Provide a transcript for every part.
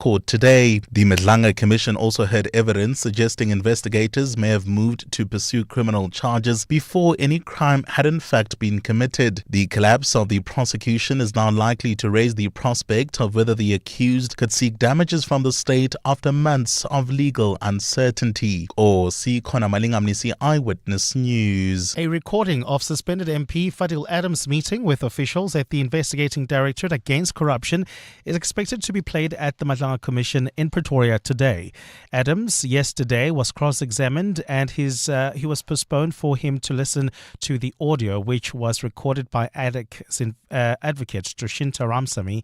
court today. The Madlanga Commission also heard evidence suggesting investigators may have moved to pursue criminal charges before any crime had in fact been committed. The collapse of the prosecution is now likely to raise the prospect of whether the accused could seek damages from the state after months of legal uncertainty. Or see Khona Malingamnisi Eyewitness News. A recording of suspended MP Fadil Adams meeting with officials at the Investigating Directorate Against Corruption is expected to be played at the Madlanga Commission in Pretoria today. Adams yesterday was cross-examined and he was postponed for him to listen to the audio, which was recorded by advocate Dushinta Ramsamy.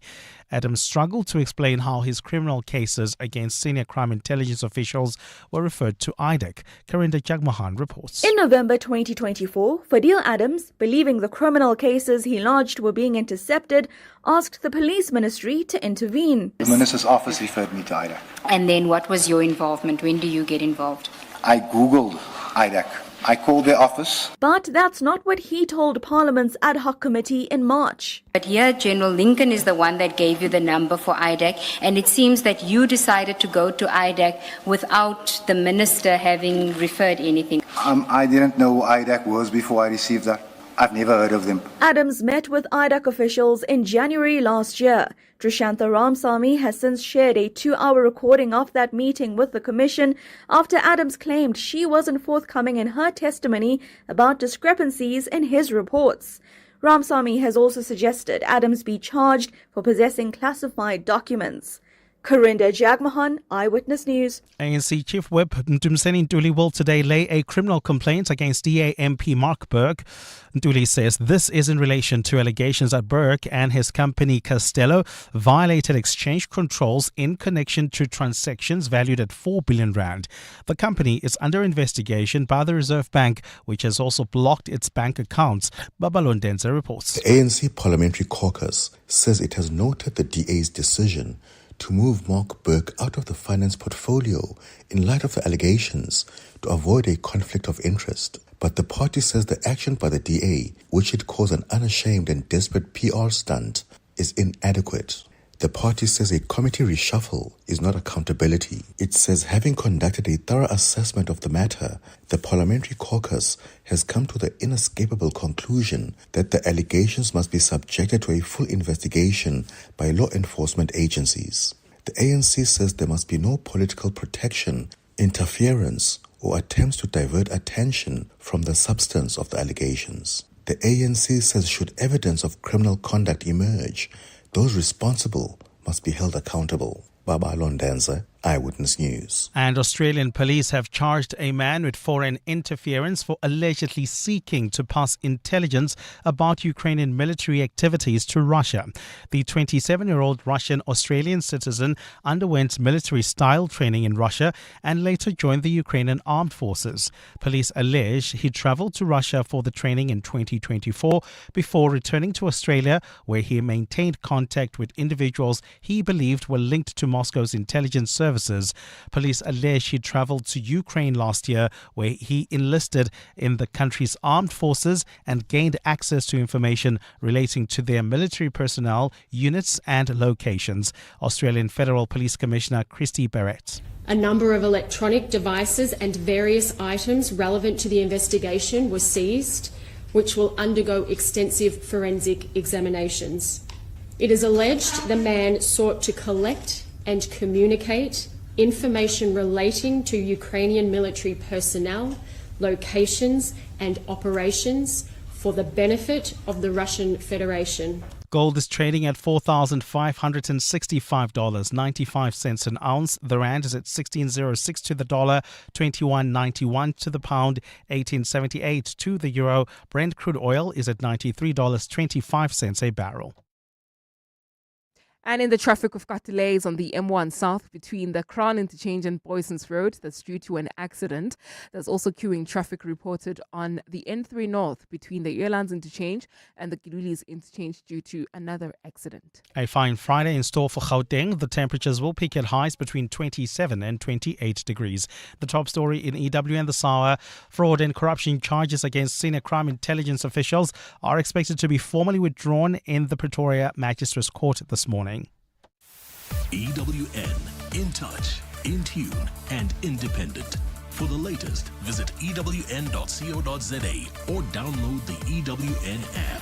Adams struggled to explain how his criminal cases against senior crime intelligence officials were referred to IDEC. Karinda Jagmohan reports. In November 2024, Fadil Adams, believing the criminal cases he lodged were being intercepted, asked the police ministry to intervene. The minister's office referred me to IDEC. And then what was your involvement? When do you get involved? I Googled IDEC. I called their office. But that's not what he told Parliament's ad hoc committee in March. But here, General Lincoln is the one that gave you the number for IDEC, and it seems that you decided to go to IDEC without the minister having referred anything. I didn't know who IDEC was before I received that. I've never heard of them. Adams met with IDEC officials in January last year. Dushinta Ramsamy has since shared a 2-hour recording of that meeting with the Commission after Adams claimed she wasn't forthcoming in her testimony about discrepancies in his reports. Ramsamy has also suggested Adams be charged for possessing classified documents. Karinda Jagmohan, Eyewitness News. ANC Chief Whip Ntumseni Ntuli will today lay a criminal complaint against DA MP Mark Burke. Ntuli says this is in relation to allegations that Burke and his company Castello violated exchange controls in connection to transactions valued at 4 billion rand. The company is under investigation by the Reserve Bank, which has also blocked its bank accounts. Babalon Denza reports. The ANC Parliamentary Caucus says it has noted the DA's decision to move Mark Burke out of the finance portfolio in light of the allegations to avoid a conflict of interest. But the party says the action by the DA, which it calls an unashamed and desperate PR stunt, is inadequate. The party says a committee reshuffle is not accountability. It says having conducted a thorough assessment of the matter, the Parliamentary Caucus has come to the inescapable conclusion that the allegations must be subjected to a full investigation by law enforcement agencies. The ANC says there must be no political protection, interference, or attempts to divert attention from the substance of the allegations. The ANC says should evidence of criminal conduct emerge, those responsible must be held accountable. Baba Londanza, Eyewitness News. And Australian police have charged a man with foreign interference for allegedly seeking to pass intelligence about Ukrainian military activities to Russia. The 27-year-old Russian-Australian citizen underwent military-style training in Russia and later joined the Ukrainian armed forces. Police allege he travelled to Russia for the training in 2024 before returning to Australia, where he maintained contact with individuals he believed were linked to Moscow's intelligence services. Police allege he travelled to Ukraine last year, where he enlisted in the country's armed forces and gained access to information relating to their military personnel, units and locations. Australian Federal Police Commissioner Christy Barrett. A number of electronic devices and various items relevant to the investigation were seized, which will undergo extensive forensic examinations. It is alleged the man sought to collect and communicate information relating to Ukrainian military personnel, locations and operations for the benefit of the Russian Federation. Gold is trading at $4,565.95 an ounce. The rand is at 16.06 to the dollar, 21.91 to the pound, 18.78 to the euro. Brent crude oil is at $93.25 a barrel. And in the traffic, we've got delays on the M1 South between the Crown Interchange and Boysons Road. That's due to an accident. There's also queuing traffic reported on the N3 North between the Airlines Interchange and the Gilulis Interchange due to another accident. A fine Friday in store for Gauteng. The temperatures will peak at highs between 27 and 28 degrees. The top story in EW and the SAWA: fraud and corruption charges against senior crime intelligence officials are expected to be formally withdrawn in the Pretoria Magistrates Court this morning. EWN In touch, in tune, and independent. For the latest, visit ewn.co.za or download the EWN app.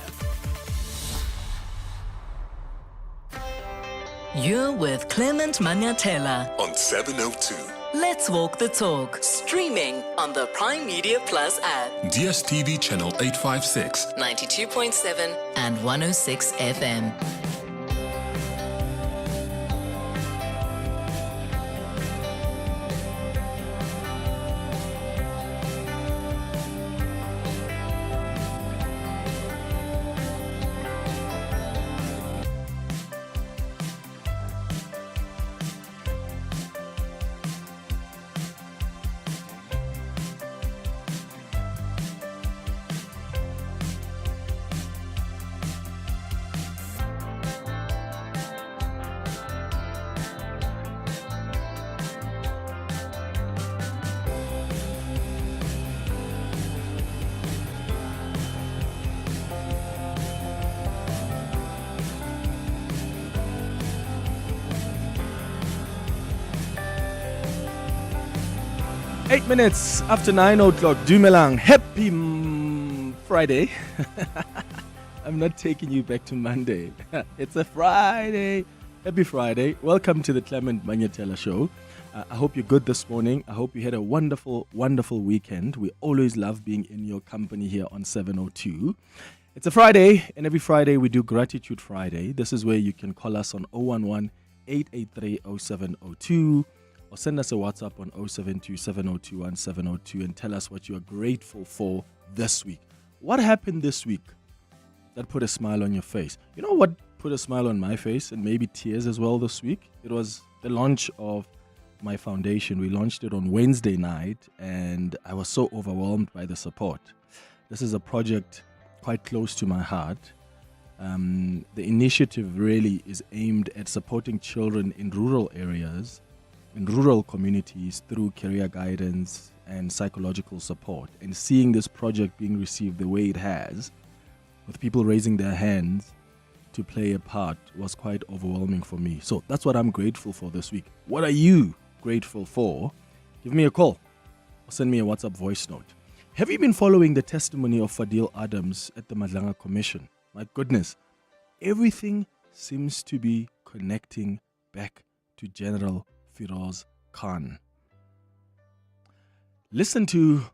You're with Clement Manyathela On 702. Let's Walk the Talk, streaming on the Prime Media Plus app, DSTV channel 856, 92.7 and 106 FM. Eight minutes after 9 o'clock. Dumelang. Happy Friday. I'm not taking you back to Monday. It's a Friday. Happy Friday. Welcome to the Clement Manyathela Show. I hope you're good this morning. I hope you had a wonderful, wonderful weekend. We always love being in your company here on 702. It's a Friday, and every Friday we do Gratitude Friday. This is where you can call us on 011-883-0702 or send us a WhatsApp on 072-702-1702 and tell us what you are grateful for this week. What happened this week that put a smile on your face? You know what put a smile on my face and maybe tears as well this week? It was the launch of my foundation. We launched it on Wednesday night, and I was so overwhelmed by the support. This is a project quite close to my heart. The initiative really is aimed at supporting children in rural areas, in rural communities, through career guidance and psychological support. And seeing this project being received the way it has, with people raising their hands to play a part, was quite overwhelming for me. So that's what I'm grateful for this week. What are you grateful for? Give me a call or send me a WhatsApp voice note. Have you been following the testimony of Fadil Adams at the Madlanga Commission? My goodness, everything seems to be connecting back to General Firoz Khan. Listen to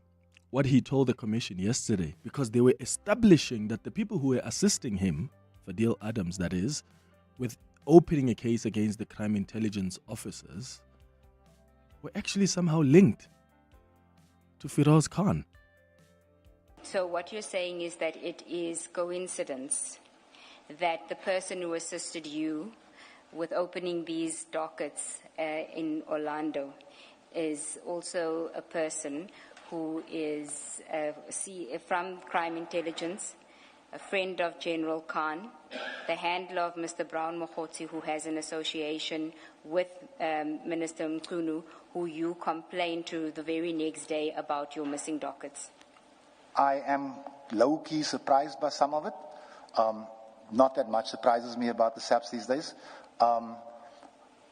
what he told the commission yesterday, because they were establishing that the people who were assisting him, Fadil Adams that is, with opening a case against the crime intelligence officers, were actually somehow linked to Firoz Khan. So what you're saying is that it is coincidence that the person who assisted you with opening these dockets in Orlando is also a person who is from crime intelligence, a friend of General Khan, the handler of Mr. Brown Mokhotsi, who has an association with Minister Mkhunu, who you complained to the very next day about your missing dockets. I am low-key surprised by some of it. Not that much surprises me about the SAPs these days. I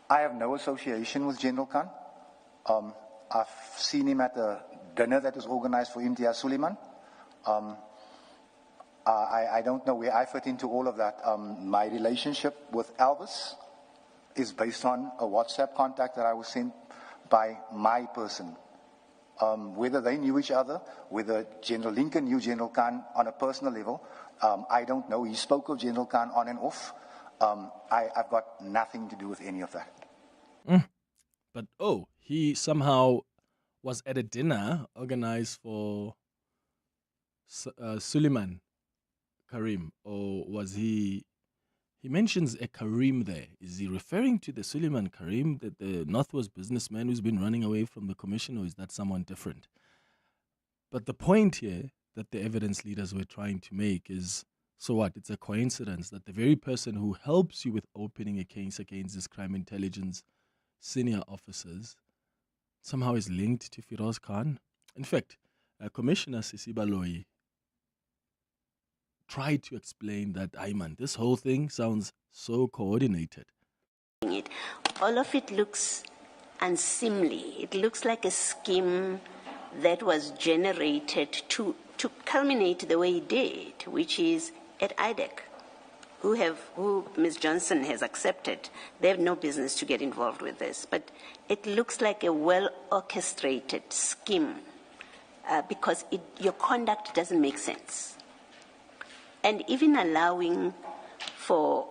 have no association with General Khan. I've seen him at a dinner that was organized for Imtiaz Suleiman. I don't know where I fit into all of that. My relationship with Elvis is based on a WhatsApp contact that I was sent by my person. Whether they knew each other, whether General Lincoln knew General Khan on a personal level, I don't know. He spoke of General Khan on and off. I've got nothing to do with any of that. But he somehow was at a dinner organized for Suleiman Karim, or was he? He mentions a Karim there. Is he referring to the Suleiman Karim, the Northwest businessman who's been running away from the commission, or is that someone different? But the point here that the evidence leaders were trying to make is, so what? It's a coincidence that the very person who helps you with opening a case against this crime intelligence senior officers somehow is linked to Firoz Khan. In fact, Commissioner Sisi Baloyi tried to explain that, Ayman, this whole thing sounds so coordinated. All of it looks unseemly. It looks like a scheme that was generated to culminate the way it did, which is at IDEC, who Ms. Johnson has accepted. They have no business to get involved with this, but it looks like a well-orchestrated scheme because your conduct doesn't make sense. And even allowing for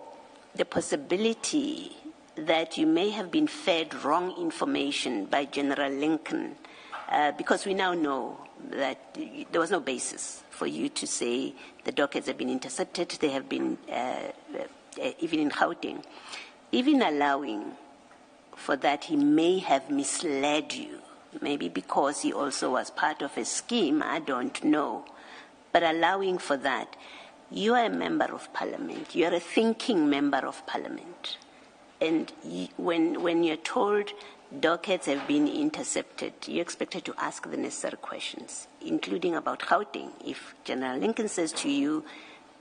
the possibility that you may have been fed wrong information by General Lincoln, because we now know that there was no basis for you to say the dockets have been intercepted, they have been, even in Gauteng. Even allowing for that, he may have misled you, maybe because he also was part of a scheme, I don't know. But allowing for that, you are a member of parliament, you are a thinking member of parliament. And when you're told dockets have been intercepted, you're expected to ask the necessary questions, including about Gauteng. If General Lincoln says to you,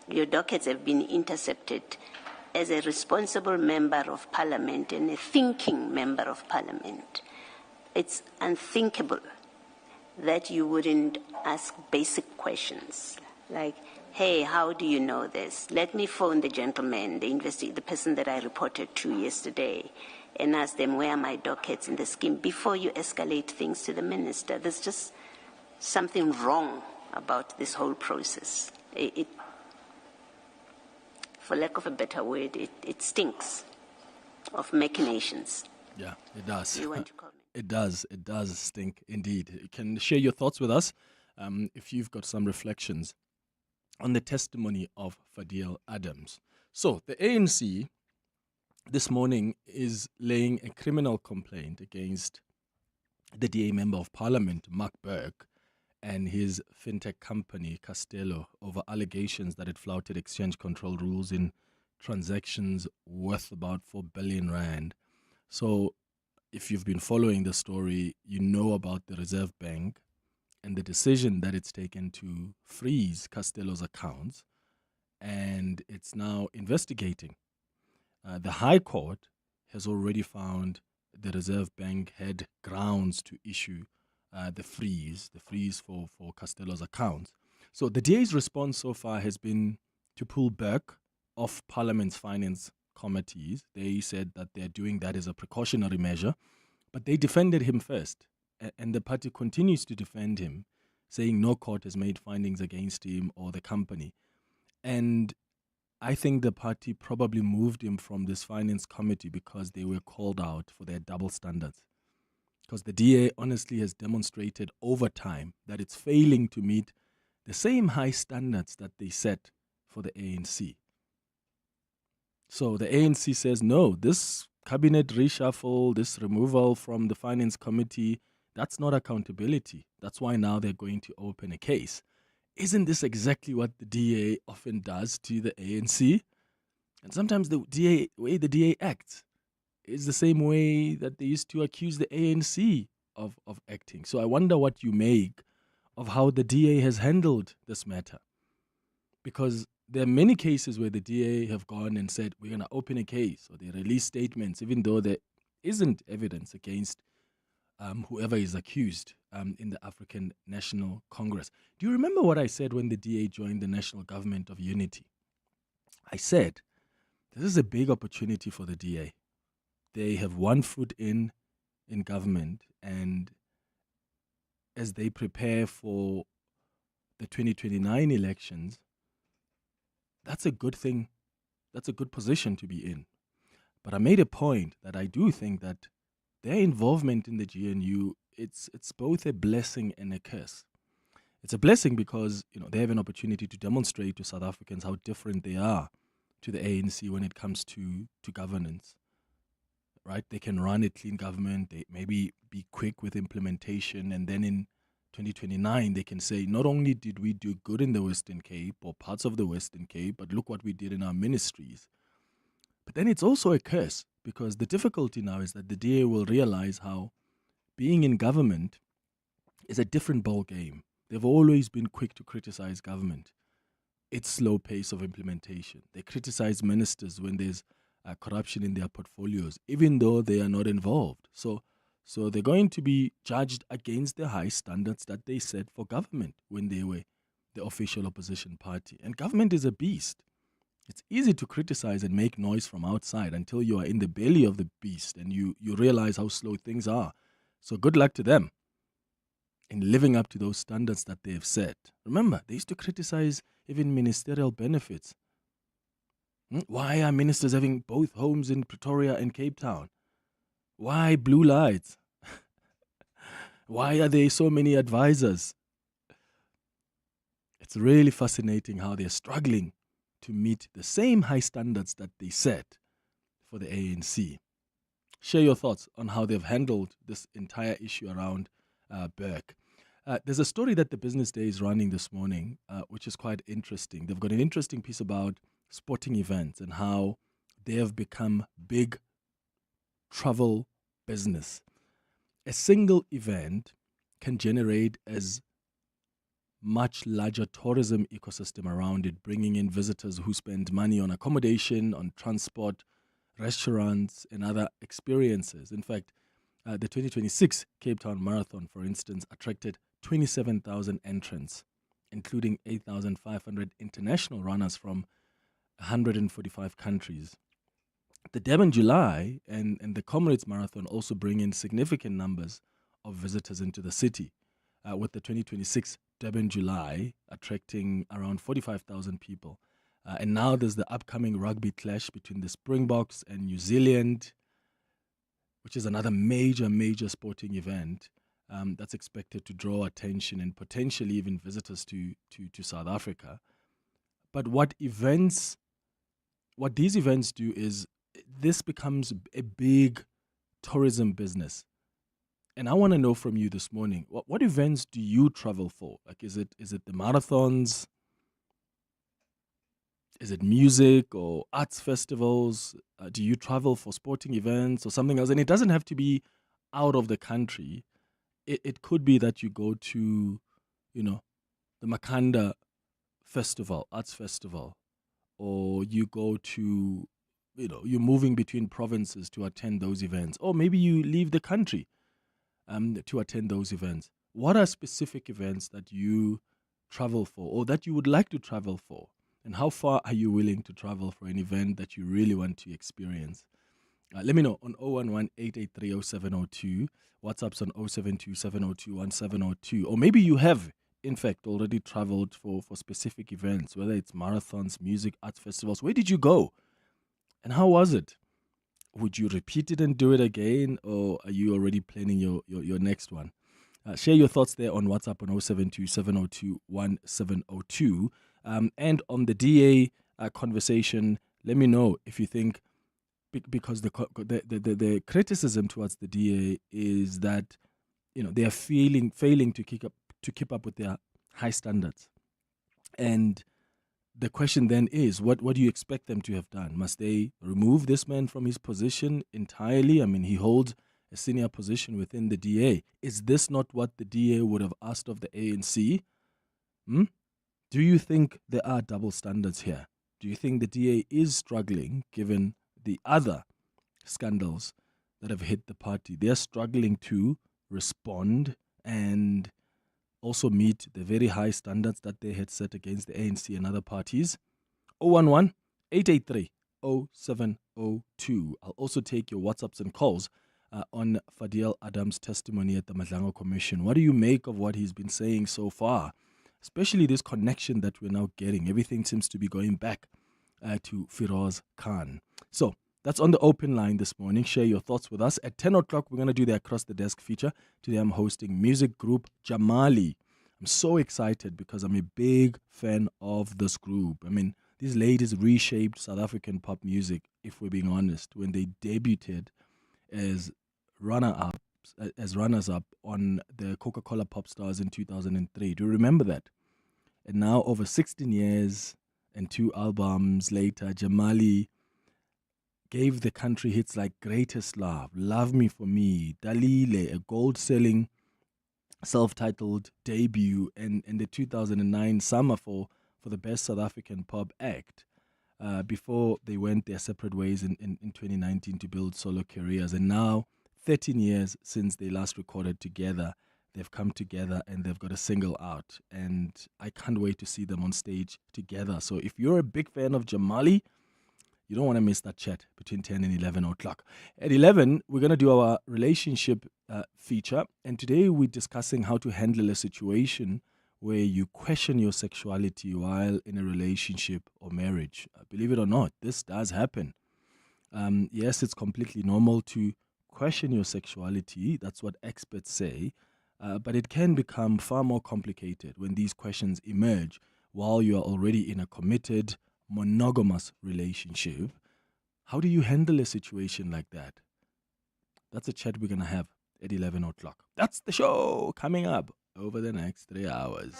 your dockets have been intercepted, as a responsible member of parliament and a thinking member of parliament, it's unthinkable that you wouldn't ask basic questions like, hey, how do you know this? Let me phone the gentleman, the person that I reported to yesterday, and ask them where are my dockets in the scheme before you escalate things to the minister. There's just something wrong about this whole process. For lack of a better word, it stinks of machinations. Yeah, it does. You want to comment? It does stink indeed. You can share your thoughts with us if you've got some reflections on the testimony of Fadil Adams. So the ANC this morning is laying a criminal complaint against the DA Member of Parliament, Mark Burke, and his fintech company, Castello, over allegations that it flouted exchange control rules in transactions worth about 4 billion rand. So if you've been following the story, you know about the Reserve Bank and the decision that it's taken to freeze Castello's accounts, and it's now investigating. The High Court has already found the Reserve Bank had grounds to issue the freeze for Castello's accounts. So the DA's response so far has been to pull Burke off Parliament's finance committees. They said that they're doing that as a precautionary measure, but they defended him first. And the party continues to defend him, saying no court has made findings against him or the company. And I think the party probably moved him from this finance committee because they were called out for their double standards. Because the DA honestly has demonstrated over time that it's failing to meet the same high standards that they set for the ANC. So the ANC says, no, this cabinet reshuffle, this removal from the finance committee, that's not accountability. That's why now they're going to open a case. Isn't this exactly what the DA often does to the ANC? And sometimes the way the DA acts is the same way that they used to accuse the ANC of acting. So I wonder what you make of how the DA has handled this matter. Because there are many cases where the DA have gone and said, we're going to open a case, or they release statements, even though there isn't evidence against whoever is accused in the African National Congress. Do you remember what I said when the DA joined the National Government of Unity? I said, this is a big opportunity for the DA. They have one foot in government, and as they prepare for the 2029 elections, that's a good thing. That's a good position to be in. But I made a point that I do think that their involvement in the GNU, it's both a blessing and a curse. It's a blessing because they have an opportunity to demonstrate to South Africans how different they are to the ANC when it comes to governance. Right? They can run a clean government, they maybe be quick with implementation, and then in 2029 they can say, not only did we do good in the Western Cape or parts of the Western Cape, but look what we did in our ministries. But then it's also a curse, because the difficulty now is that the DA will realize how being in government is a different ball game. They've always been quick to criticize government. Its slow pace of implementation. They criticize ministers when there's corruption in their portfolios, even though they are not involved. So So they're going to be judged against the high standards that they set for government when they were the official opposition party. And government is a beast. It's easy to criticize and make noise from outside until you are in the belly of the beast and you realize how slow things are. So good luck to them in living up to those standards that they have set. Remember, they used to criticize even ministerial benefits. Why are ministers having both homes in Pretoria and Cape Town? Why blue lights? Why are there so many advisors? It's really fascinating how they're struggling to meet the same high standards that they set for the ANC. Share your thoughts on how they've handled this entire issue around Burke. There's a story that the Business Day is running this morning, which is quite interesting. They've got an interesting piece about sporting events and how they have become big travel business. A single event can generate as much larger tourism ecosystem around it, bringing in visitors who spend money on accommodation, on transport, restaurants, and other experiences. In fact, the 2026 Cape Town Marathon, for instance, attracted 27,000 entrants, including 8,500 international runners from 145 countries. The Durban July and the Comrades Marathon also bring in significant numbers of visitors into the city, with the 2026 Durban July attracting around 45,000 people. And now there's the upcoming rugby clash between the Springboks and New Zealand, which is another major sporting event that's expected to draw attention and potentially even visitors to South Africa. But what these events do is this becomes a big tourism business. And I want to know from you this morning, what events do you travel for? Like, is it the marathons? Is it music or arts festivals? Do you travel for sporting events or something else? And it doesn't have to be out of the country. It could be that you go to, the Makanda Festival, Arts Festival, or you go to, you're moving between provinces to attend those events, or maybe you leave the country to attend those events. What are specific events that you travel for or that you would like to travel for? And how far are you willing to travel for an event that you really want to experience? Let me know on 011-883-0702. WhatsApp's on 072-702-1702. Or maybe you have, in fact, already traveled for specific events, whether it's marathons, music, arts festivals. Where did you go? And how was it? Would you repeat it and do it again? Or are you already planning your next one? Share your thoughts there on WhatsApp on 072-702-1702. And on the DA conversation, let me know if you think, because the criticism towards the DA is that they are failing to keep up with their high standards. And the question then is, what do you expect them to have done? Must they remove this man from his position entirely? I mean, he holds a senior position within the DA. Is this not what the DA would have asked of the ANC? Do you think there are double standards here? Do you think the DA is struggling, given the other scandals that have hit the party? They're struggling to respond and also meet the very high standards that they had set against the ANC and other parties. 011-883-0702. I'll also take your WhatsApps and calls on Fadiel Adams' testimony at the Madlango Commission. What do you make of what he's been saying so far? Especially this connection that we're now getting. Everything seems to be going back to Firoz Khan. So that's on the open line this morning. Share your thoughts with us. At 10 o'clock, we're going to do the Across the Desk feature. Today I'm hosting music group Jamali. I'm so excited because I'm a big fan of this group. I mean, these ladies reshaped South African pop music, if we're being honest, when they debuted as runners-up on the Coca-Cola Pop Stars in 2003. Do you remember that? And now, over 16 years and 2 albums later, Jamali gave the country hits like Greatest Love, Love Me For Me, Dalile, a gold-selling self-titled debut, and the 2009 Summer for the Best South African Pop Act, before they went their separate ways in 2019 to build solo careers. And now, 13 years since they last recorded together. They've come together and they've got a single out. And I can't wait to see them on stage together. So if you're a big fan of Jamali, you don't want to miss that chat between 10 and 11 o'clock. At 11, we're going to do our relationship feature. And today we're discussing how to handle a situation where you question your sexuality while in a relationship or marriage. Believe it or not, this does happen. Yes, it's completely normal to question your sexuality. That's what experts say. But it can become far more complicated when these questions emerge while you are already in a committed, monogamous relationship. How do you handle a situation like that? That's a chat we're going to have at 11 o'clock. That's the show coming up over the next 3 hours.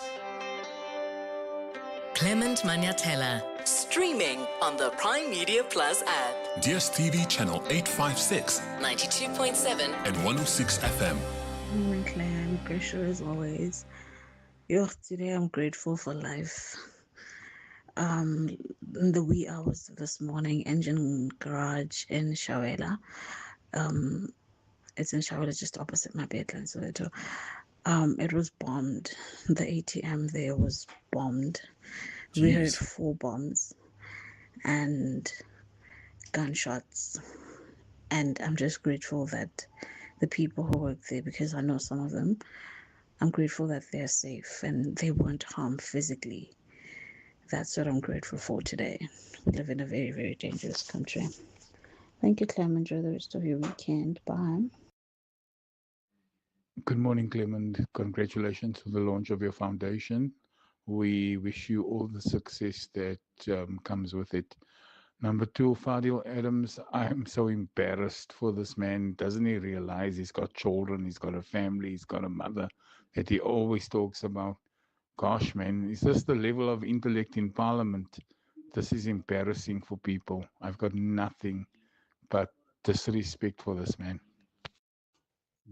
Clement Manyathela, streaming on the Prime Media Plus app. DSTV channel 856, 92.7 and 106 FM. Morning, Claire. I'm grateful as always. Today I'm grateful for life. In the wee hours of this morning, engine garage in Shawela. It's in Shawela, just opposite my bedline, Soweto. It was bombed. The ATM there was bombed. Jeez. We heard 4 bombs and gunshots. And I'm just grateful that the people who work there, because I know some of them, I'm grateful that they're safe and they weren't harmed physically. That's what I'm grateful for today. We live in a very, very dangerous country. Thank you, Clement. Enjoy the rest of your weekend. Bye. Good morning, Clement. Congratulations to the launch of your foundation. We wish you all the success that comes with it. Number 2, Fadil Adams, I'm so embarrassed for this man. Doesn't he realize he's got children, he's got a family, he's got a mother that he always talks about? Gosh, man, is this the level of intellect in Parliament? This is embarrassing for people. I've got nothing but disrespect for this man.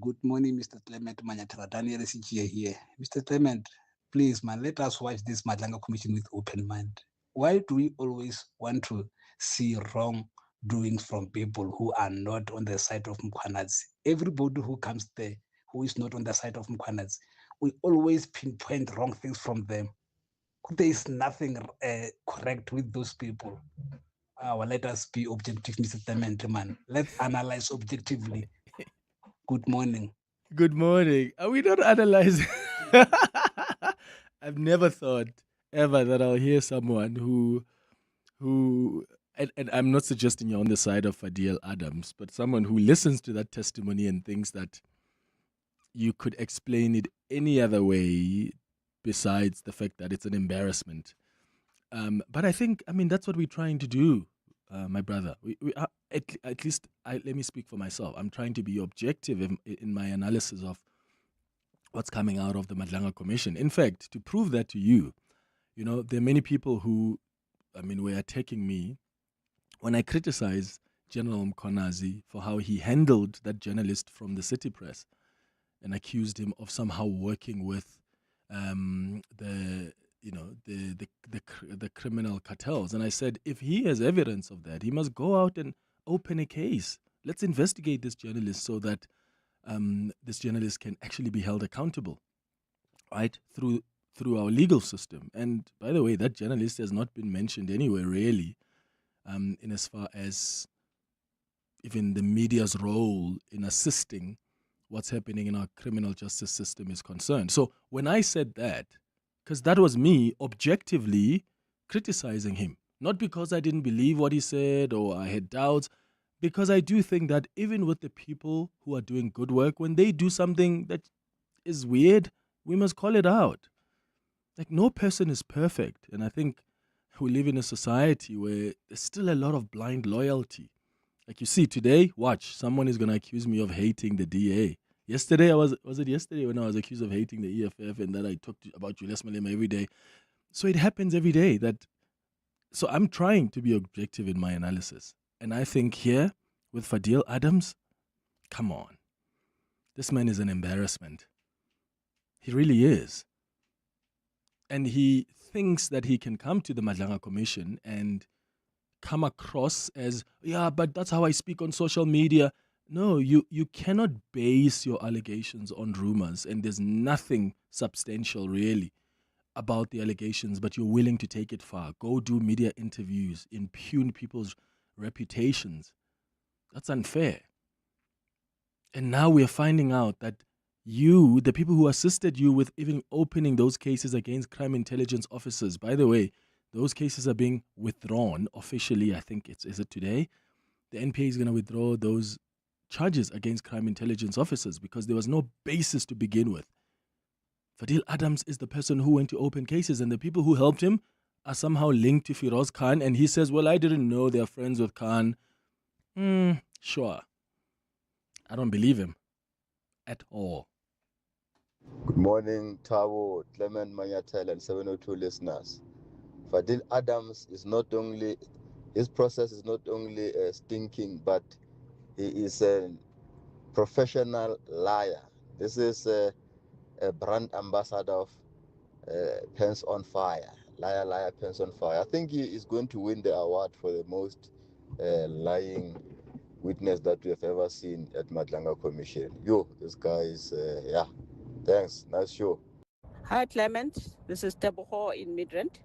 Good morning, Mr. Clement Manyathela. Daniel CGA here. Mr. Clement, please, man, let us watch this Madlanga Commission with open mind. Why do we always want to see wrongdoings from people who are not on the side of Mkhwanazi? Everybody who comes there who is not on the side of Mkhwanazi, we always pinpoint wrong things from them. There is nothing correct with those people. Let us be objective, Mr. Clement, man. Let's analyze objectively. Good morning. Good morning. Are we not analyzing? I've never thought ever that I'll hear someone who and I'm not suggesting you're on the side of Fadil Adams, but someone who listens to that testimony and thinks that you could explain it any other way besides the fact that it's an embarrassment. But I think, that's what we're trying to do, my brother. We are, at least, let me speak for myself. I'm trying to be objective in my analysis of what's coming out of the Madlanga Commission. In fact, to prove that to you, there are many people who, were attacking me when I criticize General Mkhwanazi for how he handled that journalist from the City Press and accused him of somehow working with the criminal cartels. And I said, if he has evidence of that, he must go out and open a case. Let's investigate this journalist so that this journalist can actually be held accountable, right, through our legal system. And by the way, that journalist has not been mentioned anywhere, really, in as far as even the media's role in assisting what's happening in our criminal justice system is concerned. So when I said that, because that was me objectively criticizing him, not because I didn't believe what he said or I had doubts, because I do think that even with the people who are doing good work, when they do something that is weird, we must call it out. Like, no person is perfect. And I think we live in a society where there's still a lot of blind loyalty. Like, you see, today, watch, someone is going to accuse me of hating the DA. Yesterday, was it yesterday when I was accused of hating the EFF and that I talked about Julius Malema every day? So it happens every day. So I'm trying to be objective in my analysis. And I think here, with Fadil Adams, come on. This man is an embarrassment. He really is. And he thinks that he can come to the Madlanga Commission and come across as, yeah, but that's how I speak on social media. No, you cannot base your allegations on rumors, and there's nothing substantial really about the allegations, but you're willing to take it far. Go do media interviews, impugn people's reputations. That's unfair. And now we're finding out that you, the people who assisted you with even opening those cases against crime intelligence officers, by the way, those cases are being withdrawn officially. I think is it today? The NPA is going to withdraw those charges against crime intelligence officers because there was no basis to begin with. Fadil Adams is the person who went to open cases, and the people who helped him are somehow linked to Firoz Khan, and he says, well, I didn't know they're friends with Khan. Sure. I don't believe him at all. Good morning, Tavo, Clement Manyathela, and 702 listeners. Fadil Adams is not only, his process is not only stinking, but he is a professional liar. This is a brand ambassador of Pants on Fire. Liar, liar, pants on fire. I think he is going to win the award for the most lying witness that we have ever seen at Madlanga Commission. This guy is, thanks. Nice show. Hi, Clement. This is Teboho in Midrand.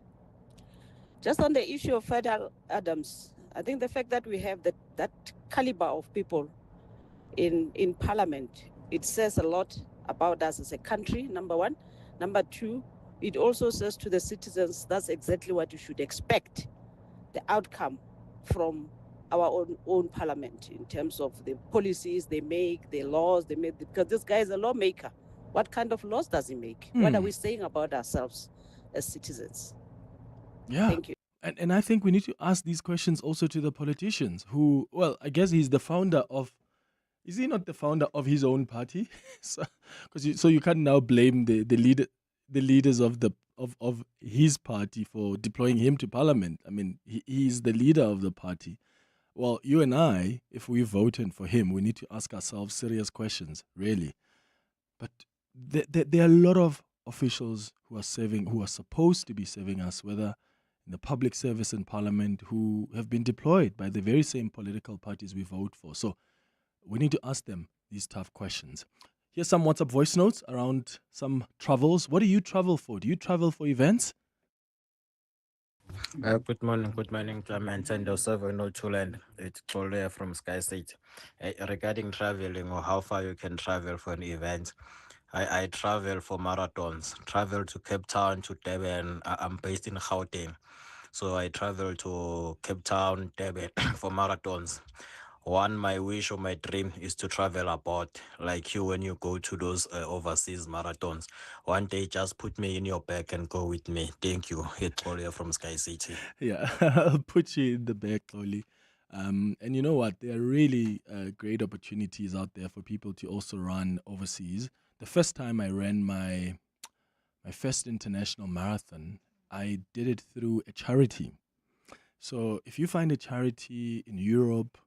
Just on the issue of Fadil Adams, I think the fact that we have that caliber of people in Parliament, it says a lot about us as a country, number one. Number two, it also says to the citizens that's exactly what you should expect, the outcome from our own parliament in terms of the policies they make, the laws they make, because this guy is a lawmaker. What kind of laws does he make? What are we saying about ourselves as citizens? Yeah. Thank you. And I think we need to ask these questions also to the politicians who, well, I guess he's the founder of, is he not the founder of his own party? So you can't now blame the leaders of his party for deploying him to parliament. I mean, he's the leader of the party. Well, you and I, if we voted for him, we need to ask ourselves serious questions, really. But there are a lot of officials who are supposed to be serving us, whether in the public service in parliament, who have been deployed by the very same political parties we vote for. So we need to ask them these tough questions. Here's some WhatsApp voice notes around some travels. What do you travel for? Do you travel for events? Good morning, Clement and also no Chuland. It's Kolea from Sky State. Regarding traveling or how far you can travel for an event, I travel for marathons. Travel to Cape Town, to Durban. I'm based in Gauteng, so I travel to Cape Town, Durban for marathons. My wish or my dream is to travel abroad, like you when you go to those overseas marathons. One day, just put me in your bag and go with me. Thank you. It's Olia from Sky City. Yeah, I'll put you in the bag, Oli. And you know what? There are really great opportunities out there for people to also run overseas. The first time I ran my first international marathon, I did it through a charity. So if you find a charity in Europe,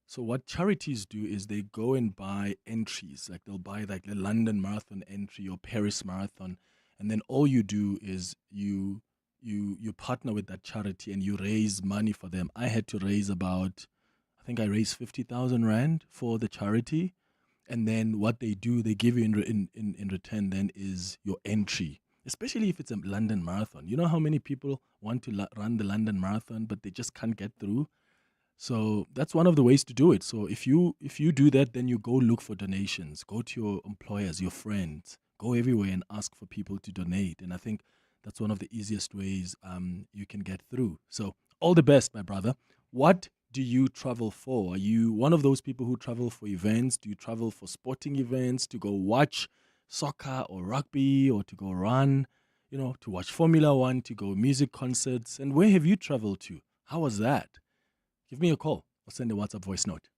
so what charities do is they go and buy entries, like they'll buy like the London Marathon entry or Paris Marathon, and then all you do is you partner with that charity and you raise money for them. I had to raise I think I raised 50,000 Rand for the charity, and then what they do, they give you in return then is your entry, especially if it's a London Marathon. You know how many people want to run the London Marathon, but they just can't get through? So that's one of the ways to do it. So if you do that, then you go look for donations. Go to your employers, your friends. Go everywhere and ask for people to donate. And I think that's one of the easiest ways you can get through. So all the best, my brother. What do you travel for? Are you one of those people who travel for events? Do you travel for sporting events, to go watch soccer or rugby, or to go run, to watch Formula One, to go music concerts? And where have you traveled to? How was that? Give me a call or send a WhatsApp voice note.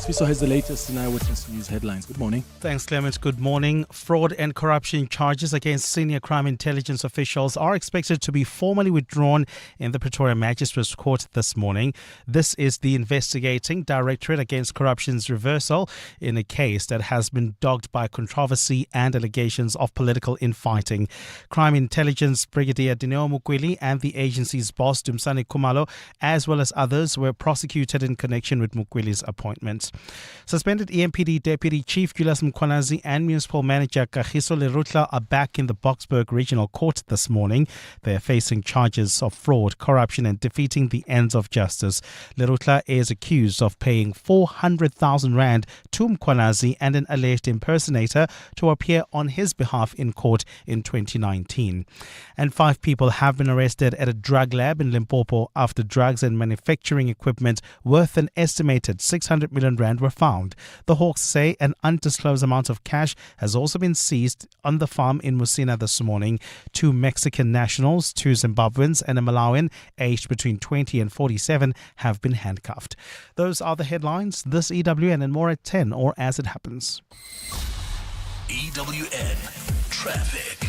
Sfiso has the latest in Eyewitness News headlines. Good morning. Thanks, Clement. Good morning. Fraud and corruption charges against senior crime intelligence officials are expected to be formally withdrawn in the Pretoria Magistrates Court this morning. This is the investigating Directorate Against Corruption's reversal in a case that has been dogged by controversy and allegations of political infighting. Crime Intelligence Brigadier Dineo Mukweli and the agency's boss Dumsani Kumalo, as well as others, were prosecuted in connection with Mukweli's appointment. appointment. Suspended EMPD Deputy Chief Julius Mkhwanazi and Municipal Manager Kagiso Lerutla are back in the Boksburg Regional Court this morning. They are facing charges of fraud, corruption and defeating the ends of justice. Lerutla is accused of paying 400,000 rand to Mkhwanazi and an alleged impersonator to appear on his behalf in court in 2019. And 5 people have been arrested at a drug lab in Limpopo after drugs and manufacturing equipment worth an estimated 600 million rand were found. The Hawks say an undisclosed amount of cash has also been seized on the farm in Musina this morning. 2 Mexican nationals, 2 Zimbabweans and a Malawian aged between 20 and 47 have been handcuffed. Those are the headlines. This EWN and more at 10 or as it happens. EWN Traffic.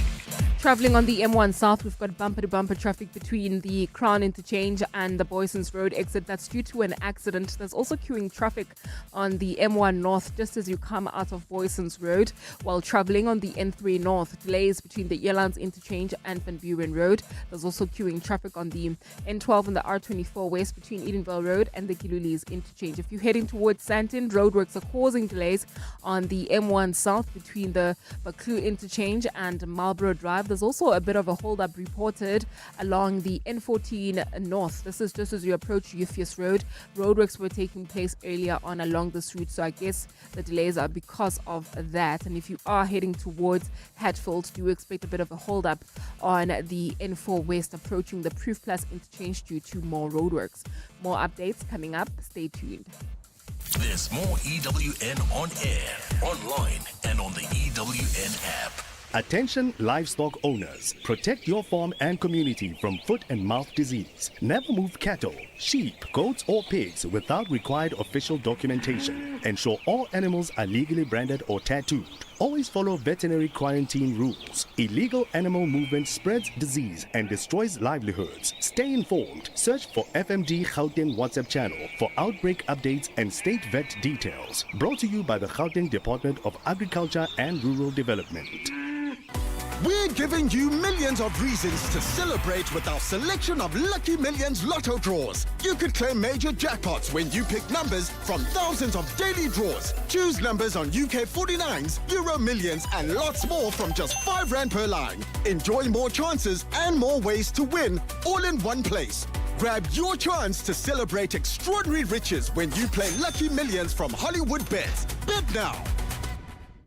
Travelling on the M1 South, we've got bumper-to-bumper traffic between the Crown Interchange and the Boysons Road exit. That's due to an accident. There's also queuing traffic on the M1 North just as you come out of Boysons Road. While travelling on the N3 North, delays between the Elands Interchange and Van Buren Road. There's also queuing traffic on the N12 and the R24 West between Edenville Road and the Gilulis Interchange. If you're heading towards Sandton, roadworks are causing delays on the M1 South between the Baklu Interchange and Marlborough Drive. There's also a bit of a hold-up reported along the N14 North. This is just as you approach Euphues Road. Roadworks were taking place earlier on along this route, so I guess the delays are because of that. And if you are heading towards Hatfield, do expect a bit of a hold-up on the N4 West approaching the Proof Plus Interchange due to more roadworks. More updates coming up. Stay tuned. There's more EWN on air, online, and on the EWN app. Attention livestock owners, protect your farm and community from foot and mouth disease. Never move cattle, sheep, goats or pigs without required official documentation. Ensure all animals are legally branded or tattooed. Always follow veterinary quarantine rules. Illegal animal movement spreads disease and destroys livelihoods. Stay informed. Search for FMD Gauteng WhatsApp channel for outbreak updates and state vet details. Brought to you by the Gauteng Department of Agriculture and Rural Development. We're giving you millions of reasons to celebrate with our selection of Lucky Millions Lotto draws. You could claim major jackpots when you pick numbers from thousands of daily draws. Choose numbers on UK 49s, Euro Millions and lots more from just 5 Rand per line. Enjoy more chances and more ways to win all in one place. Grab your chance to celebrate extraordinary riches when you play Lucky Millions from Hollywood Bets. Bet now.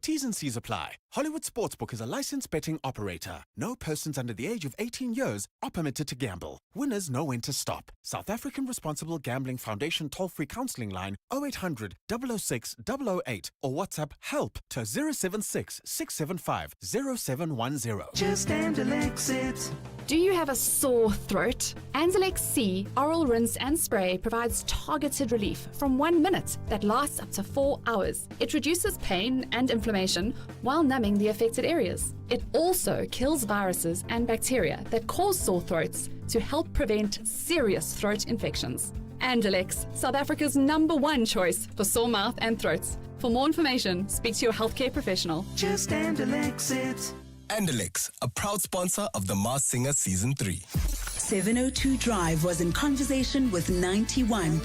T's and C's apply. Hollywood Sportsbook is a licensed betting operator. No persons under the age of 18 years are permitted to gamble. Winners know when to stop. South African Responsible Gambling Foundation toll-free counselling line 0800 006 008 or WhatsApp help to 076 675 0710. Just Andalex it. Do you have a sore throat? Andalex C Oral Rinse and Spray provides targeted relief from 1 minute that lasts up to 4 hours. It reduces pain and inflammation while numbing the affected areas. It also kills viruses and bacteria that cause sore throats to help prevent serious throat infections. Andalex, South Africa's #1 choice for sore mouth and throats. For more information, speak to your healthcare professional. Just Andalex it. Andalex, a proud sponsor of The Masked Singer Season 3. 702 Drive was in conversation with 91,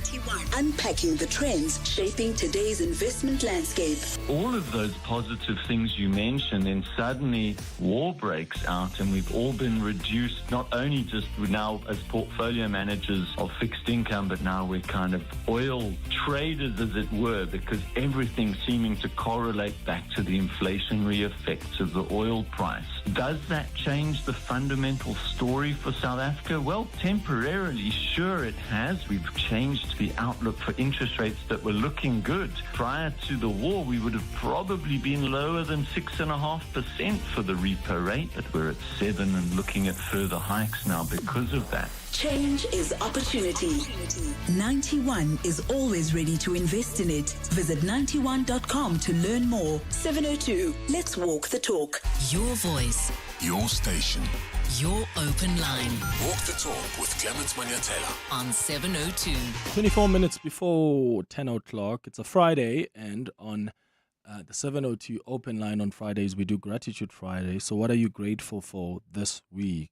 unpacking the trends shaping today's investment landscape. All of those positive things you mentioned, and suddenly war breaks out and we've all been reduced, not only just now as portfolio managers of fixed income, but now we're kind of oil traders, as it were, because everything's seeming to correlate back to the inflationary effects of the oil price. Does that change the fundamental story for South Africa? Well, temporarily, sure it has. We've changed the outlook for interest rates that were looking good. Prior to the war, we would have probably been lower than 6.5% for the repo rate, but we're at 7% and looking at further hikes now because of that. Change is opportunity. 91 is always ready to invest in it. Visit 91.com to learn more. 702, let's walk the talk. Your voice. Your station. Your open line. Walk the talk with Clement Manyathela on 702. 24 minutes before 10 o'clock. It's a Friday, and on the 702 open line on Fridays, we do Gratitude Friday. So what are you grateful for this week?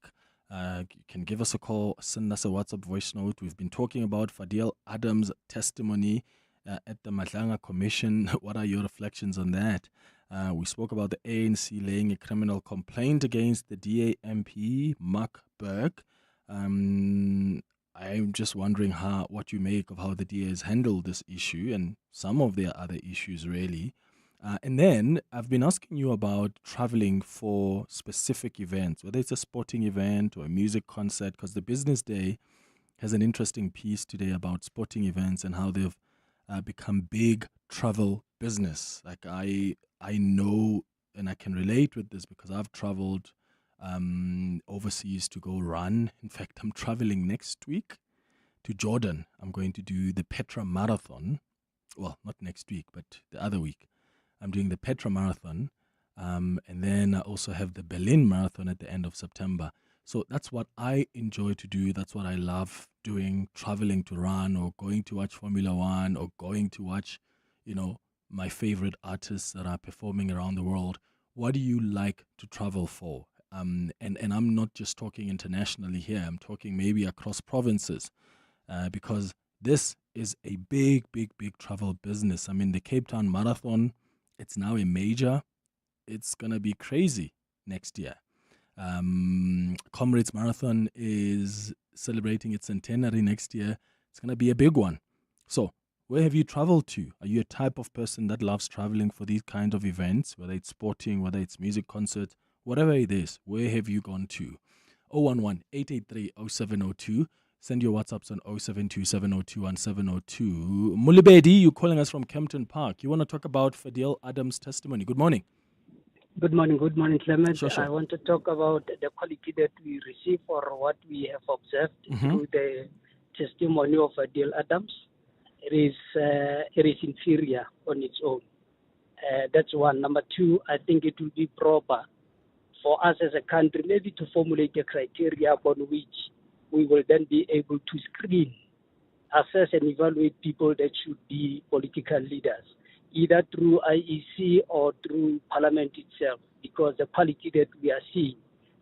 You can give us a call, send us a WhatsApp voice note. We've been talking about Fadil Adams' testimony at the Madlanga Commission. What are your reflections on that? We spoke about the ANC laying a criminal complaint against the DA MP, Mark Burke. I'm just wondering what you make of how the DA has handled this issue and some of their other issues, really. And then I've been asking you about traveling for specific events, whether it's a sporting event or a music concert, because the Business Day has an interesting piece today about sporting events and how they've become big travel business. Like I know and I can relate with this because I've traveled overseas to go run. In fact, I'm traveling next week to Jordan. I'm going to do the Petra Marathon. Well, not next week, but the other week. I'm doing the Petra Marathon, and then I also have the Berlin Marathon at the end of September. So that's what I enjoy to do. That's what I love doing, traveling to run or going to watch Formula One or going to watch, my favorite artists that are performing around the world. What do you like to travel for? And I'm not just talking internationally here. I'm talking maybe across provinces because this is a big, big, big travel business. I mean, the Cape Town Marathon, it's now a major. It's going to be crazy next year. Comrades Marathon is celebrating its centenary next year. It's going to be a big one. So where have you traveled to? Are you a type of person that loves traveling for these kind of events, whether it's sporting, whether it's music concerts, whatever it is? Where have you gone to? 011-883-0702. Send your WhatsApps on 0727021702. Mulibedi, you're calling us from Kempton Park. You want to talk about Fadil Adams' testimony. Good morning. Good morning, Clement. Sure. I want to talk about the quality that we receive or what we have observed through the testimony of Fadil Adams. It is inferior on its own. That's one. Number two, I think it would be proper for us as a country maybe to formulate a criteria upon which we will then be able to screen, assess and evaluate people that should be political leaders, either through IEC or through Parliament itself, because the quality that we are seeing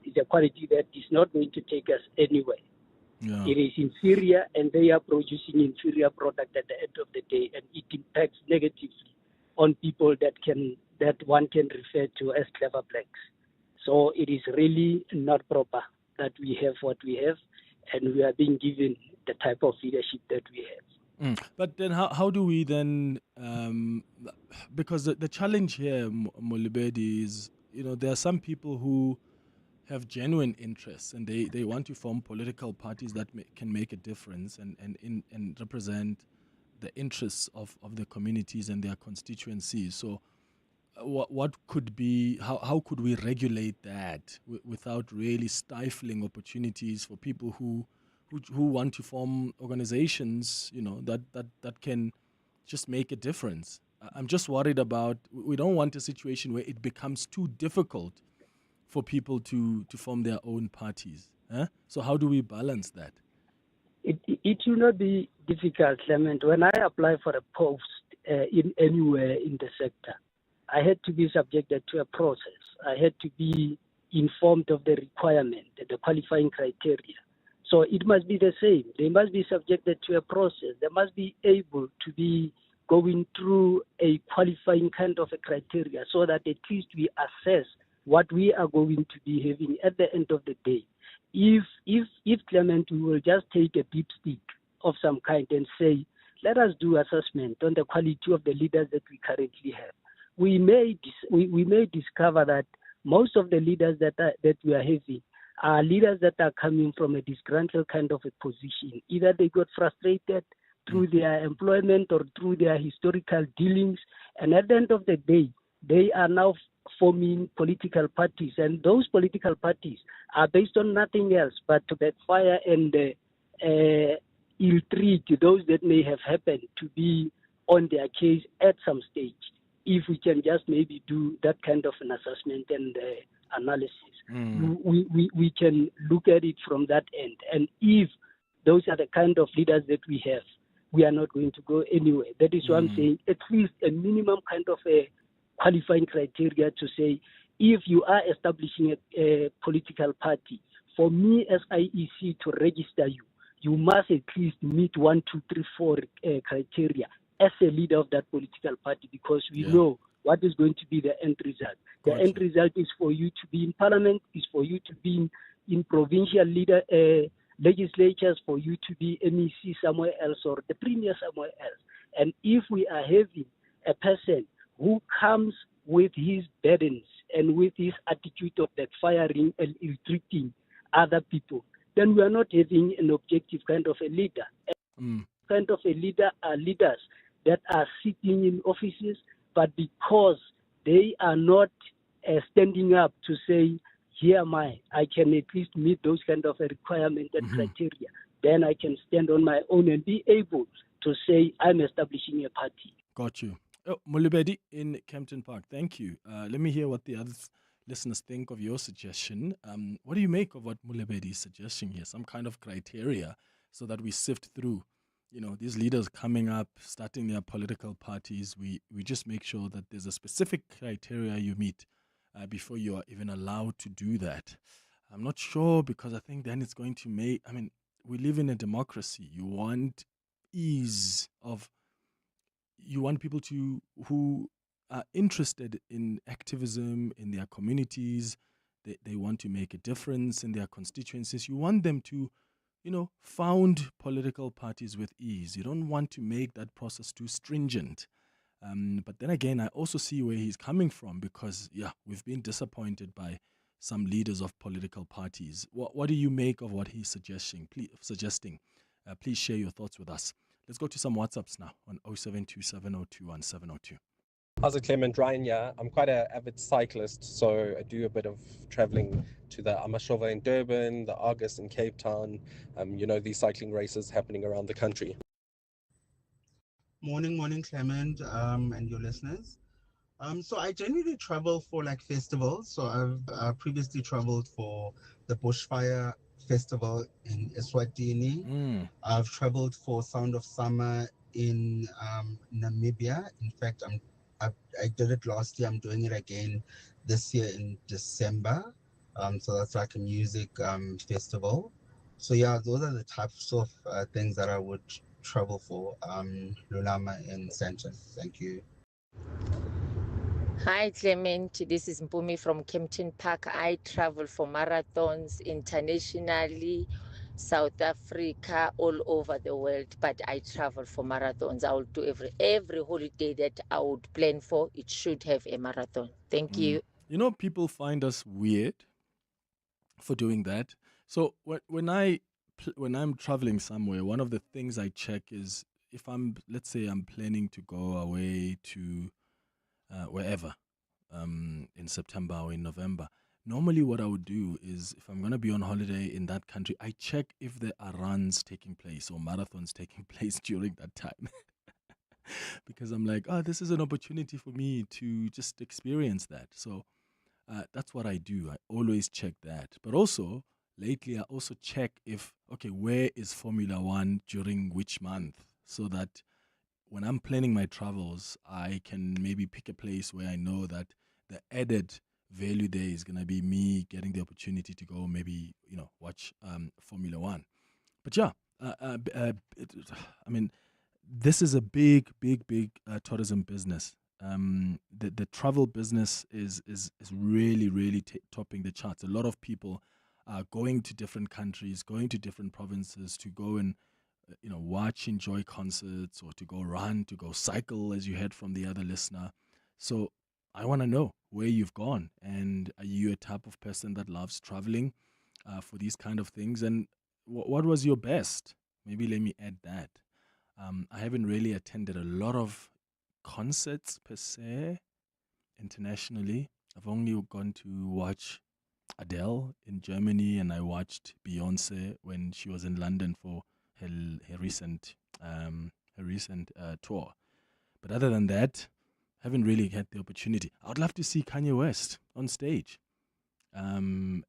is a quality that is not going to take us anywhere. Yeah. It is inferior, and they are producing inferior product at the end of the day, and it impacts negatively on people that one can refer to as clever blacks. So it is really not proper that we have what we have, and we are being given the type of leadership that we have. But then how do we then, because the challenge here, Molibedi, is, there are some people who have genuine interests and they want to form political parties that can make a difference and represent the interests of the communities and their constituencies. So what could be, how could we regulate that without really stifling opportunities for people who want to form organizations, that can just make a difference? I'm just worried about, we don't want a situation where it becomes too difficult for people to form their own parties. So how do we balance that? It will not be difficult, Clement. When I apply for a post in anywhere in the sector, I had to be subjected to a process. I had to be informed of the requirement, the qualifying criteria. So it must be the same. They must be subjected to a process. They must be able to be going through a qualifying kind of a criteria so that at least we assess what we are going to be having at the end of the day. If Clement, we will just take a dipstick of some kind and say, let us do assessment on the quality of the leaders that we currently have. We may discover that most of the leaders that we are having are leaders that are coming from a disgruntled kind of a position. Either they got frustrated through their employment or through their historical dealings, and at the end of the day, they are now forming political parties, and those political parties are based on nothing else but to backfire and ill-treat those that may have happened to be on their case at some stage. If we can just maybe do that kind of an assessment and analysis, we can look at it from that end. And if those are the kind of leaders that we have, we are not going to go anywhere. That is why I'm saying at least a minimum kind of a qualifying criteria to say, if you are establishing a political party, for me as IEC to register you, you must at least meet 1, 2, 3, 4 criteria as a leader of that political party, because we know what is going to be the end result. The end result is for you to be in parliament, is for you to be in provincial legislatures, for you to be MEC somewhere else or the premier somewhere else. And if we are having a person who comes with his burdens and with his attitude of backfiring and ill-treating other people, then we are not having an objective kind of a leader. Kind of a leader are leaders that are sitting in offices, but because they are not standing up to say, here am I can at least meet those kind of a requirement and criteria, then I can stand on my own and be able to say I'm establishing a party. Got you. Oh, Mulibedi in Kempton Park, thank you. Let me hear what the other listeners think of your suggestion. What do you make of what Mulibedi is suggesting here? Some kind of criteria so that we sift through, these leaders coming up, starting their political parties. We just make sure that there's a specific criteria you meet before you are even allowed to do that. I'm not sure, because I think then it's going to make, we live in a democracy. You want ease of, you want people who are interested in activism in their communities. They want to make a difference in their constituencies. You want them to, found political parties with ease. You don't want to make that process too stringent. But then again, I also see where he's coming from, because, we've been disappointed by some leaders of political parties. What do you make of what he's suggesting? Please share your thoughts with us. Let's go to some WhatsApps now on 0727021702. How's it, Clement? Ryan, yeah. I'm quite an avid cyclist, so I do a bit of traveling to the Amashova in Durban, the Argus in Cape Town, these cycling races happening around the country. Morning, Clement, and your listeners. So I generally travel for festivals. So I've previously traveled for the Bushfire Festival in Eswatini. I've traveled for Sound of Summer in Namibia. In fact, I did it last year. I'm doing it again this year in December. So that's like a music festival. So those are the types of things that I would travel for. Lulama and Santon. Thank you. Hi Clement, this is Mpumi from Kempton Park. I travel for marathons internationally, South Africa, all over the world, but I travel for marathons. I will do every holiday that I would plan for, it should have a marathon. Thank you. People find us weird for doing that. So when I'm traveling somewhere, one of the things I check is if let's say I'm planning to go away to wherever in September or in November. Normally what I would do is, if I'm going to be on holiday in that country, I check if there are runs taking place or marathons taking place during that time. Because I'm like, this is an opportunity for me to just experience that. So that's what I do. I always check that. But also, lately I also check where is Formula One during which month, so that when I'm planning my travels, I can maybe pick a place where I know that the added value there is going to be me getting the opportunity to go maybe, watch Formula One. But this is a big tourism business. The travel business is really topping the charts. A lot of people are going to different countries, going to different provinces to go and watch, enjoy concerts, or to go run, to go cycle, as you heard from the other listener. So I want to know where you've gone, and are you a type of person that loves traveling for these kind of things? And what was your best? Maybe let me add that. I haven't really attended a lot of concerts per se internationally. I've only gone to watch Adele in Germany, and I watched Beyonce when she was in London for her recent tour. But other than that, I haven't really had the opportunity. I would love to see Kanye West on stage. And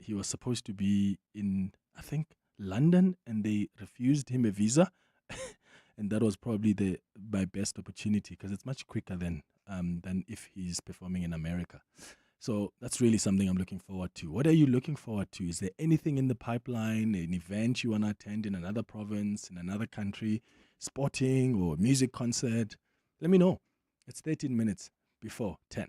he was supposed to be in, I think, London, and they refused him a visa. And that was probably my best opportunity, because it's much quicker than if he's performing in America. So that's really something I'm looking forward to. What are you looking forward to? Is there anything in the pipeline, an event you want to attend in another province, in another country? sporting or music concert, let me know. It's 13 minutes before 10.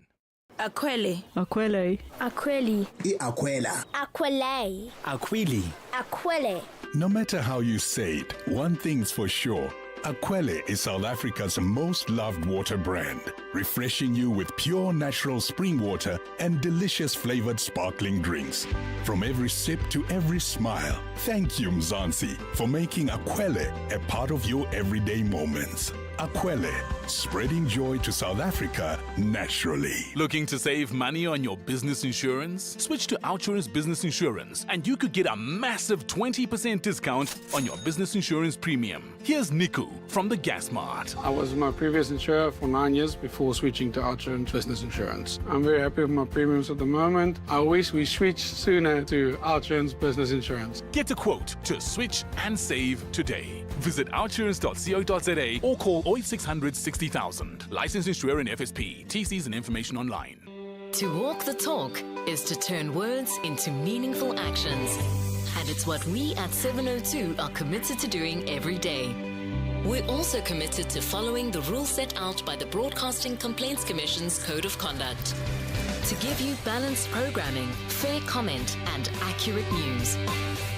Akwele. Akwele. Akweli. Akwela. Akwele. Akwili. Akwele. No matter how you say it, one thing's for sure. Aquele is South Africa's most loved water brand, refreshing you with pure natural spring water and delicious flavored sparkling drinks. From every sip to every smile, thank you Mzansi for making Aquele a part of your everyday moments. Aquele, spreading joy to South Africa naturally. Looking to save money on your business insurance? Switch to OUTsurance Business Insurance and you could get a massive 20% discount on your business insurance premium. Here's Niku from the Gas Mart. I was my previous insurer for 9 years before switching to OUTsurance Business Insurance. I'm very happy with my premiums at the moment. I wish we switched sooner to OUTsurance Business Insurance. Get a quote to switch and save today. Visit outsurance.co.za or call 0600 60,000. Licensed insurer in FSP. TCs and information online. To walk the talk is to turn words into meaningful actions. And it's what we at 702 are committed to doing every day. We're also committed to following the rules set out by the Broadcasting Complaints Commission's Code of Conduct. To give you balanced programming, fair comment, and accurate news.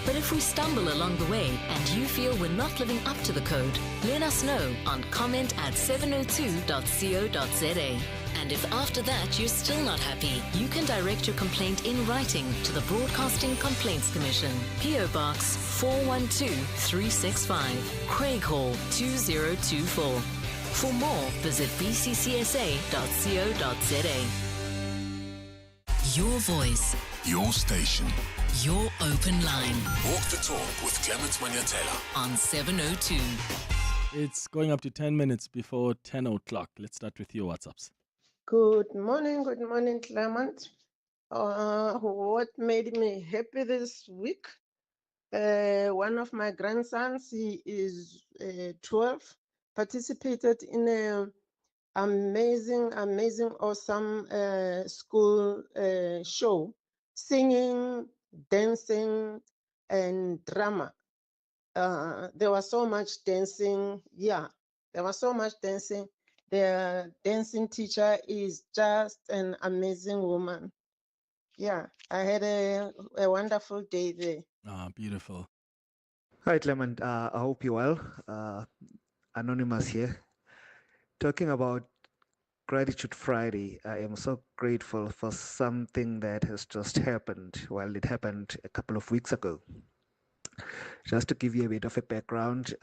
But if we stumble along the way and you feel we're not living up to the code, let us know on comment@702.co.za. And if after that you're still not happy, you can direct your complaint in writing to the Broadcasting Complaints Commission, PO Box 412365, Craig Hall 2024. For more, visit bccsa.co.za. Your voice. Your station. Your open line. Walk the talk with Clement Manyathela on 702. It's going up to 10 minutes before 10 o'clock. Let's start with your WhatsApps. Good morning, Clement. What made me happy this week? One of my grandsons, he is 12, participated in a amazing, awesome school show, singing, dancing, and drama. There was so much dancing. Yeah, there was so much dancing. The dancing teacher is just an amazing woman. Yeah, I had a wonderful day there. Ah, beautiful. Hi, Clement. I hope you're well. Anonymous here. Talking about Gratitude Friday, I am so grateful for something that has just happened. Well, it happened a couple of weeks ago. Just to give you a bit of a background,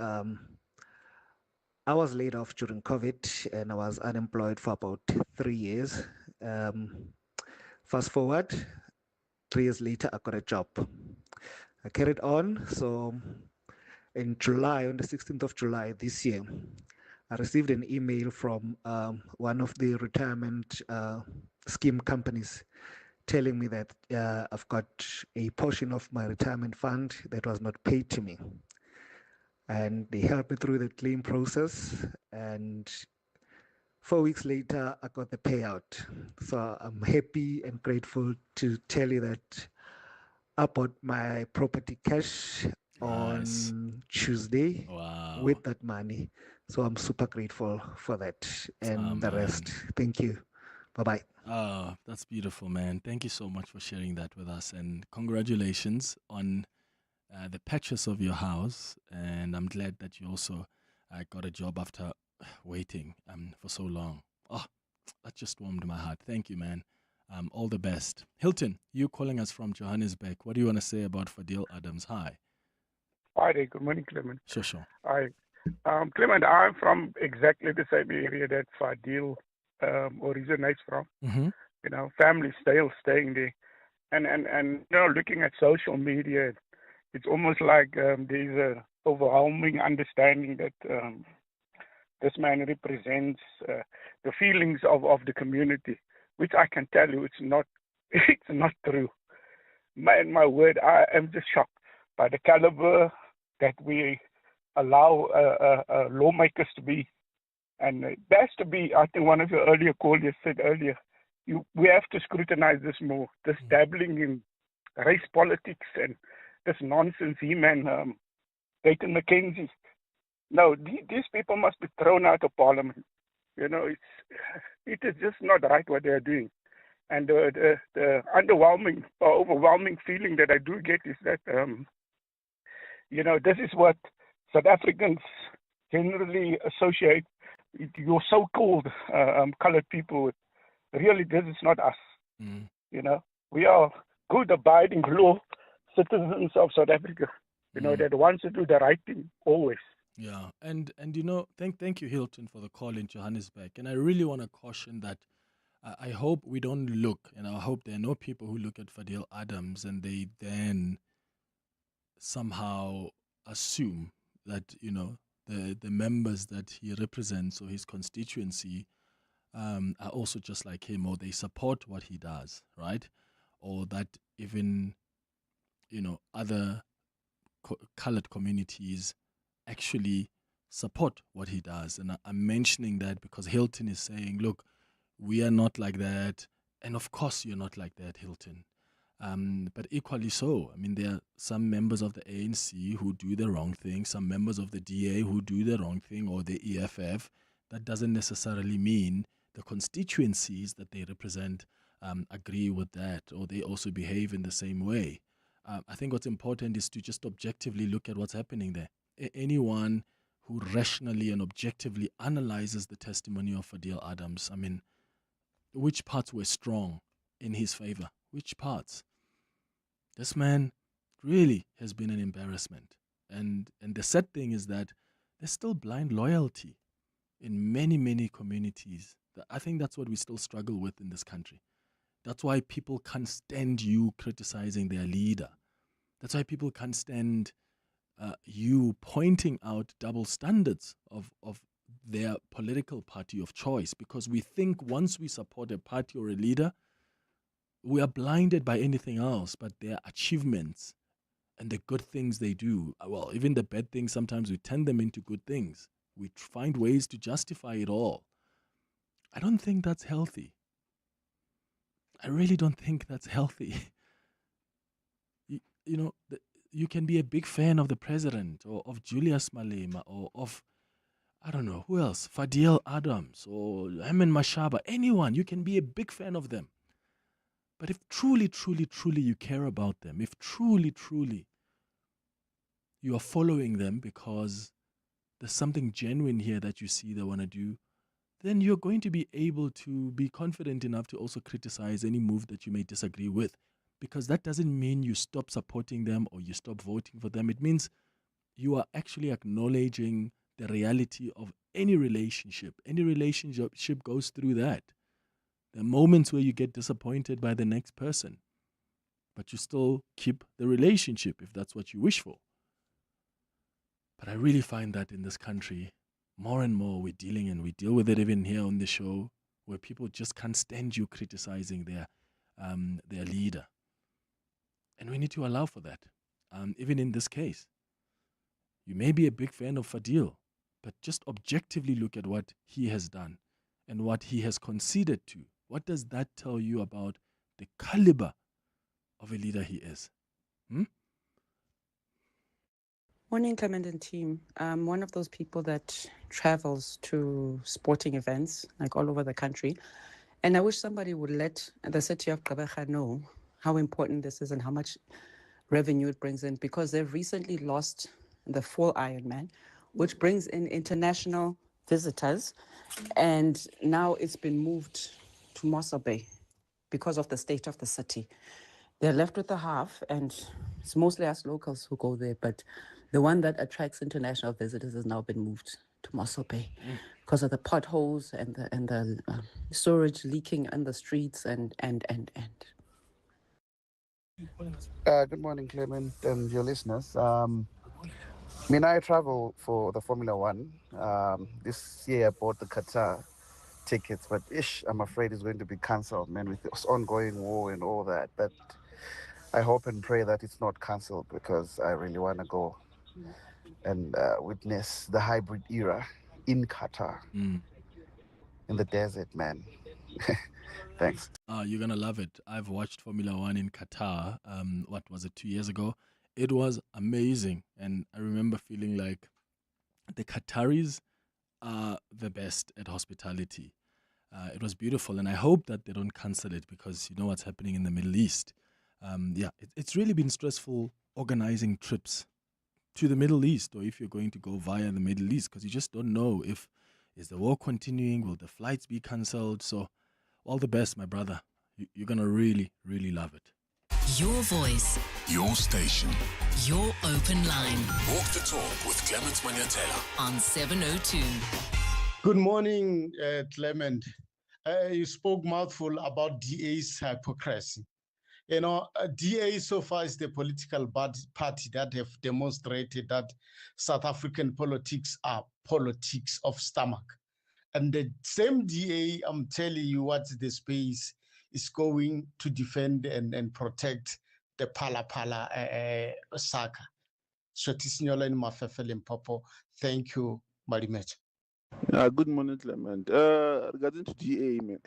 I was laid off during COVID and I was unemployed for about 3 years. Fast forward, 3 years later, I got a job. I carried on. So in July, on the 16th of July this year, I received an email from one of the retirement scheme companies telling me that I've got a portion of my retirement fund that was not paid to me. And they helped me through the claim process. And 4 weeks later, I got the payout. So I'm happy and grateful to tell you that I bought my property cash on Tuesday with that money. So I'm super grateful for that and the rest. Thank you. Bye-bye. Oh, that's beautiful, man. Thank you so much for sharing that with us. And congratulations on the purchase of your house. And I'm glad that you also got a job after waiting for so long. Oh, that just warmed my heart. Thank you, man. All the best. Hilton, you calling us from Johannesburg. What do you want to say about Fadil Adams? Hi. Hi there. Good morning, Clement. Sure. Hi. Clement, I'm from exactly the same area that Fadil originates from. Mm-hmm. You know, family still staying there. And you know, looking at social media, it's almost like there's a overwhelming understanding that this man represents the feelings of the community, which I can tell you it's not true. My word, I am just shocked by the caliber that we allow lawmakers to be. And it has to be, I think one of your earlier callers said earlier, we have to scrutinize this more, this dabbling in race politics and this nonsense. Dayton McKenzie, No, these people must be thrown out of parliament. You know, it is just not right what they are doing. And the underwhelming or overwhelming feeling that I do get is that, this is what South Africans generally associate your so-called colored people with. Really, this is not us. Mm. We are good, abiding law citizens of South Africa. That wants to do the right thing always. Yeah, and thank you, Hilton, for the call in Johannesburg. And I really want to caution that I hope we don't look, and I hope there are no people who look at Fadil Adams and they then somehow assume that the members that he represents or his constituency are also just like him, or they support what he does, right? Or that even other colored communities actually support what he does. And I'm mentioning that because Hilton is saying, look, we are not like that. And of course you're not like that, Hilton. But equally so, I mean, there are some members of the ANC who do the wrong thing, some members of the DA who do the wrong thing, or the EFF. That doesn't necessarily mean the constituencies that they represent agree with that, or they also behave in the same way. I think what's important is to just objectively look at what's happening there. Anyone who rationally and objectively analyzes the testimony of Fadil Adams, I mean, which parts were strong in his favor? Which parts? This man really has been an embarrassment. And the sad thing is that there's still blind loyalty in many, many communities. I think that's what we still struggle with in this country. That's why people can't stand you criticizing their leader. That's why people can't stand you pointing out double standards of their political party of choice, because we think once we support a party or a leader, we are blinded by anything else but their achievements and the good things they do. Well, even the bad things, sometimes we turn them into good things. We find ways to justify it all. I don't think that's healthy. I really don't think that's healthy. You can be a big fan of the president or of Julius Malema or of, I don't know, who else? Fadil Adams or Herman Mashaba, anyone. You can be a big fan of them. But if truly, truly, truly you care about them, if truly, truly you are following them because there's something genuine here that you see they want to do, then you're going to be able to be confident enough to also criticize any move that you may disagree with. Because that doesn't mean you stop supporting them or you stop voting for them. It means you are actually acknowledging the reality of any relationship. Any relationship goes through that. There are moments where you get disappointed by the next person, but you still keep the relationship if that's what you wish for. But I really find that in this country, more and more we deal with it even here on the show, where people just can't stand you criticizing their leader. And we need to allow for that. Even in this case, you may be a big fan of Fadil, but just objectively look at what he has done and what he has conceded to. What does that tell you about the caliber of a leader he is? Morning, Clement and team. I'm one of those people that travels to sporting events like all over the country. And I wish somebody would let the city of Gqeberha know how important this is and how much revenue it brings in, because they've recently lost the full Ironman, which brings in international visitors. And now it's been moved to Mossel Bay because of the state of the city. They're left with the half, and it's mostly us locals who go there, but the one that attracts international visitors has now been moved to Mossel Bay because of the potholes and the storage leaking in the streets and. Good morning, Clement, and your listeners. I travel for the Formula One. This year I bought the Qatar tickets, but I'm afraid it's going to be cancelled, man, with this ongoing war and all that. But I hope and pray that it's not cancelled, because I really want to go and witness the hybrid era in Qatar, in the desert, man. Thanks. You're going to love it. I've watched Formula One in Qatar, 2 years ago? It was amazing. And I remember feeling like the Qataris are the best at hospitality. It was beautiful, and I hope that they don't cancel it because you know what's happening in the Middle East. It's really been stressful organizing trips to the Middle East, or if you're going to go via the Middle East, because you just don't know is the war continuing, will the flights be cancelled? So all the best, my brother. You're going to really, really love it. Your voice, Your station. your open line Walk the talk with Clement Manyathela. on 702. Good morning, Clement. You spoke mouthful about DA's hypocrisy. You know, DA so far is the political party that have demonstrated that South African politics are politics of stomach. And the same DA, I'm telling you what the space is going to defend and protect the Pala Saka. Sotisinyola in Mafefe Limpopo. Thank you very much. Good morning, Clement. Regarding to DA, man,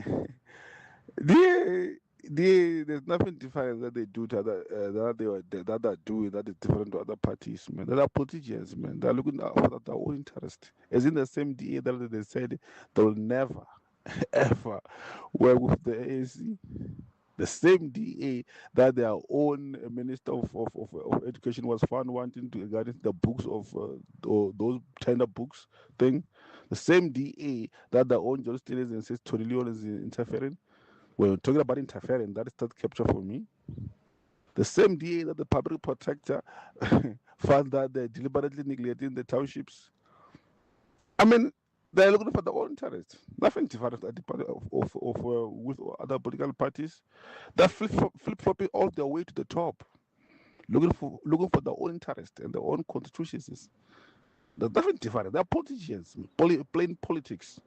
there's nothing different that they do to that are doing that is different to other parties, man. They are politicians, man. They're looking out for their own interest. As in the same DA that they said they will never, ever work with the ANC. The same DA that their own Minister of Education was found wanting to regarding the books of those tender books thing. The same DA that their own John Stevens says Tony Leon is interfering. We're talking about interfering. That is that capture for me. The same DA that the public protector found that they're deliberately neglecting the townships. I mean, they're looking for their own interest. Nothing different with other political parties. They're flip-flopping all their way to the top, looking for their own interest and their own constituencies. There's nothing different. They're politicians, plain politics.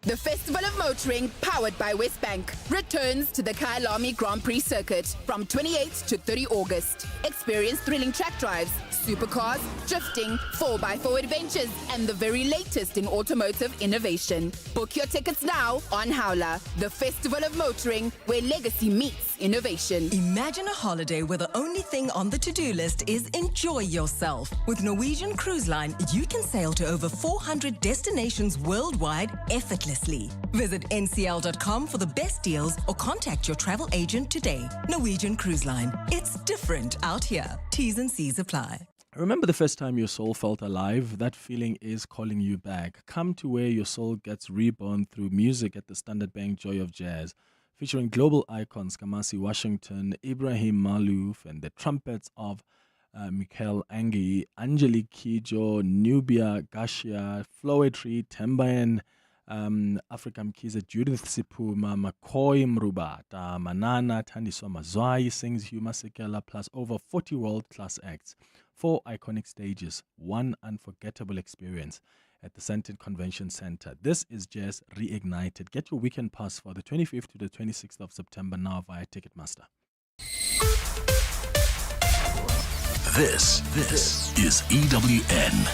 The Festival of Motoring, powered by Westbank, returns to the Kyalami Grand Prix circuit from 28th to 30 August. Experience thrilling track drives, supercars, drifting, 4x4 adventures, and the very latest in automotive innovation. Book your tickets now on Howler. The Festival of Motoring, where legacy meets innovation. Imagine a holiday where the only thing on the to-do list is enjoy yourself. With Norwegian Cruise Line, you can sail to over 400 destinations worldwide effortlessly. Visit ncl.com for the best deals or contact your travel agent today. Norwegian Cruise Line. It's different out here. T's and C's apply. Remember the first time your soul felt alive? That feeling is calling you back. Come to where your soul gets reborn through music at the Standard Bank Joy of Jazz, featuring global icons Kamasi Washington, Ibrahim Malouf, and the trumpets of Michael Angi, Angelique Kijo, Nubia Gashia, Floetry, Tembayan, Africa Mkiza, Judith Sipuma, McCoy Mrubata, Manana, Tandiswa Mazwai sings Hugh Masekela, plus over 40 world-class acts. 4 iconic stages, one unforgettable experience at the Sandton Convention Center. This is Jazz Reignited. Get your weekend pass for the 25th to the 26th of September now via Ticketmaster. This is EWN.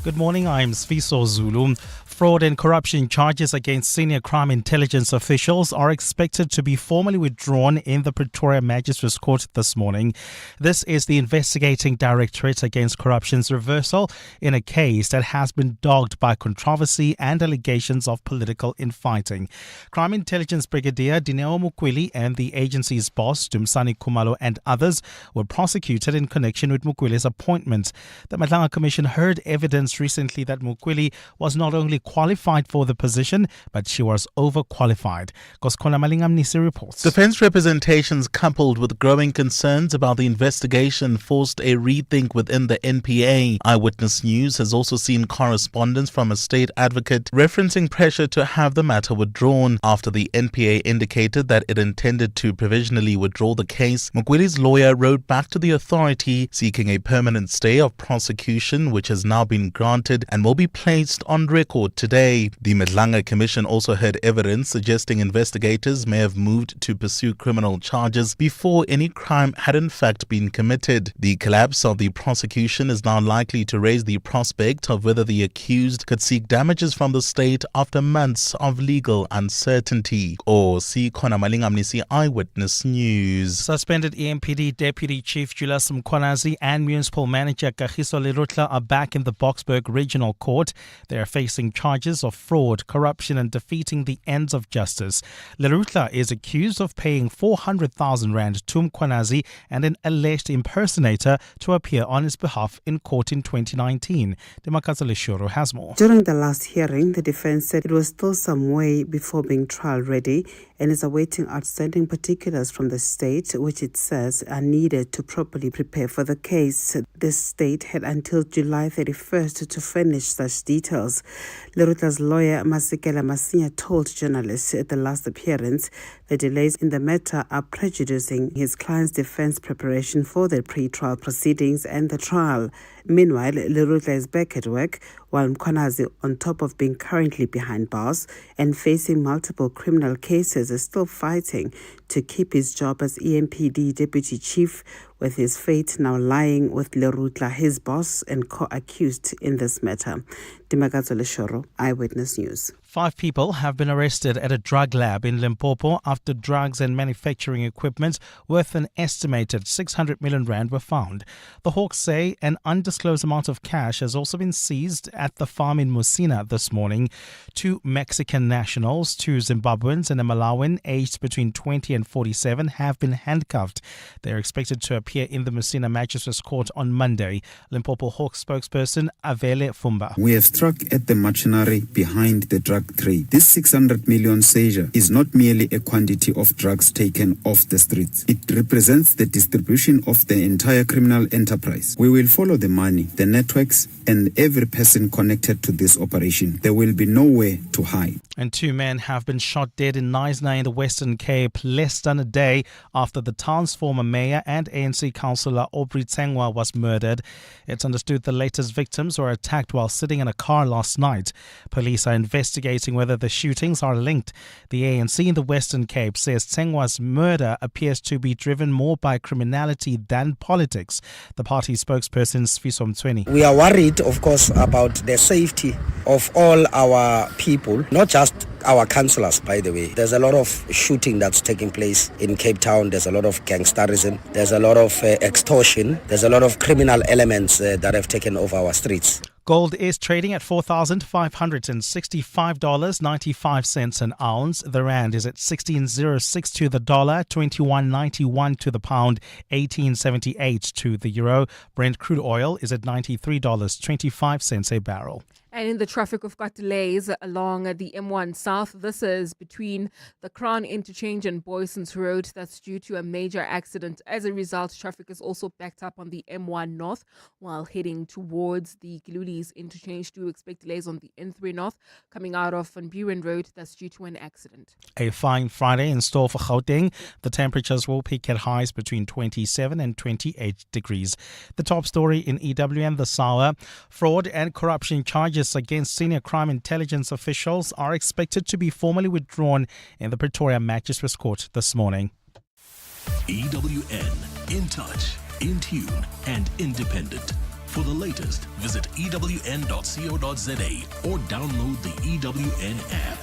Good morning, I'm Sfiso Zulu. Fraud and corruption charges against senior crime intelligence officials are expected to be formally withdrawn in the Pretoria Magistrates Court this morning. This is the investigating Directorate Against Corruption's reversal in a case that has been dogged by controversy and allegations of political infighting. Crime Intelligence Brigadier Dineo Mukweli and the agency's boss, Dumsani Kumalo, and others were prosecuted in connection with Mukweli's appointment. The Madlanga Commission heard evidence recently that Mukweli was not only qualified for the position, but she was overqualified. Koskona Malingamnisi reports. Defense representations coupled with growing concerns about the investigation forced a rethink within the NPA. Eyewitness News has also seen correspondence from a state advocate referencing pressure to have the matter withdrawn after the NPA indicated that it intended to provisionally withdraw the case. Mukweli's lawyer wrote back to the authority seeking a permanent stay of prosecution, which has now been granted granted and will be placed on record today. The Madlanga Commission also heard evidence suggesting investigators may have moved to pursue criminal charges before any crime had in fact been committed. The collapse of the prosecution is now likely to raise the prospect of whether the accused could seek damages from the state after months of legal uncertainty. Or see Khona Malingamnisi Eyewitness News. Suspended EMPD Deputy Chief Julius Mkhwanazi and Municipal Manager Kagiso Lerutla are back in the Boksburg Regional Court. They are facing charges of fraud, corruption and defeating the ends of justice. Lerutla is accused of paying 400,000 rand to Mkhwanazi and an alleged impersonator to appear on his behalf in court in 2019. Demakazale Shoro has more. During the last hearing, the defense said it was still some way before being trial ready and is awaiting outstanding particulars from the state, which it says are needed to properly prepare for the case. The state had until July 31st to furnish such details. Lerutla's lawyer, Masekela Masinya, told journalists at the last appearance the delays in the matter are prejudicing his client's defense preparation for the pre-trial proceedings and the trial. Meanwhile, Lerutla is back at work, while Mkhwanazi, on top of being currently behind bars and facing multiple criminal cases, is still fighting to keep his job as EMPD Deputy Chief, with his fate now lying with Lerutla, his boss and co-accused in this matter. Dimakazo Leshoro, Eyewitness News. 5 people have been arrested at a drug lab in Limpopo after drugs and manufacturing equipment worth an estimated 600 million rand were found. The Hawks say an undisclosed amount of cash has also been seized at the farm in Musina this morning. 2 Mexican nationals, 2 Zimbabweans and a Malawian aged between 20 and 47 have been handcuffed. They are expected to appear in the Musina Magistrates Court on Monday. Limpopo Hawks spokesperson Avele Fumba. We have struck at the machinery behind the drug trade. This 600 million seizure is not merely a quantity of drugs taken off the streets. It represents the distribution of the entire criminal enterprise. We will follow the money, the networks, and every person connected to this operation. There will be nowhere to hide. And 2 men have been shot dead in Knysna in the Western Cape less than a day after the town's former mayor and ANC councillor Aubrey Tsengwa was murdered. It's understood the latest victims were attacked while sitting in a car last night. Police are investigating whether the shootings are linked. The ANC in the Western Cape says Tsengwa's murder appears to be driven more by criminality than politics. The party spokesperson Sfiso Mtsweni. We are worried, of course, about the safety of all our people, not just our councillors, by the way. There's a lot of shooting that's taking place in Cape Town. There's a lot of gangsterism. There's a lot of extortion. There's a lot of criminal elements that have taken over our streets. Gold is trading at $4,565.95 an ounce. The rand is at 16.06 to the dollar, 21.91 to the pound, 18.78 to the euro. Brent crude oil is at $93.25 a barrel. And in the traffic, we've got delays along the M1 South. This is between the Crown Interchange and Boyson's Road. That's due to a major accident. As a result, traffic is also backed up on the M1 North while heading towards the Giluli's Interchange. Do expect delays on the N3 North coming out of Van Buren Road. That's due to an accident. A fine Friday in store for Gauteng. The temperatures will peak at highs between 27 and 28 degrees. The top story in EWN this hour: fraud and corruption charges against senior crime intelligence officials are expected to be formally withdrawn in the Pretoria Magistrates Court this morning. EWN, in touch, in tune and independent. For the latest, visit ewn.co.za or download the EWN app.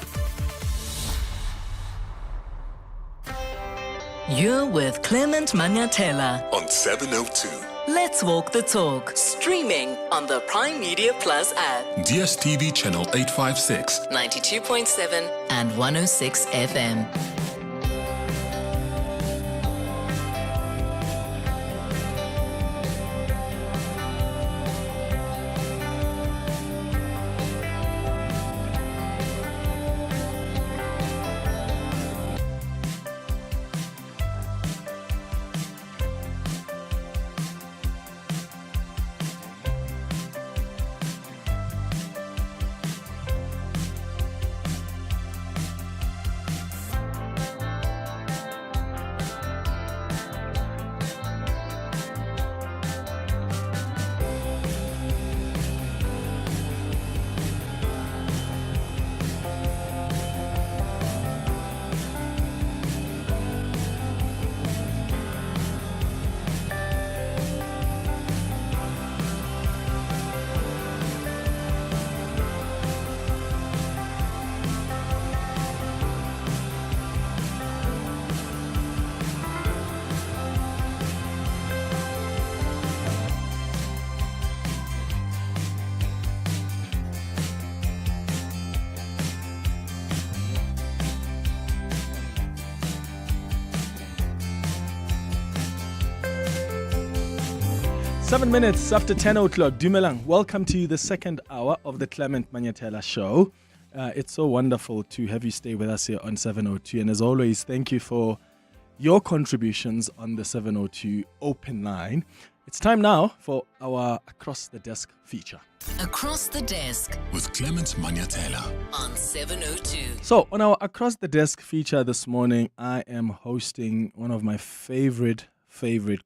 You're with Clement Manyathela on 702. Let's walk the talk. Streaming on the Prime Media Plus app. DSTV channel 856, 92.7 and 106 FM. 7 minutes after 10 o'clock. Dumelang, welcome to the second hour of the Clement Manyathela Show. It's so wonderful to have you stay with us here on 702. And as always, thank you for your contributions on the 702 open line. It's time now for our Across the Desk feature. Across the Desk with Clement Manyathela on 702. So, on our Across the Desk feature this morning, I am hosting one of my favorite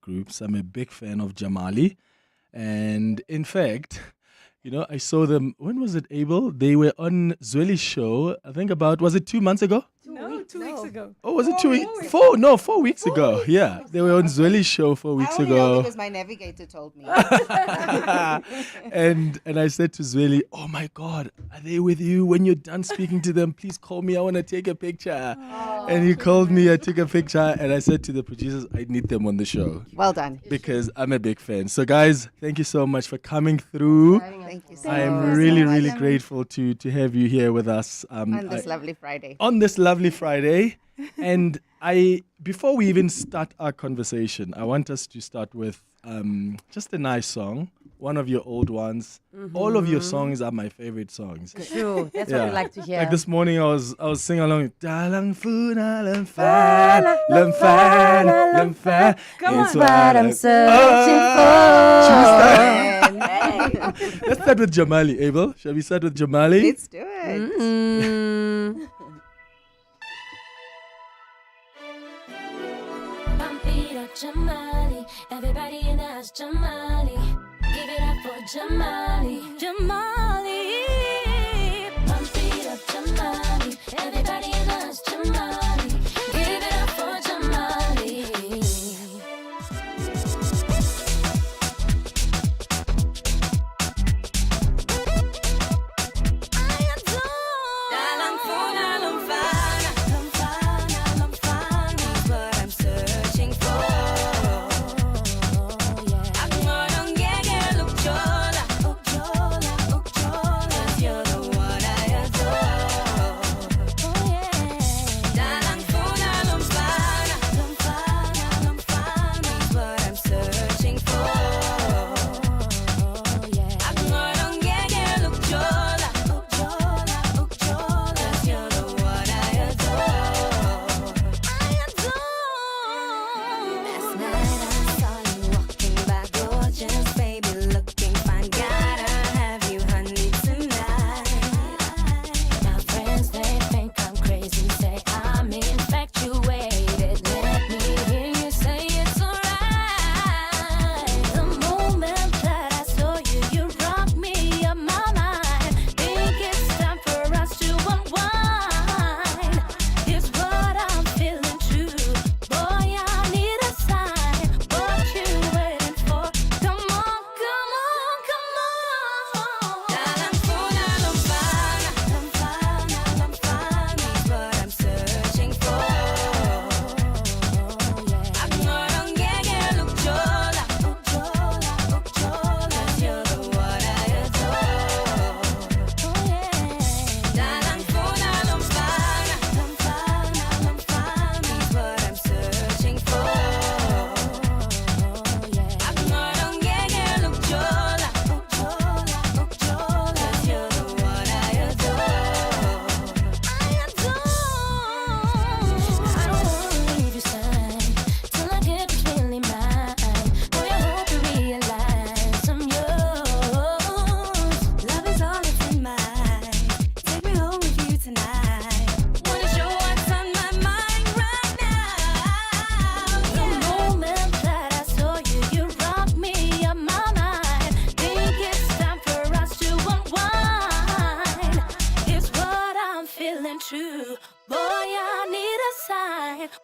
groups. I'm a big fan of Jamali. And in fact, I saw them, when was it, Abel? They were on Zweli's show, I think was it 2 months ago? No, 2 weeks ago. Oh, was it 2 weeks? 4 weeks ago. Yeah, they were on Zweli's show 4 weeks I only ago. know because my navigator told me. and I said to Zweli, oh my God, are they with you? When you're done speaking to them, please call me. I want to take a picture. And he called me. I took a picture, and I said to the producers, I need them on the show. Well done. Because I'm a big fan. So guys, thank you so much for coming through. Thank you so I am much. really grateful to have you here with us. On this lovely Friday. On this lovely Friday. And before we even start our conversation, I want us to start with just a nice song, one of your old ones. Mm-hmm. All of your songs are my favorite songs. True, that's what we like to hear. Like this morning, I was singing along. Dalang funa lamfan, lamfan, lamfan. Come It's on. what I'm searching Let's start with Jamali, Abel. Shall we start with Jamali? Let's do it. Jamali, everybody in the house, Jamali. Give it up for Jamali, Jamali. Pump it up, Jamali. Everybody in the house, Jamali. Give it up for Jamali. Dalang funa lumfana, lumfana, lumfana is what I'm searching for.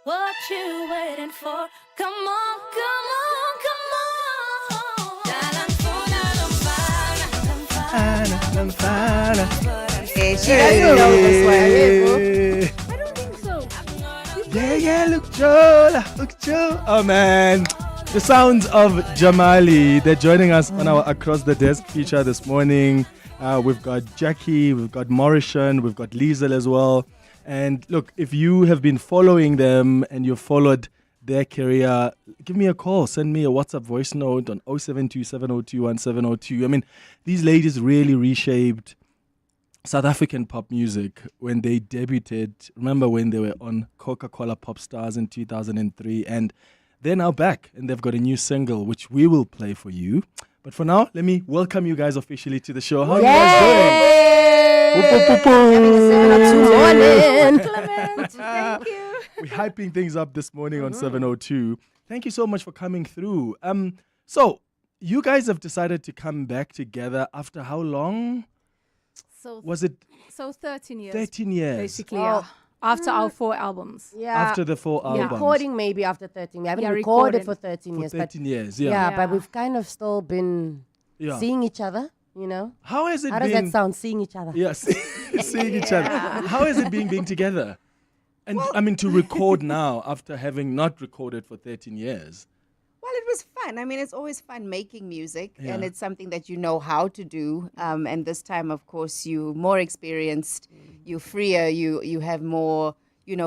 What you waiting for? Come on, come on, come on. She doesn't know this one. I don't think so. Yeah, look, Joe. Oh, man. The sounds of Jamali. They're joining us on our Across the Desk feature this morning. We've got Jackie, we've got Mauritian, we've got Liesel as well. And look, if you have been following them and you've followed their career, give me a call. Send me a WhatsApp voice note on 0727021702. I mean, these ladies really reshaped South African pop music when they debuted. Remember when they were on Coca-Cola Pop Stars in 2003, and they're now back and they've got a new single which we will play for you. But for now, let me welcome you guys officially to the show. How are you guys doing? Clement. Thank you. We're hyping things up this morning on 702. Thank you so much for coming through. So you guys have decided to come back together after how long? So Was it 13 years. 13 years? Basically, yeah. After our 4 albums. Yeah. After the 4 albums. Recording maybe after 13. We haven't Yeah, recorded recorded for 13 years. 13 years, But we've kind of still been seeing each other, you know. How has it How been? does that sound, seeing each other? Yes, seeing each other. How has it been being together? And I mean, to record now after having not recorded for 13 years. Well, it was fun. I mean, it's always fun making music, Yeah. and it's something that you know how to do. And this time, of course, you're more experienced, you're freer, you have more,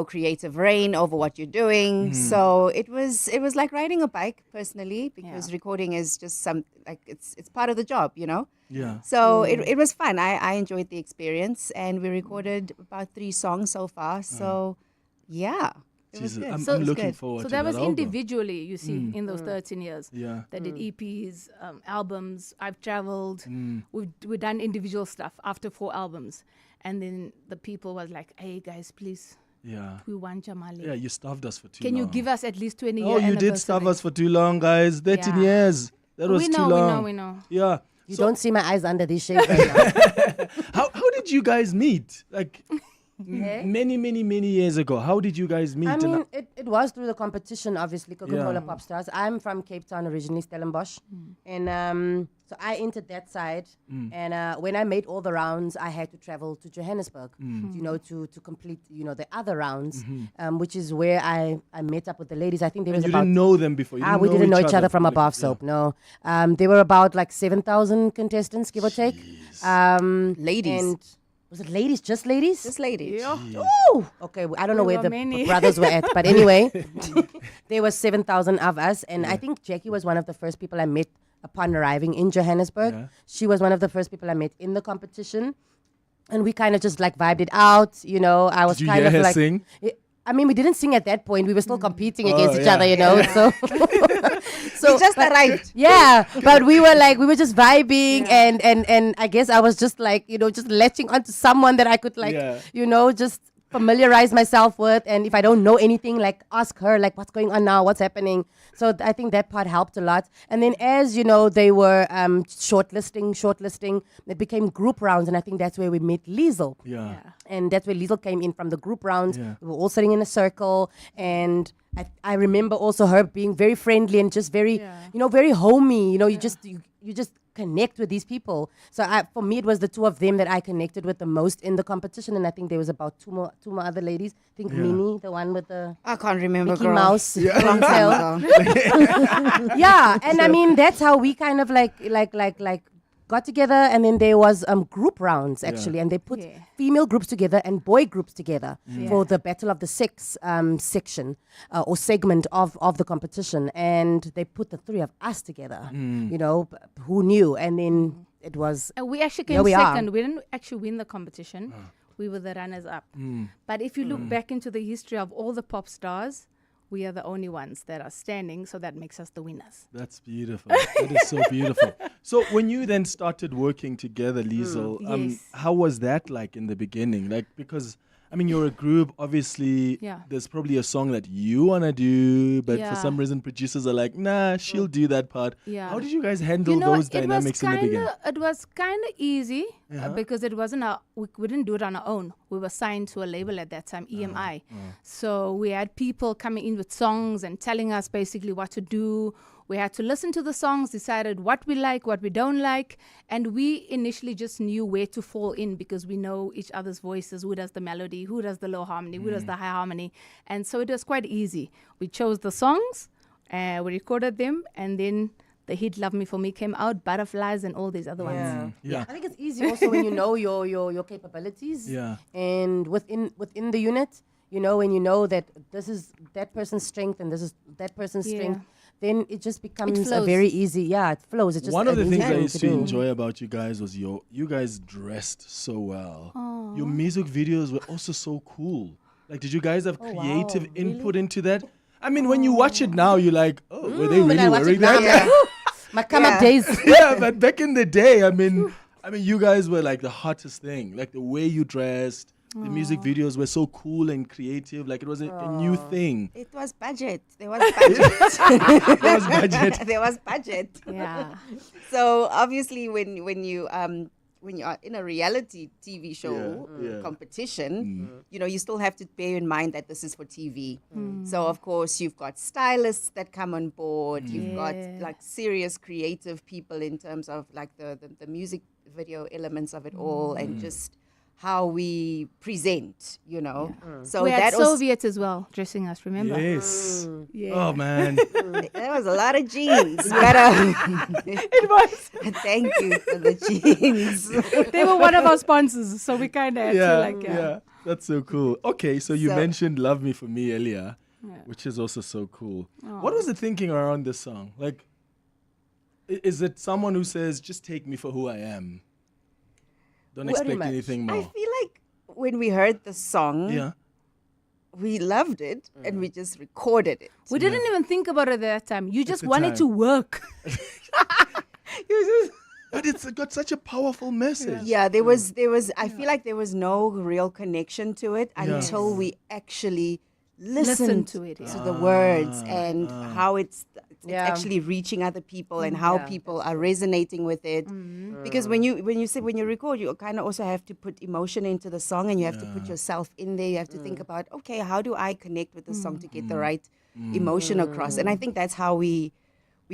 creative reign over what you're doing. So it was like riding a bike, personally, because recording is just it's part of the job, Yeah. So it was fun. I enjoyed the experience, and we recorded about 3 songs so far. So yeah. It was Jesus, good. I'm looking forward So to that was album. individually, you see, in those 13 years. Yeah. They did EPs, albums. I've traveled. Mm. We've done individual stuff after 4 albums. And then the people was like, hey, guys, please. Yeah. We want Jamali. Yeah, you starved us for too Can long. you give us at least 20 years? Oh, you did starve us for too long, guys. 13 years. That was too long. We know. Yeah. You don't see my eyes under this shade right now. How did you guys meet? Like many years ago. How did you guys meet? I mean, it was through the competition, obviously, Coca-Cola Yeah. Pop Stars. I'm from Cape Town originally, Stellenbosch. And so I entered that side. And when I made all the rounds, I had to travel to Johannesburg, to complete, the other rounds, which is where I met up with the ladies. I think there And was you about... didn't know them before? You we didn't know each other from like, above soap, no. There were about like 7,000 contestants, give or take. Ladies. And was it ladies? Just ladies? Just ladies. Yeah. Ooh! Okay, I don't know where were the many. brothers were at, but anyway, there was 7,000 of us, and I think Jackie was one of the first people I met upon arriving in Johannesburg. Yeah. She was one of the first people I met in the competition, and we kind of just like vibed it out, I was Did you kind hear of her like... sing? I mean, we didn't sing at that point. We were still competing Oh, against each yeah. other, so We just arrived. Yeah, but we were just vibing, and I guess I was just like, just latching onto someone that I could just familiarize myself with, and if I don't know anything, like ask her, like, what's going on now, what's happening. So I think that part helped a lot. And then as they were shortlisting, it became group rounds, and I think that's where we met Liesel. Yeah. And that's where Liesel came in from the group rounds. Yeah. We were all sitting in a circle, and I remember also her being very friendly and just very, very homey. You just connect with these people. So for me, it was the two of them that I connected with the most in the competition, and I think there was about two more other ladies. I think Minnie, the one with the I can't remember, Mickey girl. Mouse Yeah. long tail. Yeah, and I mean that's how we kind of like got together, and then there was group rounds actually, and they put female groups together and boy groups together for the Battle of the Sex section or segment of the competition, and they put the 3 of us together. Who knew? And then it was. And we actually here came we second. are. We didn't actually win the competition. We were the runners up. But if you look back into the history of all the pop stars, we are the only ones that are standing, so that makes us the winners. That's beautiful. That is so beautiful. So when you then started working together, Liesel, Yes. how was that like in the beginning? Like, because I mean, you're a group, obviously. Yeah. There's probably a song that you want to do, but Yeah. for some reason producers are like, nah, she'll do that part. Yeah. How did you guys handle those dynamics in the beginning? It was kind of easy Yeah. because it wasn't we didn't do it on our own. We were signed to a label at that time, EMI. So we had people coming in with songs and telling us basically what to do. We had to listen to the songs, decided what we like, what we don't like. And we initially just knew where to fall in because we know each other's voices, who does the melody, who does the low harmony, who does the high harmony. And so it was quite easy. We chose the songs, we recorded them, and then the hit Love Me For Me came out, Butterflies and all these other ones. Yeah. I think it's easy also when you know your capabilities. Yeah. And within the unit, You know, when you know that this is that person's strength and this is that person's strength, then it just becomes a very easy. It flows. It's just one of the an things easy I thing used to enjoy about you guys was you guys dressed so well. Your music videos were also so cool. Like, did you guys have creative input into that? I mean, when you watch it now, you're like, oh, were they really wearing that? My come-up days. Yeah, but back in the day, I mean, you guys were like the hottest thing. Like the way you dressed, the music videos were so cool and creative. Like it was a new thing. It was budget. There was budget. There was budget. There was budget. Yeah. So obviously, when you are in a reality TV show competition, you know, you still have to bear in mind that this is for TV. So of course you've got stylists that come on board. You've got like serious creative people in terms of like the music video elements of it all, and just how we present, you know. So we had that was Soviets as well dressing us, remember? Yes. Yeah. Oh man. there was a lot of jeans. It was. Thank you for the jeans. They were one of our sponsors, so we kind of had to yeah. That's so cool. Okay, so you mentioned "Love Me for Me" earlier, which is also so cool. What was the thinking around this song? Like, is it someone who says, "Just take me for who I am"? Don't expect anything more. I feel like when we heard the song, we loved it and we just recorded it. We didn't even think about it at that time. You just wanted to work. But it's got such a powerful message. Yeah, there was. I feel like there was no real connection to it until we actually listened to it, to the words and how it's actually reaching other people and how people are resonating with it. Because when you record, you kind of also have to put emotion into the song, and you have to put yourself in there. You have to think about, okay, how do I connect with the song to get the right emotion across? And I think that's how we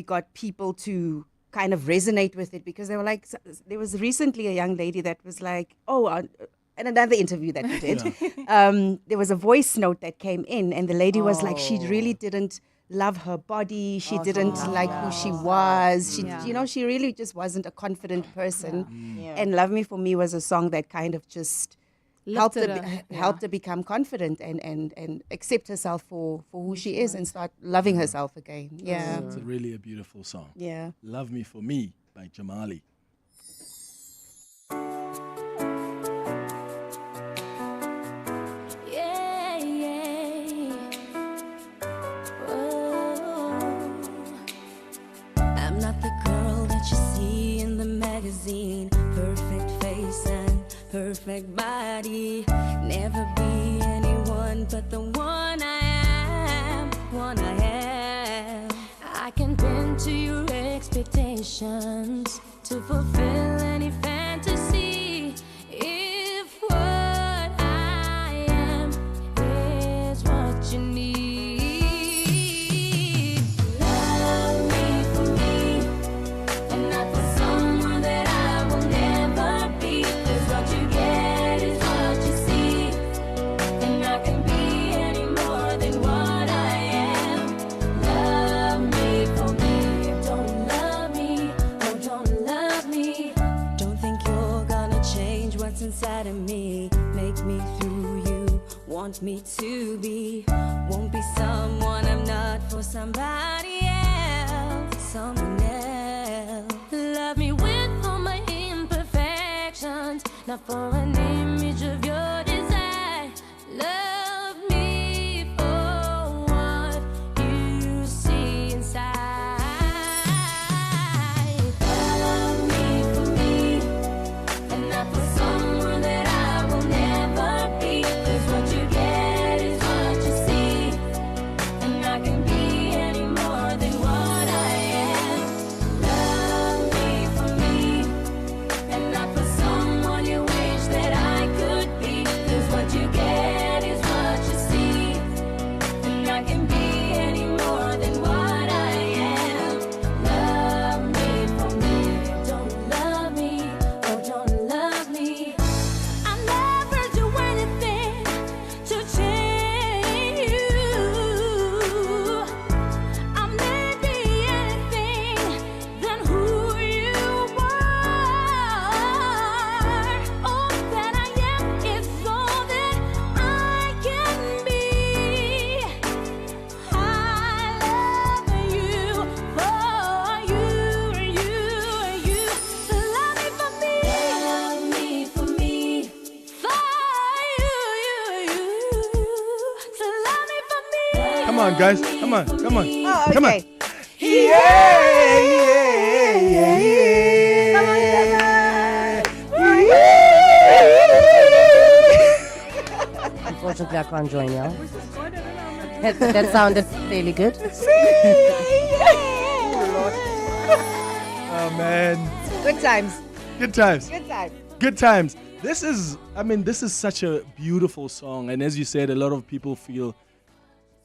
got people to kind of resonate with it, because they were like, there was recently a young lady that was like, and another interview that we did, there was a voice note that came in, and the lady was like, she really didn't love her body. She didn't like who she was. She, you know, she really just wasn't a confident person. And "Love Me for Me" was a song that kind of just helped her become confident and accept herself for who she is and start loving herself again. Yeah. It's really a beautiful song. Yeah. "Love Me for Me" by Jamali. I'm not the girl that you see in the magazine. Perfect face and perfect body. Never be anyone but the one I am. I can bend to your expectations to fulfill any fantasy. If what I am is what you need. Inside of me, make me through you, want me to be. Won't be someone I'm not for somebody else, someone else. Love me with all my imperfections, not for an image of your desire. Love me for what you see inside. Love me for me, and not for someone that I will never be. 'Cause what you get is what you see, and I can be any more than what I am. Love me for me, and not for someone you wish that I could be. on, guys. Come on. Come on. Oh, Come on. okay. Unfortunately, I can't join you. That sounded fairly good. Oh, man. Good times. Good times. Good times. Good times. This is such a beautiful song. And as you said, a lot of people feel,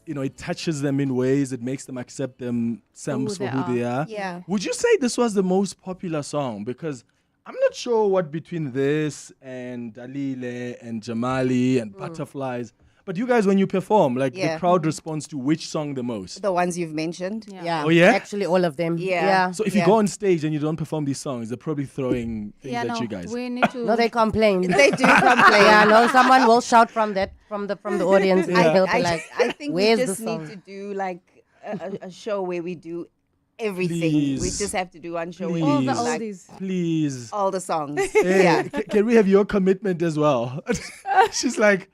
it touches them in ways, it makes them accept themselves for who they are. Yeah. Would you say this was the most popular song? Because I'm not sure what between this and Dalile and Jamali and Butterflies, but you guys, when you perform, the crowd responds to which song the most? The ones you've mentioned. Yeah. Oh, yeah? Actually, all of them. Yeah. So if you go on stage and you don't perform these songs, they're probably throwing things at you guys. We need to. No, they complain. They do complain. Yeah, no, someone will shout from the audience. And they'll be like, I think where's we just the song? need to do like a show where we do everything. Please. We just have to do one show where All we the do like oldies. Please. all the songs. Hey, Yeah. can we have your commitment as well? She's like,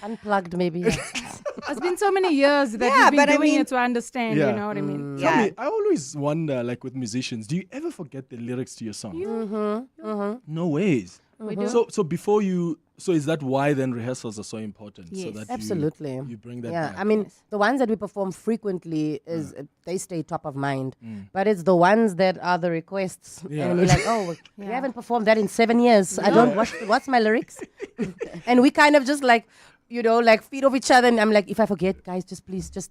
Unplugged, maybe. It's been so many years that Yeah, we've been but I doing mean- it to understand, you know what I mean? Tell me, I always wonder, with musicians, do you ever forget the lyrics to your song? No ways. We do. So before you, is that why then rehearsals are so important? So Yes. that Absolutely. you bring that Yeah, back. I mean, the ones that we perform frequently is they stay top of mind. But it's the ones that are the requests. Yeah. And you're like, oh, we haven't performed that in 7 years. I don't, what's my lyrics? And we kind of just feed off each other. And I'm like, if I forget, guys, just please, just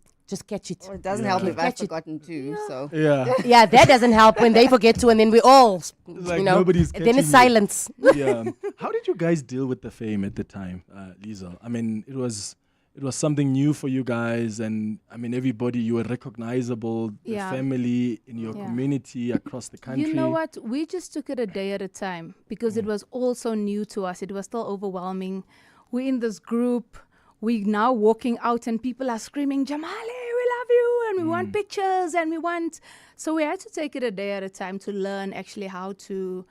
catch it. Well, it doesn't help if I've Catch it. forgotten too. So Yeah. Yeah, that doesn't help when they forget to, and then we all, like nobody's then it's catching you. silence. Yeah. How did you guys deal with the fame at the time, Liesel? I mean, it was something new for you guys, and I mean, everybody, you were recognizable, the Yeah. family in your Yeah. community across the country. You know what? We just took it a day at a time because it was all so new to us. It was still overwhelming. We're in this group. We're now walking out and people are screaming, Jamali, we love you, and we want pictures, and we want... So we had to take it a day at a time to learn actually how to,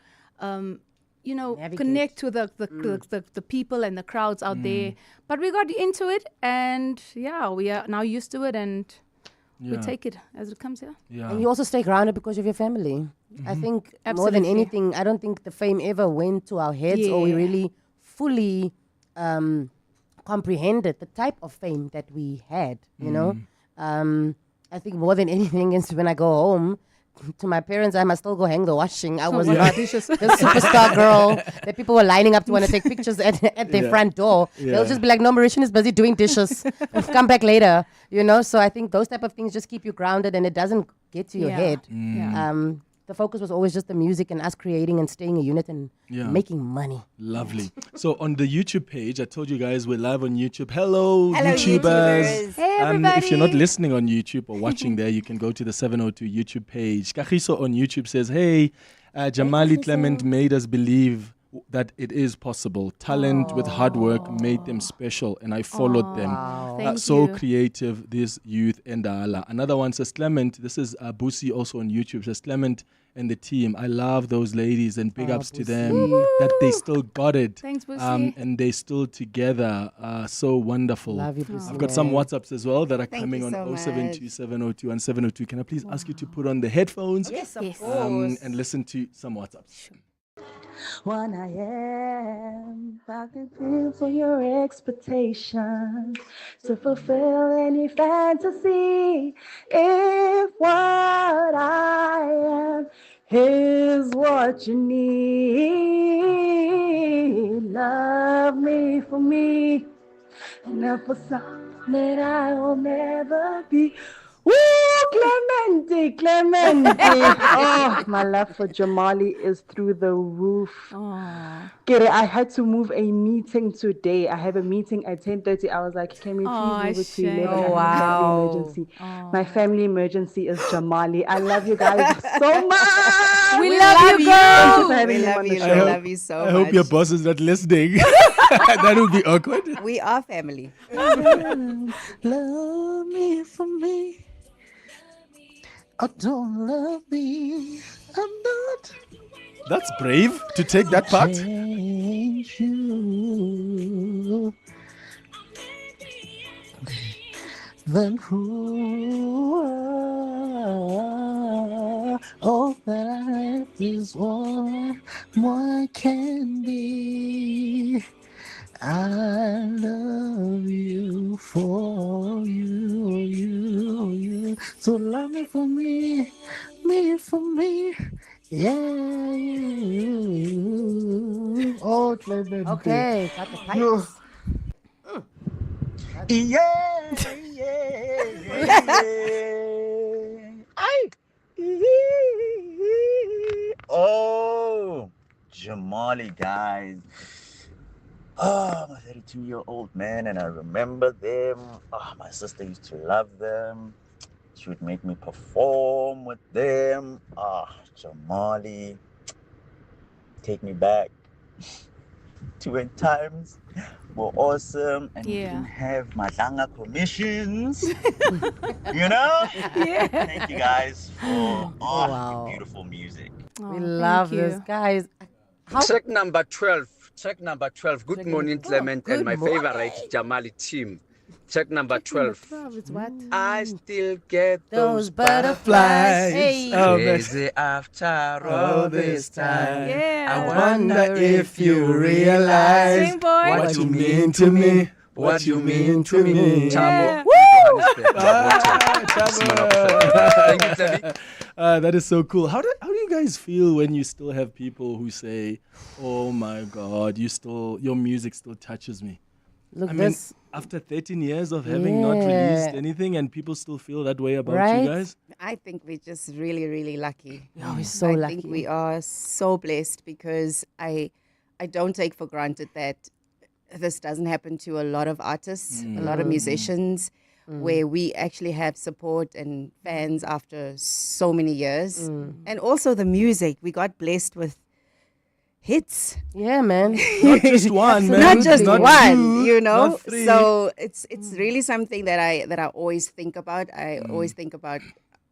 Navigate. connect to the people and the crowds out there. But we got into it, and we are now used to it, and we take it as it comes, Yeah. And you also stay grounded because of your family. I think more than Absolutely. anything, I don't think the fame ever went to our heads or we Yeah. really fully comprehended the type of fame that we had, you know. I think more than anything is when I go home to my parents, I must still go hang the washing. I was not the superstar girl that people were lining up to want to take pictures at their front door. They'll just be like, no, Mauritian is busy doing dishes. Come back later, you know. So I think those type of things just keep you grounded and it doesn't get to your head. The focus was always just the music and us creating and staying a unit and making money. Lovely. So on the YouTube page, I told you guys we're live on YouTube. Hello YouTubers. YouTubers. Hey, If you're not everybody. listening on YouTube or watching there, you can go to the 702 YouTube page. Kagiso on YouTube says, hey, Jamali Clement made us believe that it is possible. Talent with hard work made them special, and I followed them. Thank So you. creative, this youth and Allah. Another one says, Clement, this is Busi also on YouTube, says, Clement and the team, I love those ladies and big ups to them that they still got it. Thanks, Busi. And they still together. So wonderful. Love you, Busi, I've got some man. WhatsApps as well that are Thank coming you on so much. 072 702 and 702. Can I please ask you to put on the headphones? yes, of Yes. course. And listen to some WhatsApps. One I am, I can feel for your expectations to fulfill any fantasy. If what I am is what you need, love me for me, and for something that I will never be. Woo, Clemente, Clemente. Oh, my love for Jamali is through the roof. Kere, I had to move a meeting today. I have a meeting at 10:30. I was like, can we please move it to shame. 11? I have Oh, a wow. family emergency. My family emergency is Jamali. I love you guys so much. We love you, Thank you girl. for having We me love on the you. show. We love you so I much. hope your boss is not listening. That would be awkward. We are family. Love me for me. Oh, don't love me. I'm not. That's brave to take that part. Change you. than who all that I have is all more can be. I love you for you. So love me for me for me. Yeah, you. Oh, Clement. Okay, got the No. pipes. Yeah, Ay. Oh, Jamali, guys. Oh, I'm a 32-year-old man, and I remember them. Oh, my sister used to love them. She would make me perform with them. Ah, Jamali, take me back to when times were awesome and we didn't have Madanga commissions. You know? Yeah. Thank you guys for Wow. beautiful music. We love this, guys. Track number 12. Track number 12. Good morning, Clement, and my favorite Jamali team. Track number 12. It's what? I still get Those those butterflies. butterflies. Hey. Crazy after all this time. Yeah. I wonder if you realize Sing, boy. what you mean to me. What you mean to me. Yeah. Woo! Thank you, Clement. That is so cool. How do you guys feel when you still have people who say, "Oh my God, your music still touches me"? Look, I mean, this- after 13 years of having not released anything, and people still feel that way about you guys. I think we're just really, really lucky. Yeah, we're so I lucky. think we are so blessed because I don't take for granted that this doesn't happen to a lot of artists, a lot of musicians, where we actually have support and fans after so many years. And also the music, we got blessed with hits. Yeah, man. Not just one, man. Not just Not one, two, you know. not three. So it's really something that I always think about. I always think about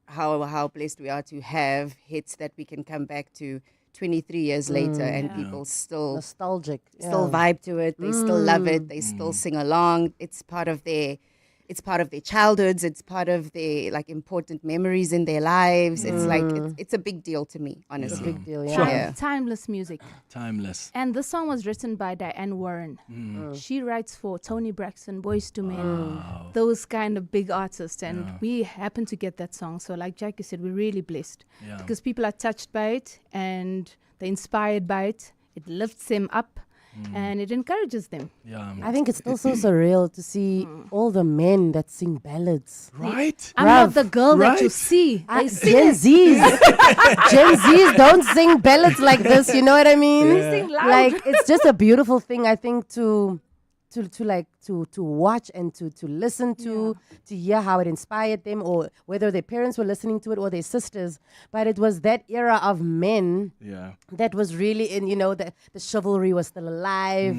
how blessed we are to have hits that we can come back to 23 years later and people still nostalgic, still vibe to it. They still love it. They still sing along. It's part of their childhoods. It's part of their important memories in their lives. It's it's a big deal to me, honestly. Big deal, Timeless music. Timeless. And this song was written by Diane Warren. She writes for Tony Braxton, Boyz II Men, those kind of big artists. And we happen to get that song. So like Jackie said, we're really blessed because people are touched by it and they're inspired by it. It lifts them up and it encourages them. Yeah. I think it's still so surreal to see all the men that sing ballads. Right? I'm not the girl that you see. They Gen Zs don't sing ballads like this, you know what I mean? They sing loud. Like, it's just a beautiful thing, I think, to watch and to listen to hear how it inspired them, or whether their parents were listening to it or their sisters. But it was that era of men that was really in, the chivalry was still alive,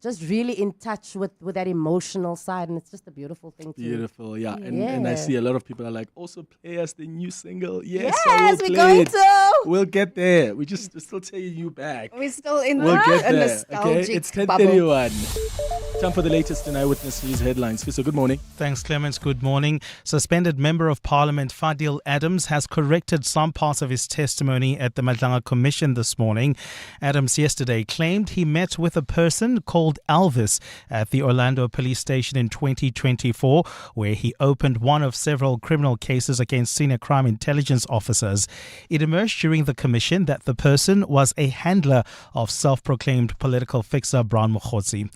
just really in touch with that emotional side, and it's just a beautiful thing too. Beautiful, yeah. And I see a lot of people are like, also play us the new single. Yes, Yes, we're we're going to. We'll get there. We're still taking you back. We're still in We'll get a there. nostalgic Okay, it's bubble. 10:31. Time for the latest in Eyewitness News headlines. Fiso, good morning. Thanks, Clemens. Good morning. Suspended Member of Parliament Fadil Adams has corrected some parts of his testimony at the Madlanga Commission this morning. Adams yesterday claimed he met with a person called Alvis at the Orlando police station in 2024, where he opened one of several criminal cases against senior crime intelligence officers. It emerged during the commission that the person was a handler of self-proclaimed political fixer Brown Mokhotsi.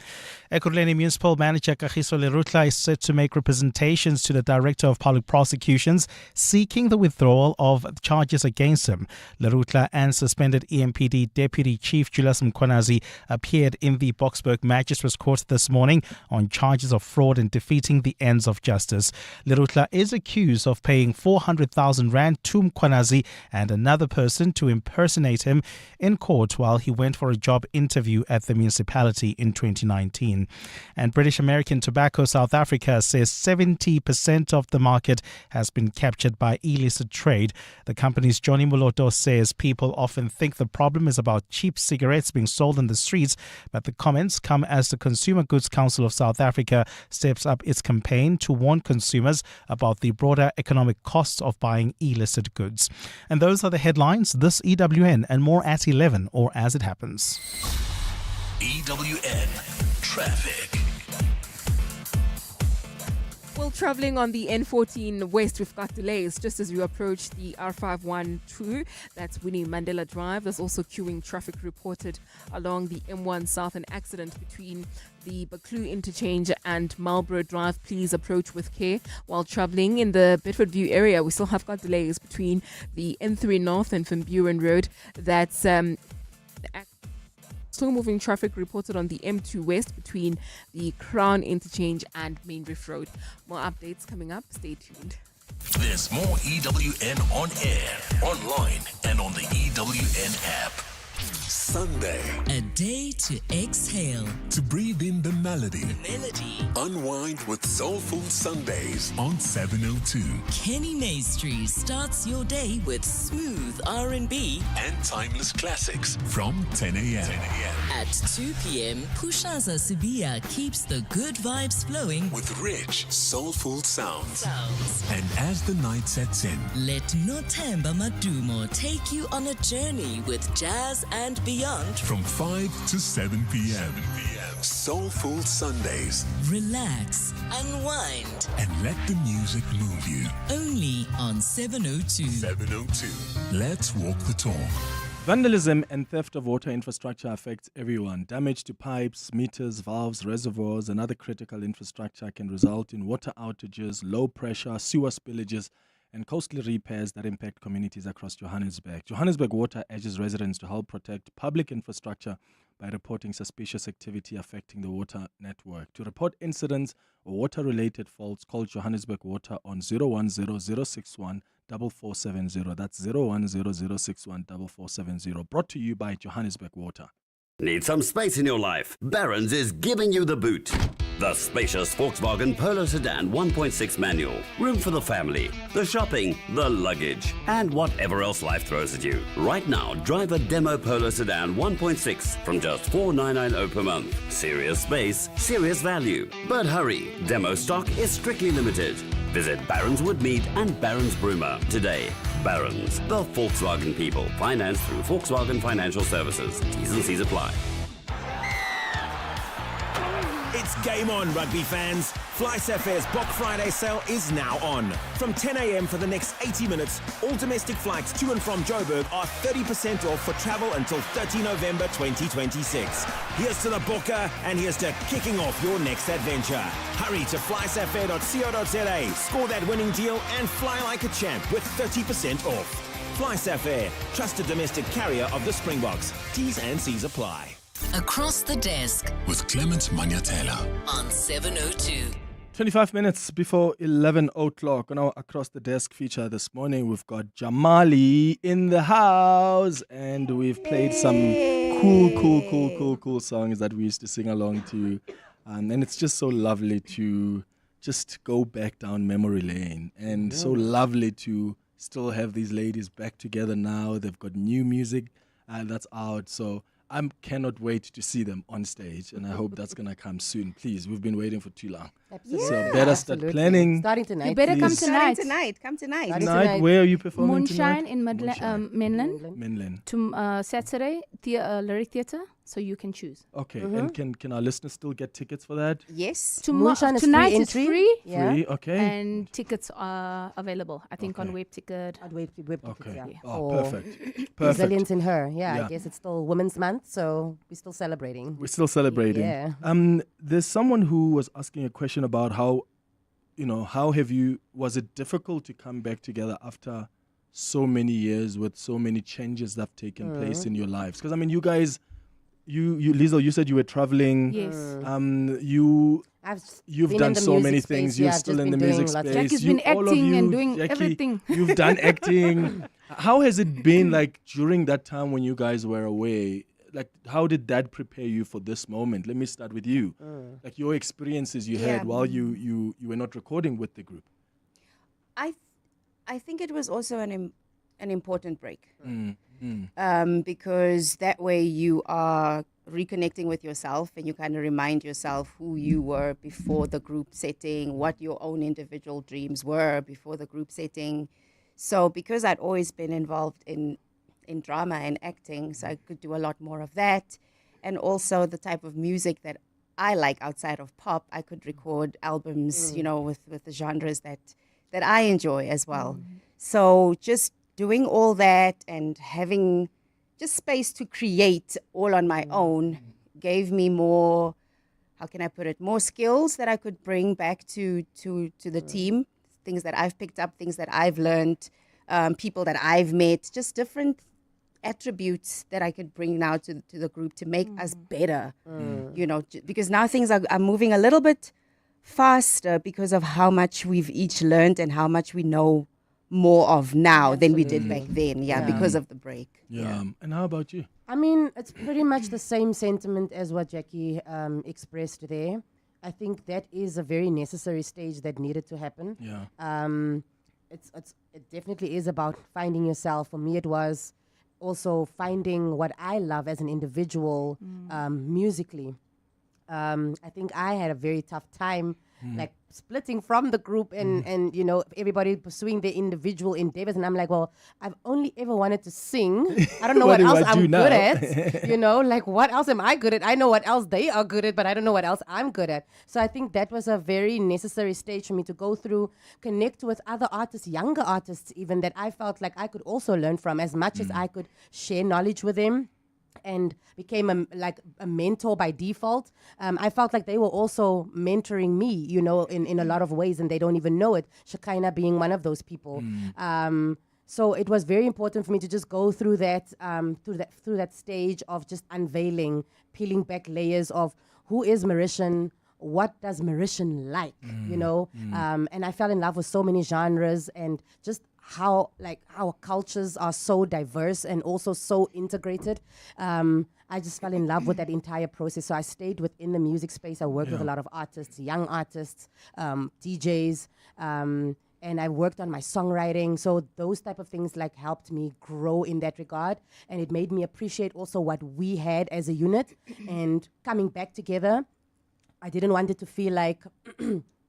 Ekurhuleni Municipal Manager Kagiso Lerutla is set to make representations to the Director of Public Prosecutions seeking the withdrawal of charges against him. Lerutla and suspended EMPD Deputy Chief Julius Mkhwanazi appeared in the Boksburg Magistrates Court this morning on charges of fraud and defeating the ends of justice. Lerutla is accused of paying 400,000 rand to Mkhwanazi and another person to impersonate him in court while he went for a job interview at the municipality in 2019. And British American Tobacco South Africa says 70% of the market has been captured by illicit trade. The company's Johnny Moloto says people often think the problem is about cheap cigarettes being sold in the streets, but the comments come as the Consumer Goods Council of South Africa steps up its campaign to warn consumers about the broader economic costs of buying illicit goods. And those are the headlines this EWN, and more at 11 or as it happens. EWN Traffic. Well, traveling on the N14 West, we've got delays just as we approach the R512. That's Winnie Mandela Drive. There's also queuing traffic reported along the M1 South. An accident between the Baklu interchange and Marlborough Drive. Please approach with care. While traveling in the Bedford View area, we still have got delays between the N3 North and Van Buren Road. That's slow moving traffic reported on the M2 West between the Crown Interchange and Main Reef Road. More updates coming up. Stay tuned. There's more EWN on air, online, and on the EWN app. Sunday. A day to exhale. To breathe in the melody. Melody. Unwind with Soulful Sundays on 702. Kenny Maestri starts your day with smooth R&B and timeless classics from 10 a.m. At 2 p.m., Pushaza Sibia keeps the good vibes flowing with rich, soulful sounds. And as the night sets in, let Nothemba Madumo take you on a journey with jazz and beyond from 5 to 7 p.m. Soulful Sundays. Relax, unwind, and let the music move you. Only on 702. 702. Let's walk the talk. Vandalism and theft of water infrastructure affects everyone. Damage to pipes, meters, valves, reservoirs, and other critical infrastructure can result in water outages, low pressure, sewer spillages, and costly repairs that impact communities across Johannesburg. Johannesburg Water urges residents to help protect public infrastructure by reporting suspicious activity affecting the water network. To report incidents or water-related faults, call Johannesburg Water on 010-061 4470. That's 010-061 4470. Brought to you by Johannesburg Water. Need some space in your life? Barron's is giving you the boot. The spacious Volkswagen Polo Sedan 1.6 manual. Room for the family, the shopping, the luggage, and whatever else life throws at you. Right now, drive a demo Polo Sedan 1.6 from just $4,990 per month. Serious space, serious value. But hurry, demo stock is strictly limited. Visit Barron's Woodmead and Barron's Broomer today. Barron's, the Volkswagen people. Financed through Volkswagen Financial Services. T's and C's apply. It's game on, rugby fans. FlySafair's Book Friday sale is now on. From 10 a.m. for the next 80 minutes, all domestic flights to and from Joburg are 30% off for travel until 30 November 2026. Here's to the booker, and here's to kicking off your next adventure. Hurry to flysafair.co.za, score that winning deal, and fly like a champ with 30% off. FlySafair, trusted domestic carrier of the Springboks. T's and C's apply. Across the Desk with Clement Manyathela on 702. 25 minutes before 11 o'clock on our Across the Desk feature this morning, we've got Jamali in the house, and we've played some cool songs that we used to sing along to, and it's just so lovely to just go back down memory lane, and so lovely to still have these ladies back together now. They've got new music that's out, so I cannot wait to see them on stage, and I hope that's going to come soon. Please, we've been waiting for too long. Absolutely. So better start planning. Starting tonight. You better come tonight. Come tonight. Tonight, where are you performing Moonshine tonight? in Mainland. Mainland. Saturday, Lyric Theatre, so you can choose. Okay, and can our listeners still get tickets for that? Yes. Moonshine is tonight free is entry. free. Yeah. Free, okay. And tickets are available, I think, on Web Ticket. On Web Ticket, Okay. yeah. Oh, For perfect. Resilience in Her. Yeah, Yeah. I guess it's still Women's Month, so we're still celebrating. We're still celebrating. Yeah. There's someone who was asking a question about how was it difficult to come back together after so many years with so many changes that have taken place in your lives? Because, I mean, you guys, you Liesl, you said you were traveling. Yes. You've been done in the so music many space, things. yeah, You're still just in the been music doing lots of- space. Jackie's been all of acting and you, doing Jackie, everything. You've done acting. How has it been like during that time when you guys were away? like how did that prepare you for this moment? Let me start with you. Like your experiences you had while you were not recording with the group. I think it was also an important break. Mm. Because that way you are reconnecting with yourself and you kind of remind yourself who you were before the group setting, what your own individual dreams were before the group setting. So because I'd always been involved in drama and acting, so I could do a lot more of that. And also the type of music that I like outside of pop, I could record albums, with the genres that I enjoy as well. So just doing all that and having just space to create all on my own gave me more, how can I put it, more skills that I could bring back to the team, things that I've picked up, things that I've learned, people that I've met, just different attributes that I could bring now to the group to make us better, because now things are moving a little bit faster because of how much we've each learned and how much we know more of now than we did back then, because of the break. And how about you? I mean, it's pretty much the same sentiment as what Jackie expressed there. I think that is a very necessary stage that needed to happen. It definitely is about finding yourself. For me, it was also finding what I love as an individual musically. I think I had a very tough time like splitting from the group and everybody pursuing their individual endeavors, and I'm like, well, I've only ever wanted to sing. I don't know what else I'm good at. Like what else am I good at? I know what else they are good at, but I don't know what else I'm good at. So I think that was a very necessary stage for me to go through, connect with other artists, younger artists even, that I felt like I could also learn from as much as I could share knowledge with them, and became a mentor by default. I felt like they were also mentoring me, in a lot of ways, and they don't even know it. Shekinah being one of those people. So it was very important for me to just go through that stage of just unveiling, peeling back layers of who is Mauritian, what does Mauritian like, and I fell in love with so many genres and just how our cultures are so diverse and also so integrated. I just fell in love with that entire process. So I stayed within the music space. I worked with a lot of artists, young artists, DJs, and I worked on my songwriting. So those type of things helped me grow in that regard. And it made me appreciate also what we had as a unit. And coming back together, I didn't want it to feel like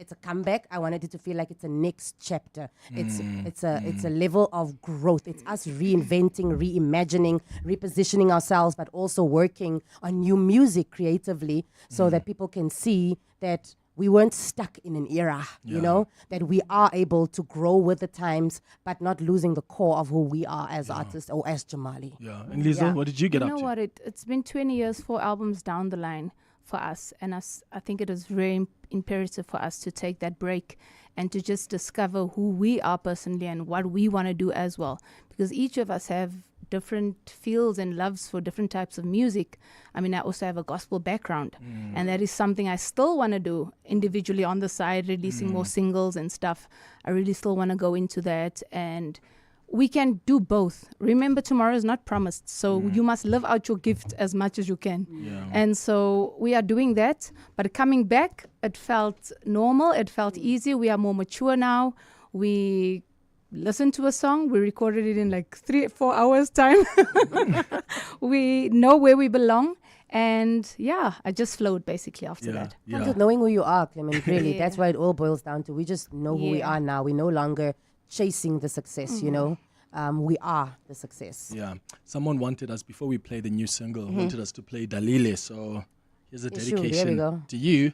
it's a comeback. I wanted it to feel like it's a next chapter. It's a level of growth. It's us reinventing, reimagining, repositioning ourselves, but also working on new music creatively so that people can see that we weren't stuck in an era, that we are able to grow with the times, but not losing the core of who we are as artists or as Jamali. And Liesl, what did you get up to? You know what? It's been 20 years, 4 albums down the line for us, and I think it is very imperative for us to take that break and to just discover who we are personally and what we want to do as well, because each of us have different feels and loves for different types of music. I mean, I also have a gospel background, and that is something I still want to do individually on the side, releasing more singles and stuff. I really still want to go into that, and we can do both. Remember, tomorrow is not promised, so you must live out your gift as much as you can. And so we are doing that, but coming back, it felt normal, it felt easy. We are more mature now. We listened to a song, we recorded it in 3-4 hours time. We know where we belong, and I just flowed basically after that. Comes with knowing who you are, Clement, really. That's what it all boils down to. We just know who we are now. We're no longer chasing the success, we are the success. Someone wanted us, before we play the new single, wanted us to play Dalile, so here's a dedication to you.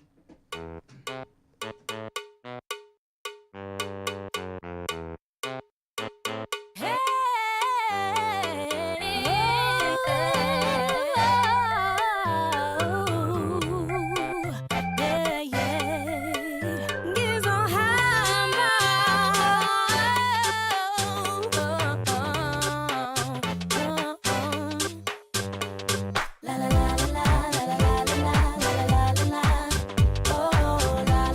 La la la la la la la la la la la la. Oh la.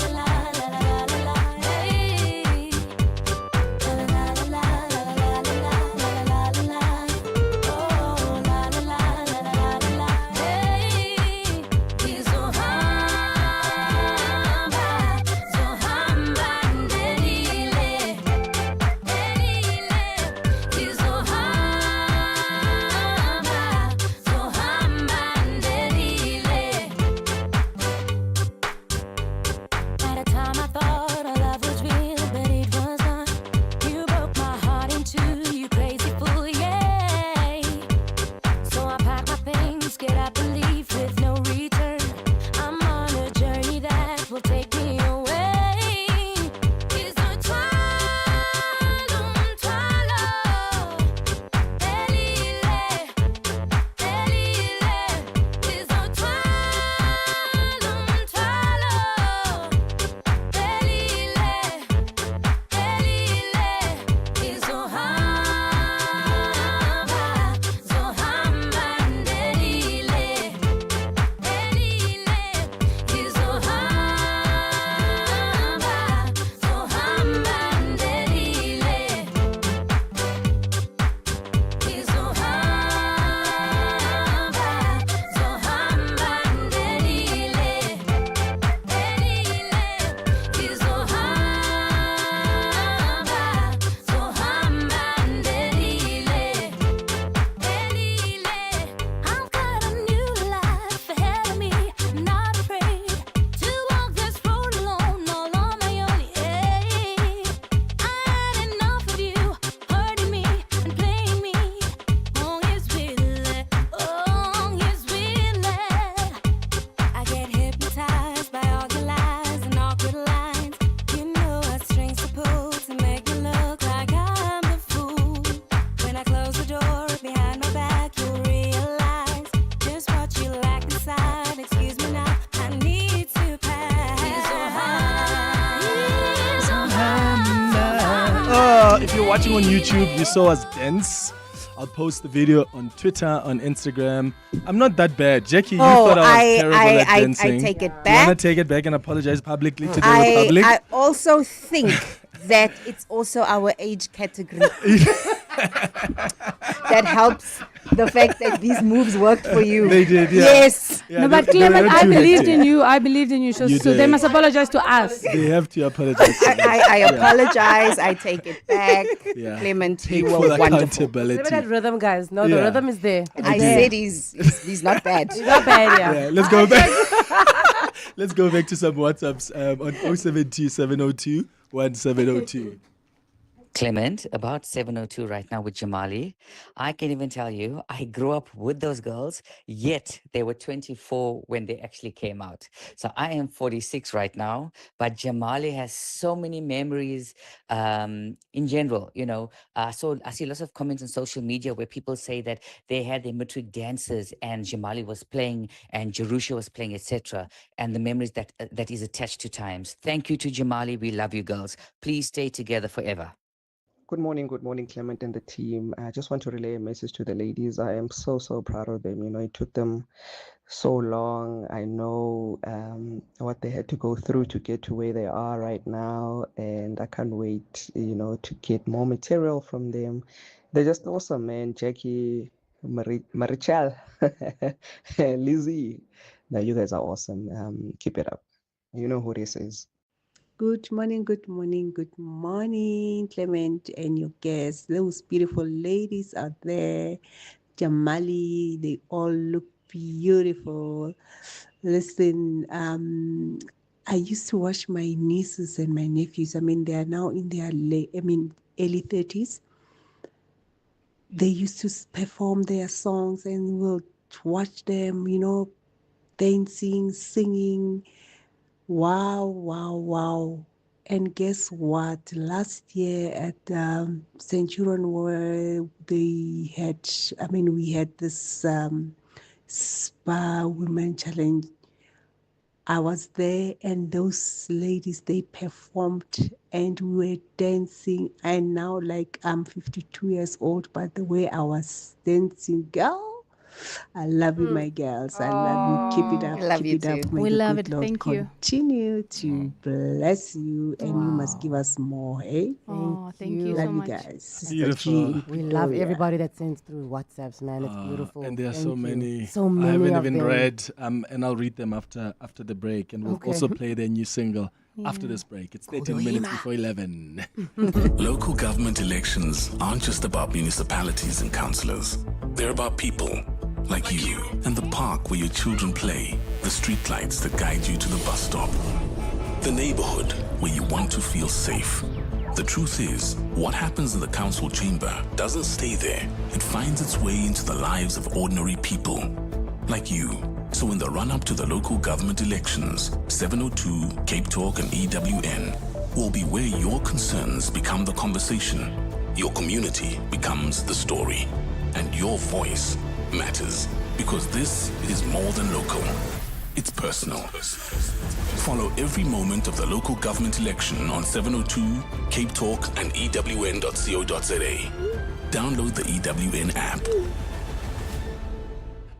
Well, if you're watching on YouTube, you saw us dance. I'll post the video on Twitter, on Instagram. I'm not that bad. Jackie, you thought I was terrible at dancing. I take it You back. want to take it back and apologize publicly to the Republic? I also think that it's also our age category that helps the fact that these moves worked for you. They did, yeah. Yes. Yeah, No, but they Clement, were I too believed hectic. in you. I believed in you. So, You so they did. must apologize to us. They have to apologize. to us. I Yeah. apologize. I take it back. Yeah. Clement, Take you full were wonderful. accountability. Remember that rhythm, guys? No, the Yeah. rhythm is there. I said he's not bad. He's not bad, yeah. Yeah, let's go back. Let's go back to some WhatsApps on 072 702 1702. Clement, about 702 right now with Jamali. I can even tell you, I grew up with those girls, yet they were 24 when they actually came out. So I am 46 right now, but Jamali has so many memories in general. You know, so I see lots of comments on social media where people say that they had their matric dances and Jamali was playing and Jerusha was playing, etc. And the memories that is attached to times. Thank you to Jamali. We love you girls. Please stay together forever. Good morning, Clement and the team. I just want to relay a message to the ladies. I am so proud of them. You know, it took them so long. I know what they had to go through to get to where they are right now, and I can't wait, you know, to get more material from them. They're just awesome, man. Jackie, Marichal, Lizzie. No, you guys are awesome. Keep it up. You know who this is. Good morning, Clement and your guests. Those beautiful ladies out there, Jamali, they all look beautiful. Listen, I used to watch my nieces and my nephews. I mean, they are now in their early 30s. They used to perform their songs and we'll watch them, you know, dancing, singing. Wow. And guess what? Last year at Centurion, where we had this Spa Women Challenge. I was there and those ladies, they performed and we were dancing. And now, like, I'm 52 years old, but the way I was dancing, girl, I love you, my girls. I love you. Keep it up. I love Keep you it too. up. May We the love good it. Lord Thank you. continue to bless you, and you must give us more, eh? Oh, thank you Love so you much. guys. Sister Beautiful. G in We love Pretoria. everybody that sends through WhatsApps, man. It's beautiful. And there are Thank so you. many. So many I haven't of even them. read, and I'll read them after the break. And we'll Okay. also play their new single after Yeah. this break. It's 13 minutes before 11. Local government elections aren't just about municipalities and councillors. They're about people like you and the park where your children play, the streetlights that guide you to the bus stop, the neighborhood where you want to feel safe. The truth is, what happens in the council chamber doesn't stay there. It finds its way into the lives of ordinary people like you. So in the run-up to the local government elections, 702, Cape Talk and EWN will be where your concerns become the conversation, your community becomes the story, and your voice matters, because this is more than local. It's personal. Follow every moment of the local government election on 702, Cape Talk and EWN.co.za. Download the EWN app.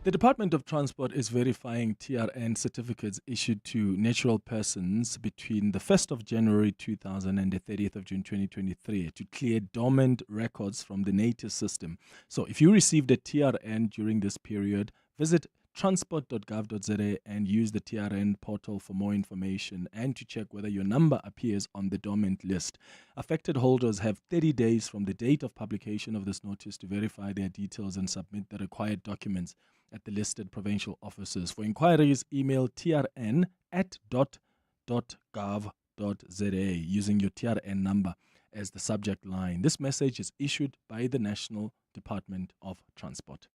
The Department of Transport is verifying TRN certificates issued to natural persons between the 1st of January 2000 and the 30th of June 2023 to clear dormant records from the NATIS system. So if you received a TRN during this period, visit transport.gov.za and use the TRN portal for more information and to check whether your number appears on the dormant list. Affected holders have 30 days from the date of publication of this notice to verify their details and submit the required documents at the listed provincial offices. For inquiries, email trn@dot.gov.za using your TRN number as the subject line. This message is issued by the National Department of Transport.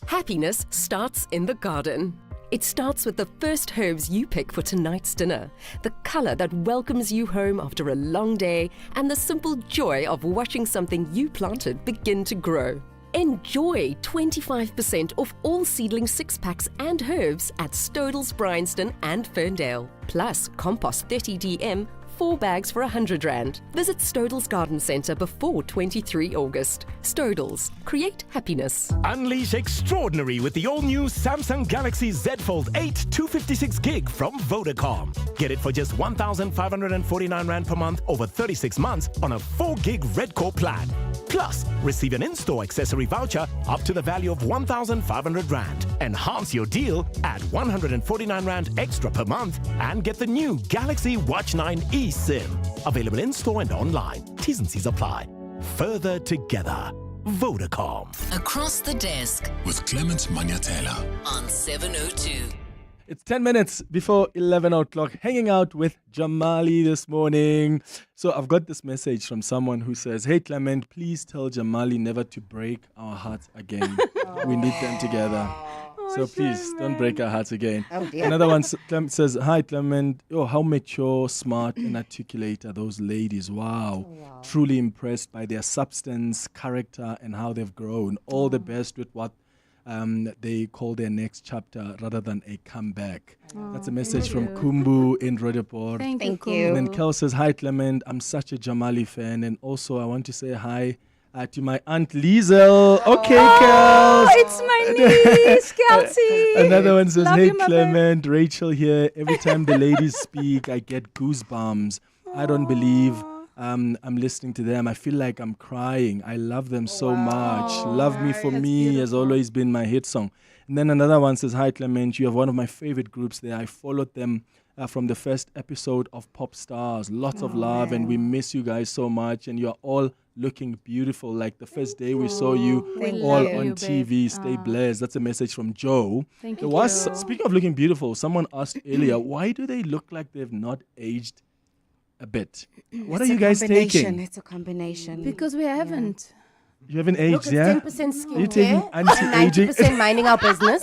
Happiness starts in the garden. It starts with the first herbs you pick for tonight's dinner, the color that welcomes you home after a long day, and the simple joy of watching something you planted begin to grow. Enjoy 25% off all seedling 6-packs and herbs at Stodels, Bryanston and Ferndale. Plus compost 30 DM, 4 bags for 100 Rand. Visit Stodels Garden Centre before 23 August. Stodels, create happiness. Unleash extraordinary with the all-new Samsung Galaxy Z Fold 8 256 gig from Vodacom. Get it for just 1,549 Rand per month over 36 months on a 4 gig Red Core plan. Plus, receive an in-store accessory voucher up to the value of 1,500 Rand. Enhance your deal at 149 Rand extra per month and get the new Galaxy Watch 9 eSIM. Available in-store and online. T's and C's apply. Further together. Vodacom. Across the desk With Clement Manyathela. on 702. It's 10 minutes before 11 o'clock, hanging out with Jamali this morning. So I've got this message from someone who says, "Hey Clement, please tell Jamali never to break our hearts again. We need them together. So please don't break our hearts again." Oh, dear. Another one says, "Hi Clement, oh, how mature, smart and articulate are those ladies. Wow. Truly impressed by their substance, character and how they've grown. All the best with what they call their next chapter rather than a comeback." That's a message from Kumbu in Roodepoort. Thank you, Thank you. And then Kel says, "Hi Clement, I'm such a Jamali fan, and also I want to say hi to my aunt Liesel." Okay, Kel. It's my niece, Kelsey. Another one says, Love "Hey you, my babe." Clement, Rachel here. Every time the ladies speak, I get goosebumps. I don't believe I'm listening to them. I feel like I'm crying. I love them so much. Love Me For Me has always been my hit song." And then another one says, "Hi Clement, you have one of my favorite groups there. I followed them from the first episode of Pop Stars. Lots of love and we miss you guys so much, and you're all looking beautiful like the first day we saw you Thank all you. on TV. Stay blessed." That's a message from Joe. Thank There you. was, speaking of looking beautiful, someone asked earlier, why do they look like they've not aged a bit? What It's are a you guys combination. taking? It's a combination. Because we haven't. You haven't Look, aged, it's yeah? 10% You're taking skincare and anti-aging. 90% minding our business.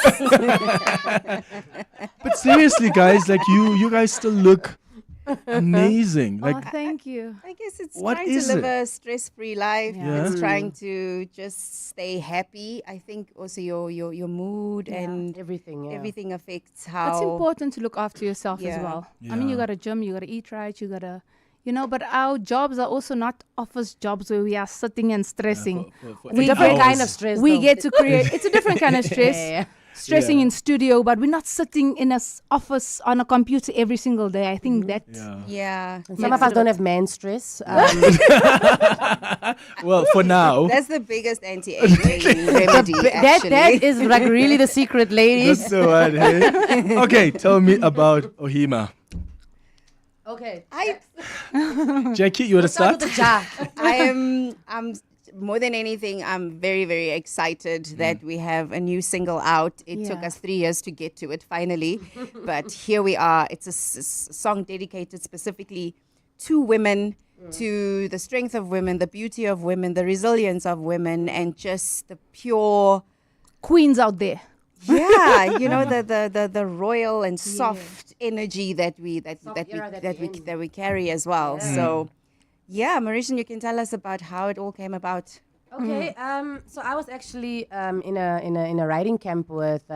But seriously, guys, like you guys still look amazing. Like, Thank you. I guess it's What trying is to live it? a stress-free life. Yeah. It's trying to just stay happy. I think also your mood and everything. Yeah. everything affects how. It's important to look after yourself as Yeah. well. I mean, you got to gym, you got to eat right, you got to, but our jobs are also not office jobs where we are sitting and stressing. for We 8 get- Different kind hours. of stress. We though. get to create, it's a different kind of stress. Yeah. Stressing Yeah. in studio, but we're not sitting in a office on a computer every single day. I think that Yeah. And some of us don't have man stress. Well, for now. That's the biggest anti-aging remedy, that actually. is like really the secret, ladies. That's the one, hey? Okay, tell me about Ohima. Okay. Jackie, you want to Start start? with the jar. I'm more than anything, I'm very, very excited that we have a new single out. It took Yeah. us 3 years to get to it finally, but here we are. It's a song dedicated specifically to women, to the strength of women, the beauty of women, the resilience of women, and just the pure queens out there. Yeah, the royal and soft energy that we carry as well. So, yeah, Mauritian, you can tell us about how it all came about. Okay, so I was actually in a writing camp with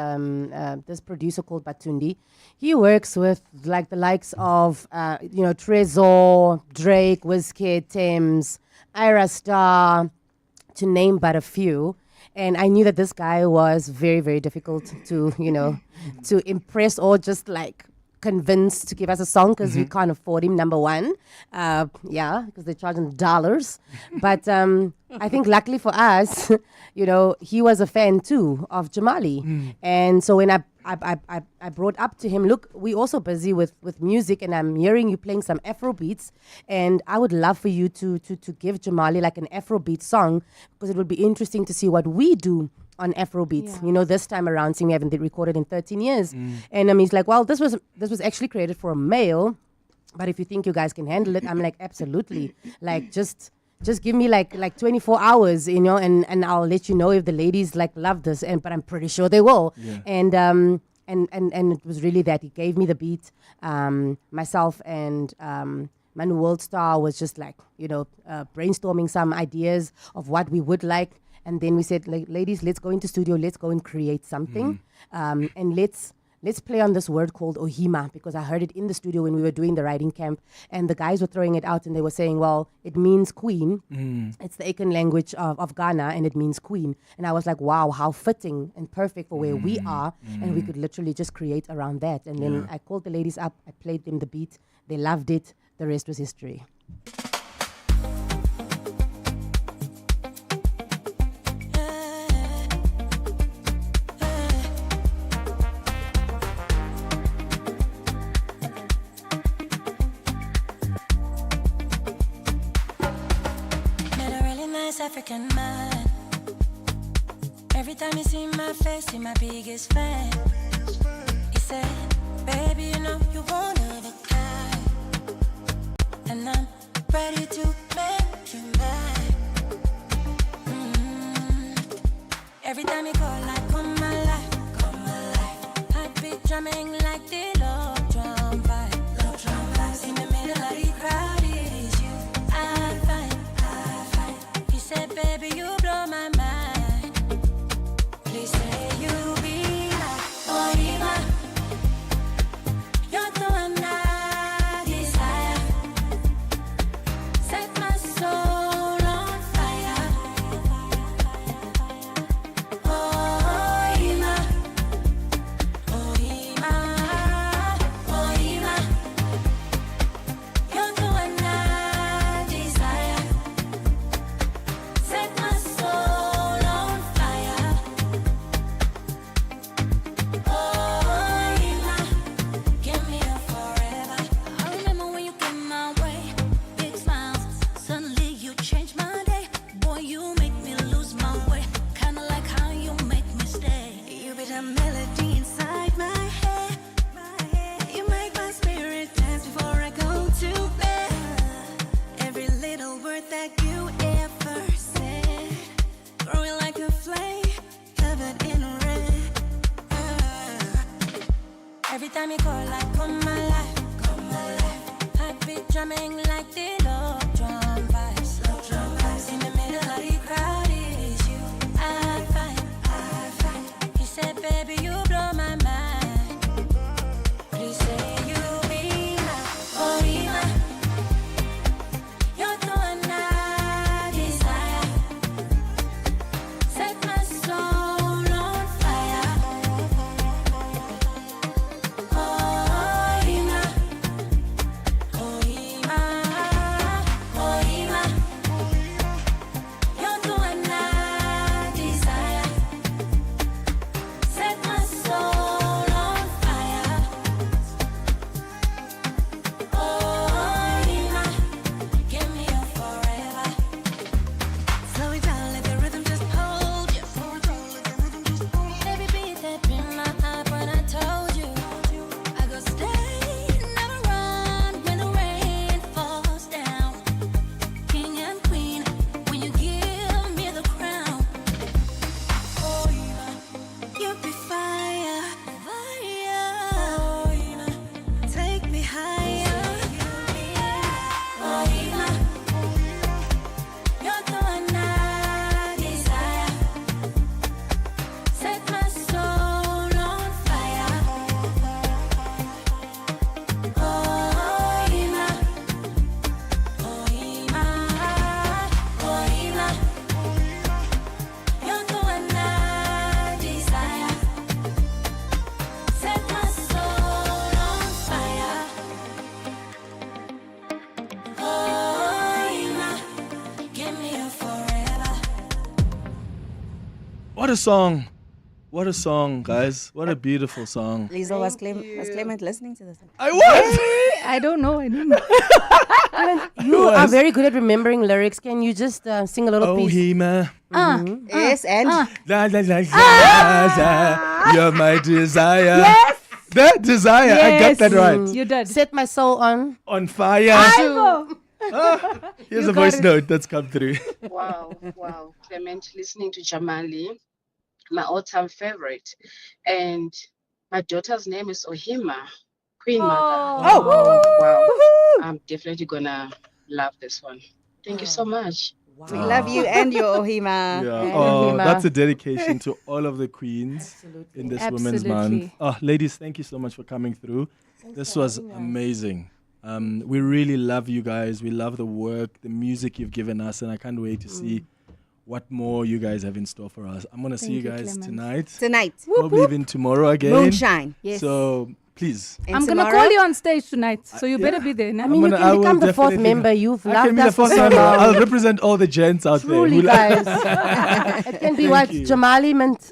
this producer called Batundi. He works with like the likes of Trezor, Drake, Wizkid, Thames, Ira Star, to name but a few. And I knew that this guy was very, very difficult to to impress or just like convince to give us a song because we can't afford him, number one. Because they're charging dollars. But I think luckily for us, he was a fan too of Jamali. And so when I brought up to him, look, we're also busy with music and I'm hearing you playing some Afro beats and I would love for you to give Jamali like an Afro beat song because it would be interesting to see what we do on Afro beats, this time around, seeing we haven't recorded in 13 years. And he's like, well, this was actually created for a male, but if you think you guys can handle it, I'm like, absolutely. Like, just give me like 24 hours, and I'll let you know if the ladies like love this, but I'm pretty sure they will. Yeah. And it was really that. He gave me the beat, myself and Manu Worldstar was just like, brainstorming some ideas of what we would like. And then we said, like, ladies, let's go into studio, let's go and create something. And let's let's play on this word called Ohima, because I heard it in the studio when we were doing the writing camp, and the guys were throwing it out and they were saying, well, it means queen. It's the Akan language of Ghana, and it means queen. And I was like, wow, how fitting and perfect for where we are, and we could literally just create around that. And then I called the ladies up, I played them the beat, they loved it, the rest was history. African man. Every time you see my face, you're my biggest fan. He said, baby, you know you one of a kind, and I'm ready to make you mine. Every time you call, like, come my life, come my life. I'd be drumming like the low drum vibe, low drum vibes. In the middle of the crowd is you, I find. He said, baby, you blow my mind. Please say you be like Ohima. You're the one I desire. Set my soul on fire. Ohima, Ohima, Ohima. You're the one I desire. Set my soul on fire. Ohima, give me a forever. I remember when you came my way, big smiles. Suddenly you changed my day. Boy, you make me lose my way. Kinda like how you make me stay. You be the melody inside my head. You make my spirit dance before I go to bed. Every little word that you ever said, growing like a flame, covered in red. Every time you call, like, come my life, come my life. I'd be drumming like the low drum vibes, low drum vibes. In the middle of the crowd is you, I find. He said, baby, you blow my mind. Please say you be my Ohima. You're the one I desire. Set my soul on fire. Ohima, Ohima, Ohima. You're the one I desire. Set my soul on fire. Ohima, give me a forever. Slow it down, let the rhythm just hold you. Baby, beat that in my heart when I told you. I go stay, never run when the rain falls down. King and queen, when you give me the crown. Ohima, you be fire, fire. Ohima, take me higher. Ohima, you're the one I desire. Set my soul on fire. Ohima, Ohima, Ohima. You're the one I desire. Set my soul on fire. Ohima, give me a forever. What a song. What a song, guys. What a beautiful song. Liesl, was Clement listening to this? I was. I don't know. You are very good at remembering lyrics. Can you just sing a little piece? Ohima. Yes, and La, la, la, la, la. You're my desire. Yes. That desire. I got that right. You did. Set my soul On fire. Here's You a voice got it. note that's come through. Wow, wow. Clement, listening to Jamali, my all-time favorite. And my daughter's name is Ohima, Queen Mother. Oh. Wow. I'm definitely gonna love this one. Thank you so much. We love you and your Ohima. Yeah. Oh, that's a dedication to all of the queens in this Women's Month. Oh, ladies, thank you so much for coming through. This was amazing. We really love you guys. We love the work, the music you've given us, and I can't wait to see what more you guys have in store for us. I'm going to see you guys tonight. Probably even tomorrow again. Moonshine. Yes. So please. I'm going to call you on stage tonight, so you better be there. I mean, you can become the fourth member. You've loved us for so long. I'll represent all the gents out there. Truly, guys. It can be what Jamali meant.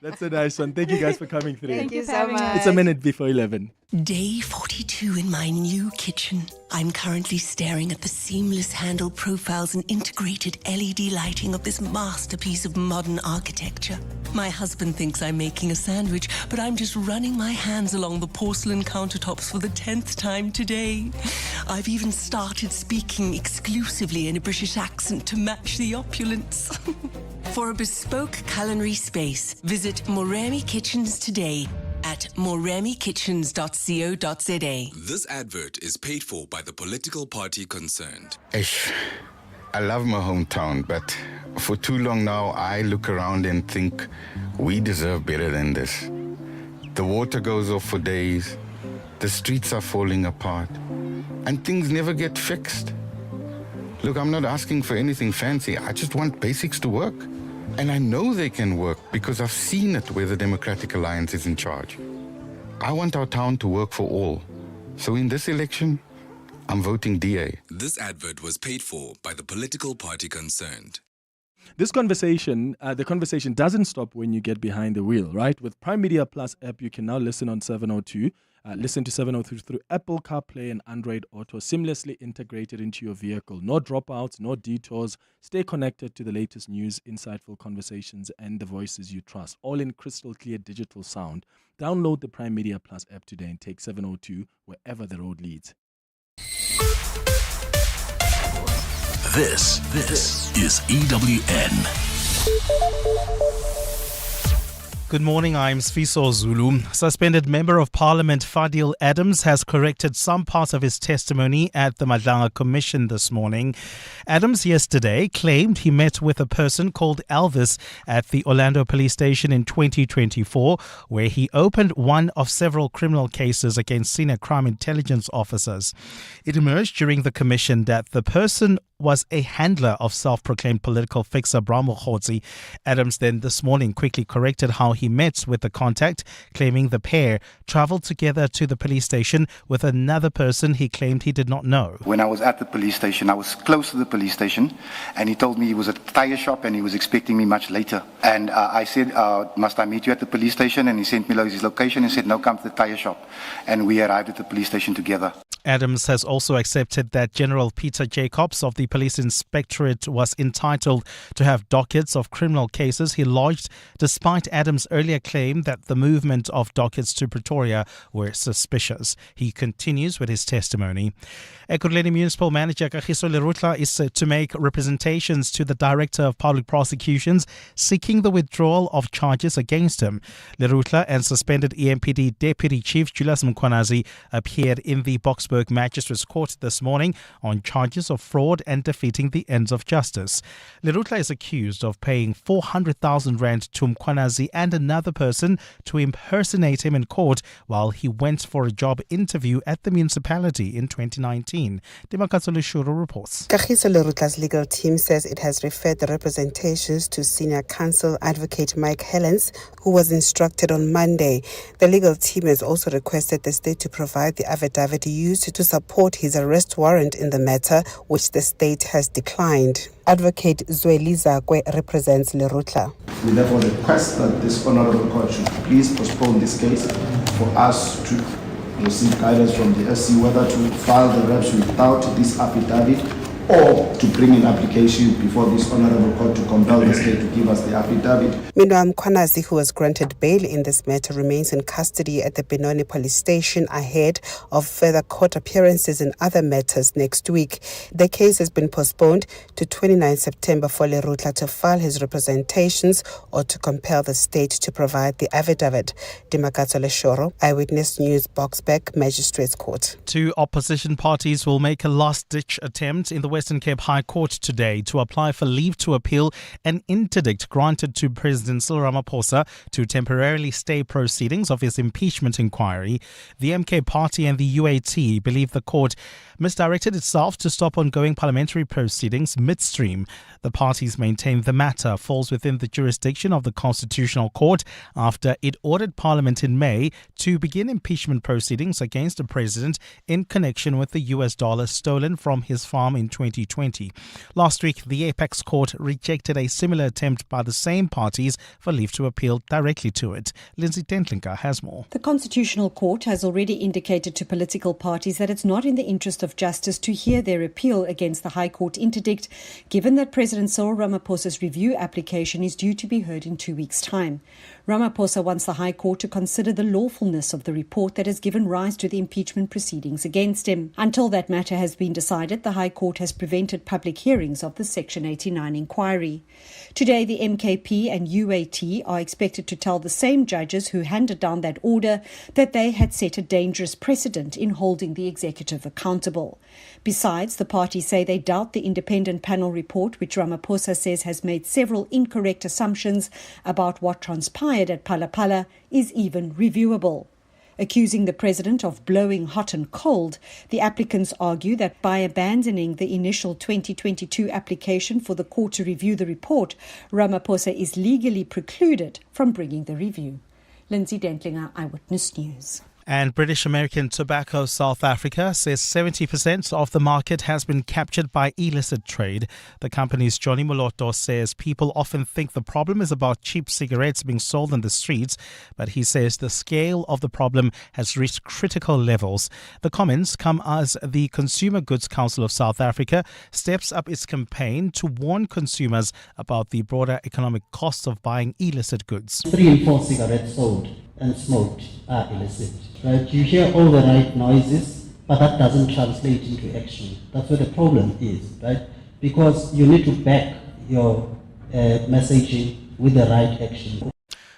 That's a nice one. Thank you guys for coming through. Thank you so much. It's a minute before 11. Day 42 in my new kitchen. I'm currently staring at the seamless handle profiles and integrated LED lighting of this masterpiece of modern architecture. My husband thinks I'm making a sandwich, but I'm just running my hands along the porcelain countertops for the 10th time today. I've even started speaking exclusively in a British accent to match the opulence. For a bespoke culinary space, visit Moremi Kitchens today at moremikitchens.co.za. This advert is paid for by the political party concerned. Ish, I love my hometown, but for too long now, I look around and think we deserve better than this. The water goes off for days, the streets are falling apart, and things never get fixed. Look, I'm not asking for anything fancy. I just want basics to work. And I know they can work because I've seen it where the Democratic Alliance is in charge. I want our town to work for all. So in this election, I'm voting DA. This advert was paid for by the political party concerned. This conversation, the conversation doesn't stop when you get behind the wheel, right? With Prime Media Plus app, you can now listen on 702. Listen to 702 through Apple CarPlay and Android Auto, seamlessly integrated into your vehicle. No dropouts, no detours. Stay connected to the latest news, insightful conversations, and the voices you trust, all in crystal clear digital sound. Download the Prime Media Plus app today and take 702 wherever the road leads. This is EWN. Good morning, I'm Sfiso Zulu. Suspended Member of Parliament Fadil Adams has corrected some parts of his testimony at the Madlanga Commission this morning. Adams yesterday claimed he met with a person called Elvis at the Orlando Police Station in 2024, where he opened one of several criminal cases against senior crime intelligence officers. It emerged during the commission that the person was a handler of self-proclaimed political fixer Ramaphosa. Adams then this morning quickly corrected how he met with the contact, claiming the pair traveled together to the police station with another person he claimed he did not know. When I was at the police station, I was close to the police station, and he told me he was at the tire shop and he was expecting me much later. And I said, must I meet you at the police station? And he sent me his location and said, no, come to the tire shop. And we arrived at the police station together. Adams has also accepted that General Peter Jacobs of the Police Inspectorate was entitled to have dockets of criminal cases he lodged, despite Adams' earlier claim that the movement of dockets to Pretoria were suspicious. He continues with his testimony. Ekurhuleni Municipal Manager Kagiso Lerutla is set to make representations to the Director of Public Prosecutions seeking the withdrawal of charges against him. Lerutla and suspended EMPD Deputy Chief Julius Mkhwanazi appeared in the Boksburg Magistrates Court this morning on charges of fraud and defeating the ends of justice. Lerutla is accused of paying 400,000 rand to Mkhwanazi and another person to impersonate him in court while he went for a job interview at the municipality in 2019. Demakatso Leshuro reports. Kagiso Lerutla's legal team says it has referred the representations to Senior Counsel Advocate Mike Helens, who was instructed on Monday. The legal team has also requested the state to provide the affidavit used to support his arrest warrant in the matter, which the state has declined. Advocate Zweli Zakwe represents Lerutla. We therefore request that this honorable court should please postpone this case for us to receive guidance from the SC whether to file the reps without this affidavit or to bring an application before this honorable court to compel the state to give us the affidavit. Meanwhile, Mkhwanazi, who was granted bail in this matter, remains in custody at the Benoni Police Station ahead of further court appearances in other matters next week. The case has been postponed to 29 September for Lerutla to file his representations or to compel the state to provide the affidavit. Demakatso Leshoro, Eyewitness News, Boksburg Magistrates Court. Two opposition parties will make a last-ditch attempt in the Western Cape High Court today to apply for leave to appeal an interdict granted to President Cyril Ramaphosa to temporarily stay proceedings of his impeachment inquiry. The MK Party and the UAT believe the court misdirected itself to stop ongoing parliamentary proceedings midstream. The parties maintain the matter falls within the jurisdiction of the Constitutional Court after it ordered Parliament in May to begin impeachment proceedings against the president in connection with the US dollar stolen from his farm in 2020. Last week, the Apex Court rejected a similar attempt by the same parties for leave to appeal directly to it. Lindsay Tentlinker has more. The Constitutional Court has already indicated to political parties that it's not in the interest of justice to hear their appeal against the High Court interdict, given that President Cyril Ramaphosa's review application is due to be heard in 2 weeks' time. Ramaphosa wants the High Court to consider the lawfulness of the report that has given rise to the impeachment proceedings against him. Until that matter has been decided, the High Court has prevented public hearings of the Section 89 inquiry. Today, the MKP and UAT are expected to tell the same judges who handed down that order that they had set a dangerous precedent in holding the executive accountable. Besides, the parties say they doubt the independent panel report, which Ramaphosa says has made several incorrect assumptions about what transpired at Phala is even reviewable. Accusing the president of blowing hot and cold, the applicants argue that by abandoning the initial 2022 application for the court to review the report, Ramaphosa is legally precluded from bringing the review. Lindsay Dentlinger, Eyewitness News. And British American Tobacco South Africa says 70% of the market has been captured by illicit trade. The company's Johnny Moloto says people often think the problem is about cheap cigarettes being sold in the streets, but he says the scale of the problem has reached critical levels. The comments come as the Consumer Goods Council of South Africa steps up its campaign to warn consumers about the broader economic costs of buying illicit goods. 3 in 4 cigarettes sold and smoked are illicit. Right? You hear all the right noises, but that doesn't translate into action. That's where the problem is, right? Because you need to back your messaging with the right action.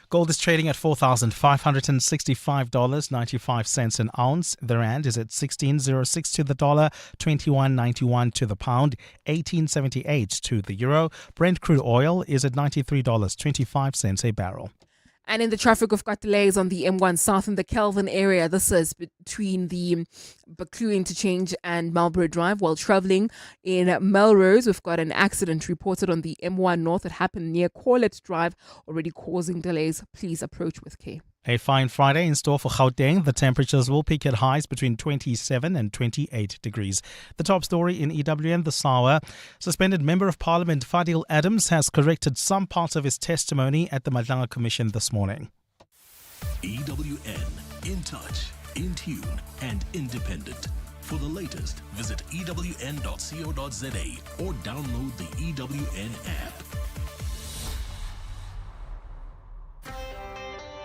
Gold is trading at $4,565.95 an ounce. The rand is at 16.06 to the dollar, 21.91 to the pound, 18.78 to the euro. Brent crude oil is at $93.25 a barrel. And in the traffic, we've got delays on the M1 South in the Kelvin area. This is between the Baklu interchange and Marlborough Drive. While travelling in Melrose, we've got an accident reported on the M1 North. It happened near Corlett Drive, already causing delays. Please approach with care. A fine Friday in store for Gauteng. The temperatures will peak at highs between 27 and 28 degrees. The top story in EWN this hour. Suspended Member of Parliament Fadil Adams has corrected some parts of his testimony at the Madlanga Commission this morning. EWN, in touch, in tune and independent. For the latest, visit ewn.co.za or download the EWN app.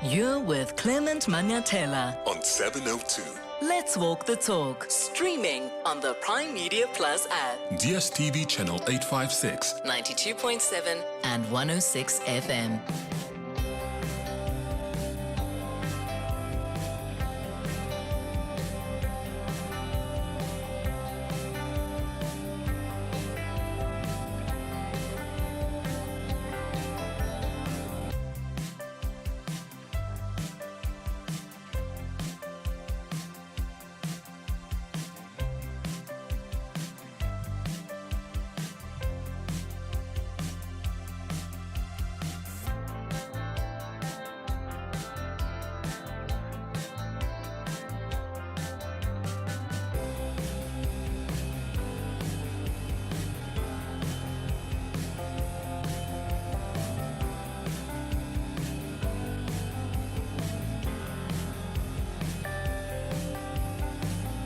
You're with Clement Manyathela on 702. Let's walk the talk. Streaming on the Prime Media Plus app. DSTV channel 856, 92.7 and 106 FM.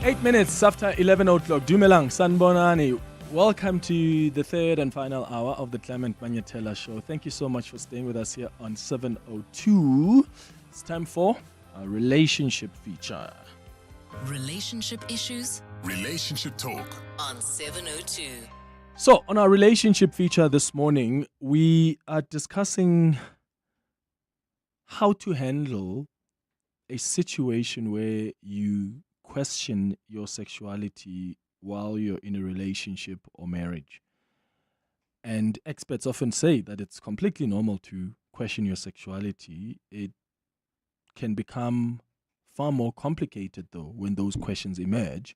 Eight minutes after 11 o'clock. Dumelang, Sanbonani. Welcome to the third and final hour of the Clement Manyathela Show. Thank you so much for staying with us here on 702. It's time for our relationship feature. Relationship issues? Relationship talk On 702. So, on our relationship feature this morning, we are discussing how to handle a situation where you question your sexuality while you're in a relationship or marriage. And experts often say that it's completely normal to question your sexuality. It can become far more complicated, though, when those questions emerge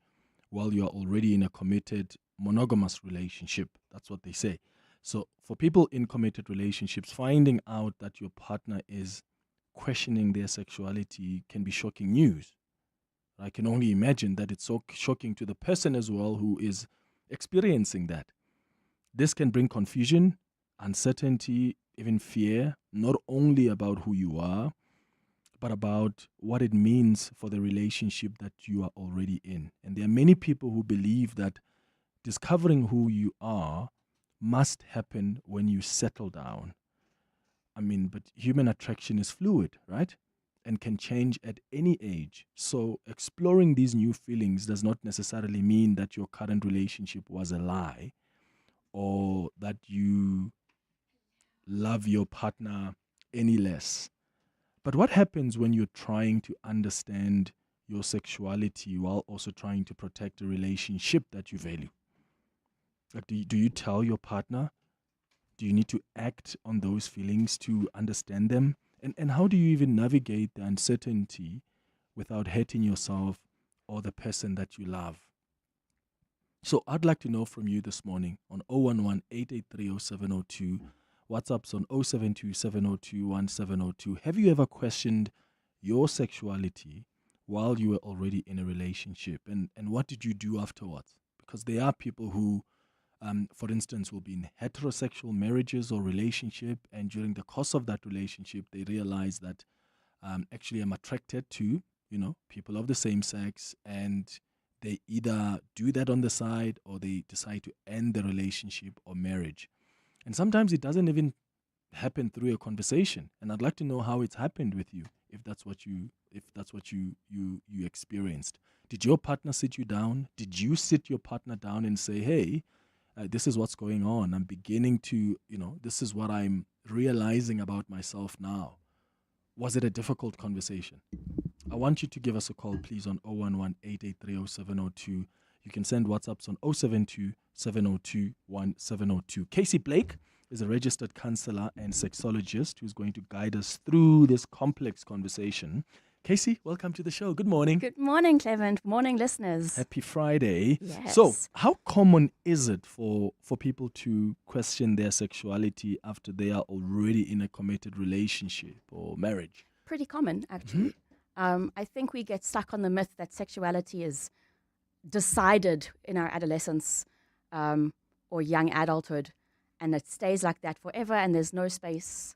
while you're already in a committed monogamous relationship. That's what they say. So for people in committed relationships, finding out that your partner is questioning their sexuality can be shocking news. I can only imagine that it's so shocking to the person as well who is experiencing that. This can bring confusion, uncertainty, even fear, not only about who you are, but about what it means for the relationship that you are already in. And there are many people who believe that discovering who you are must happen when you settle down. I mean, but human attraction is fluid, right? And can change at any age. So exploring these new feelings does not necessarily mean that your current relationship was a lie or that you love your partner any less. But what happens when you're trying to understand your sexuality while also trying to protect a relationship that you value? Like, do you tell your partner? Do you need to act on those feelings to understand them? And how do you even navigate the uncertainty without hurting yourself or the person that you love? So I'd like to know from you this morning on 011-883-0702, WhatsApp's on 072-702-1702. Have you ever questioned your sexuality while you were already in a relationship? And what did you do afterwards? Because there are people who, for instance, will be in heterosexual marriages or relationship, and during the course of that relationship, they realize that actually I'm attracted to, people of the same sex, and they either do that on the side or they decide to end the relationship or marriage. And sometimes it doesn't even happen through a conversation. And I'd like to know how it's happened with you, if that's what you experienced. Did your partner sit you down? Did you sit your partner down and say, hey, this is what's going on. I'm beginning to, this is what I'm realizing about myself now. Was it a difficult conversation? I want you to give us a call, please, on 011-883-0702. You can send WhatsApps on 072-702-1702. Casey Blake is a registered counselor and sexologist who's going to guide us through this complex conversation. Casey, welcome to the show. Good morning. Good morning, Clement. Morning, listeners. Happy Friday. Yes. So, how common is it for people to question their sexuality after they are already in a committed relationship or marriage? Pretty common, actually. I think we get stuck on the myth that sexuality is decided in our adolescence or young adulthood, and it stays like that forever, and there's no space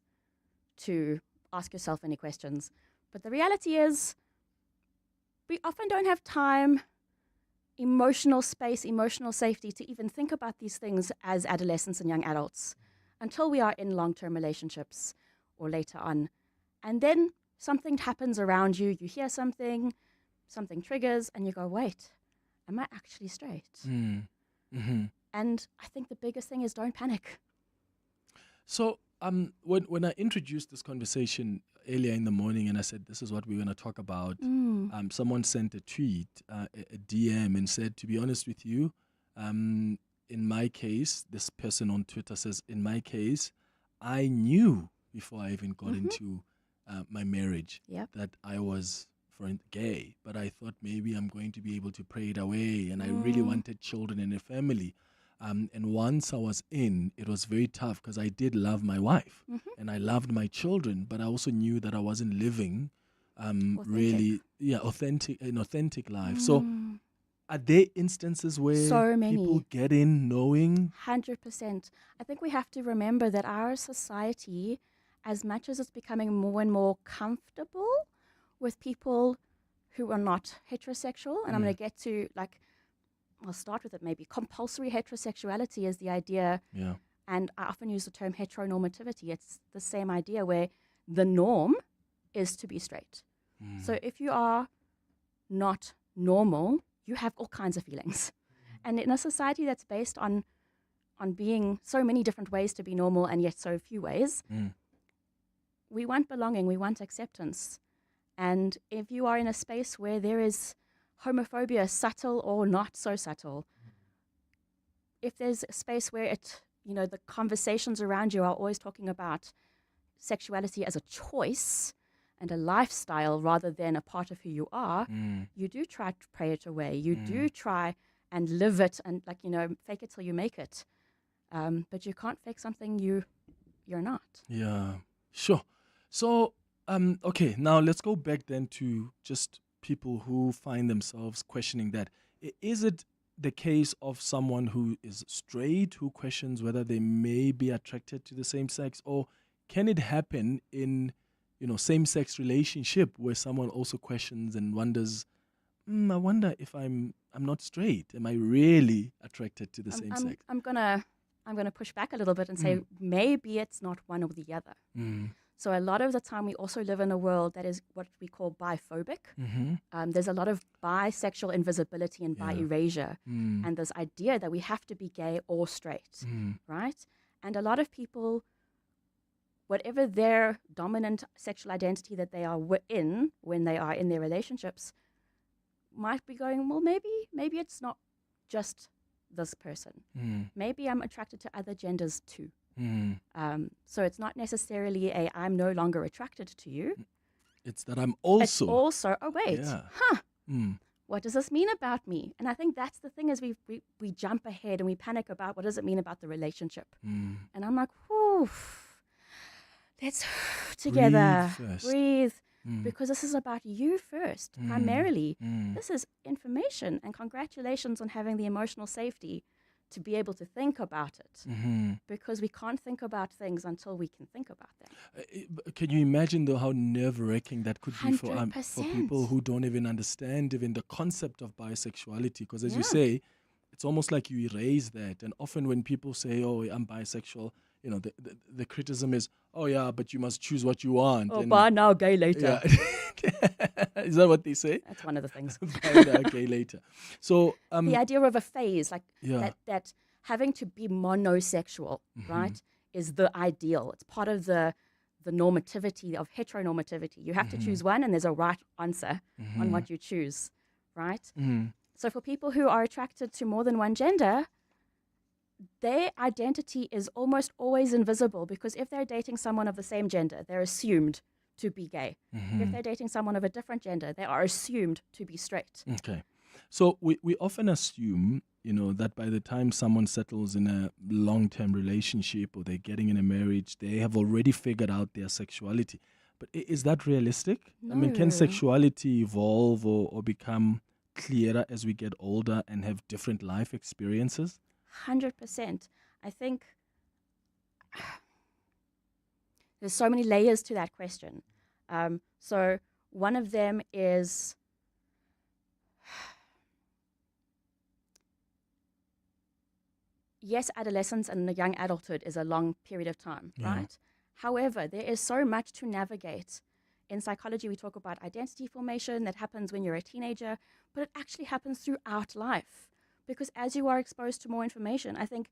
to ask yourself any questions. But the reality is, we often don't have time, emotional space, emotional safety to even think about these things as adolescents and young adults until we are in long-term relationships or later on. And then something happens around you, you hear something triggers, and you go, wait, am I actually straight? Mm-hmm. And I think the biggest thing is don't panic. So when I introduced this conversation earlier in the morning and I said, this is what we're going to talk about, someone sent a tweet, a DM, and said, to be honest with you, in my case, this person on Twitter says, in my case, I knew before I even got into my marriage that I was gay, but I thought maybe I'm going to be able to pray it away, and I really wanted children and a family. And once I was in, it was very tough because I did love my wife and I loved my children, but I also knew that I wasn't living an authentic life. So are there instances where people get in knowing? 100%. I think we have to remember that our society, as much as it's becoming more and more comfortable with people who are not heterosexual, and I'm going to get to, I'll start with it maybe. Compulsory heterosexuality is the idea, and I often use the term heteronormativity. It's the same idea where the norm is to be straight. So if you are not normal, you have all kinds of feelings. And in a society that's based on being so many different ways to be normal and yet so few ways, we want belonging, we want acceptance. And if you are in a space where there is homophobia, subtle or not so subtle, if there's a space where the conversations around you are always talking about sexuality as a choice and a lifestyle rather than a part of who you are, you do try to pray it away. You do try and live it and fake it till you make it. But you can't fake something you're not. Yeah, sure. So, okay, now let's go back then to just people who find themselves questioning that. Is it the case of someone who is straight who questions whether they may be attracted to the same sex, or can it happen in same-sex relationship where someone also questions and wonders, I wonder if I'm not straight. Am I really attracted to the same sex? I'm gonna push back a little bit and say maybe it's not one or the other. So a lot of the time we also live in a world that is what we call biphobic. There's a lot of bisexual invisibility and bi-erasure, and this idea that we have to be gay or straight, right? And a lot of people, whatever their dominant sexual identity that they are in when they are in their relationships, might be going, well, maybe it's not just this person. Maybe I'm attracted to other genders too. So it's not necessarily I'm no longer attracted to you. It's that I'm also. It's also, oh wait, what does this mean about me? And I think that's the thing is we jump ahead and we panic about what does it mean about the relationship. And I'm like, whew, let's together breathe. Because this is about you first, primarily. This is information, and congratulations on having the emotional safety to be able to think about it. Because we can't think about things until we can think about them. Can you imagine, though, how nerve-wracking that could be for 100%. people who don't even understand even the concept of bisexuality? Because as you say, it's almost like you erase that. And often when people say, oh, I'm bisexual, the criticism is, oh yeah, but you must choose what you want. Oh, bye now, gay later. Yeah. Is that what they say? That's one of the things. Bye now, gay later. So the idea of a phase, like that having to be monosexual, right, is the ideal. It's part of the normativity of heteronormativity. You have to choose one, and there's a right answer on what you choose, right? So for people who are attracted to more than one gender, their identity is almost always invisible, because if they're dating someone of the same gender, they're assumed to be gay. If they're dating someone of a different gender, they are assumed to be straight. Okay. So we often assume, that by the time someone settles in a long-term relationship or they're getting in a marriage, they have already figured out their sexuality. But is that realistic? No. I mean, can sexuality evolve or become clearer as we get older and have different life experiences? 100%. I think there's so many layers to that question. So one of them is yes, adolescence and the young adulthood is a long period of time, right? However, there is so much to navigate. In psychology, we talk about identity formation that happens when you're a teenager, but it actually happens throughout life. Because as you are exposed to more information, I think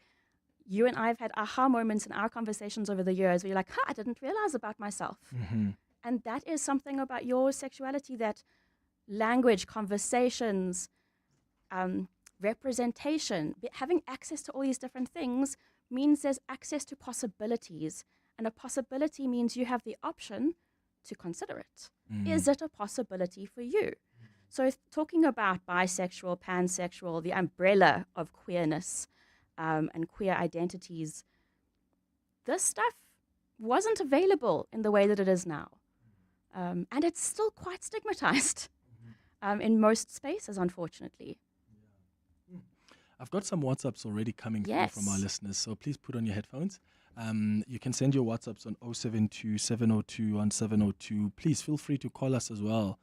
you and I have had aha moments in our conversations over the years where you're like, I didn't realize about myself. And that is something about your sexuality that language, conversations, representation, having access to all these different things means there's access to possibilities. And a possibility means you have the option to consider it. Is it a possibility for you? So talking about bisexual, pansexual, the umbrella of queerness and queer identities, this stuff wasn't available in the way that it is now. And it's still quite stigmatized in most spaces, unfortunately. I've got some WhatsApps already coming through from our listeners, so please put on your headphones. You can send your WhatsApps on 072 702 1702. Please feel free to call us as well.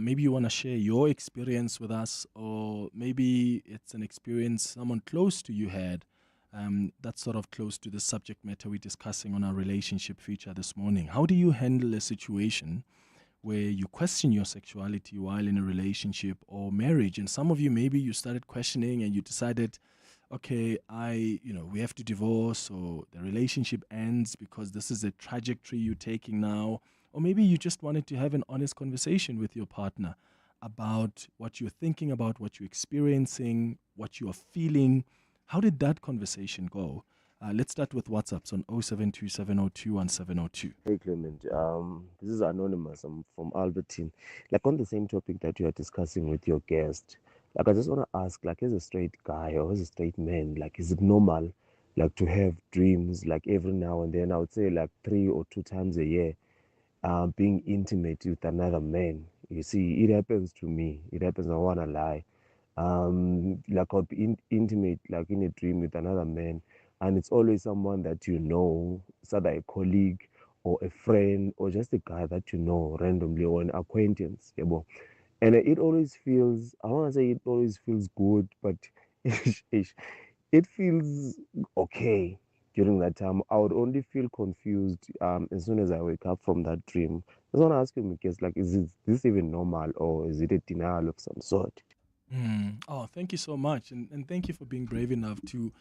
Maybe you want to share your experience with us, or maybe it's an experience someone close to you had that's sort of close to the subject matter we're discussing on our relationship feature this morning. How do you handle a situation where you question your sexuality while in a relationship or marriage? And some of you, maybe you started questioning and you decided, okay, we have to divorce, or the relationship ends because this is a trajectory you're taking now. Or maybe you just wanted to have an honest conversation with your partner about what you're thinking about, what you're experiencing, what you are feeling. How did that conversation go? Let's start with WhatsApps on 0727021702. Hey Clement, this is Anonymous. I'm from Albertine. Like on the same topic that you are discussing with your guest, like I just want to ask, like as a straight guy or as a straight man, like is it normal, like to have dreams, like every now and then? I would say like 3 or 2 times a year, being intimate with another man. You see, it happens to me. It happens. I don't wanna lie. Like I'll be intimate, like in a dream with another man, and it's always someone that you know, it's either a colleague or a friend or just a guy that you know randomly or an acquaintance. Yeah, but, and it always feels, I want to say it always feels good, but it feels okay during that time. I would only feel confused as soon as I wake up from that dream. I just want to ask you, because like, is this even normal, or is it a denial of some sort? Oh, thank you so much. And thank you for being brave enough to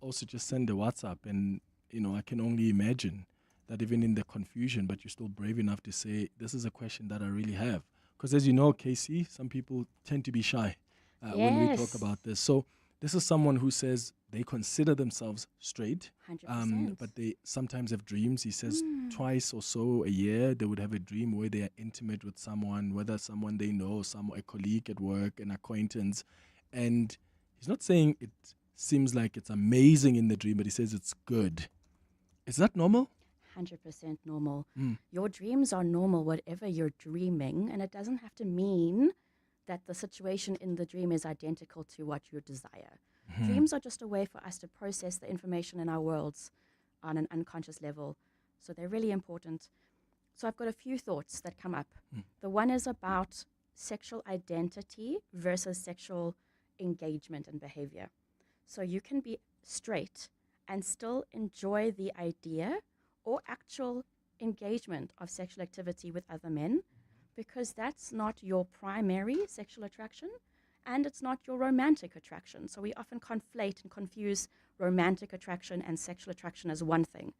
also just send a WhatsApp. And, I can only imagine that even in the confusion, but you're still brave enough to say, this is a question that I really have. Because as you know, Casey, some people tend to be shy when we talk about this. So this is someone who says they consider themselves straight, 100%. but they sometimes have dreams. He says twice or so a year they would have a dream where they are intimate with someone, whether someone they know, a colleague at work, an acquaintance. And he's not saying it seems like it's amazing in the dream, but he says it's good. Is that normal? 100% normal. Your dreams are normal, whatever you're dreaming, and it doesn't have to mean that the situation in the dream is identical to what you desire. Dreams are just a way for us to process the information in our worlds on an unconscious level. So they're really important. So I've got a few thoughts that come up. The one is about sexual identity versus sexual engagement and behavior. So you can be straight and still enjoy the idea or actual engagement of sexual activity with other men, because that's not your primary sexual attraction and it's not your romantic attraction. So we often conflate and confuse romantic attraction and sexual attraction as one thing.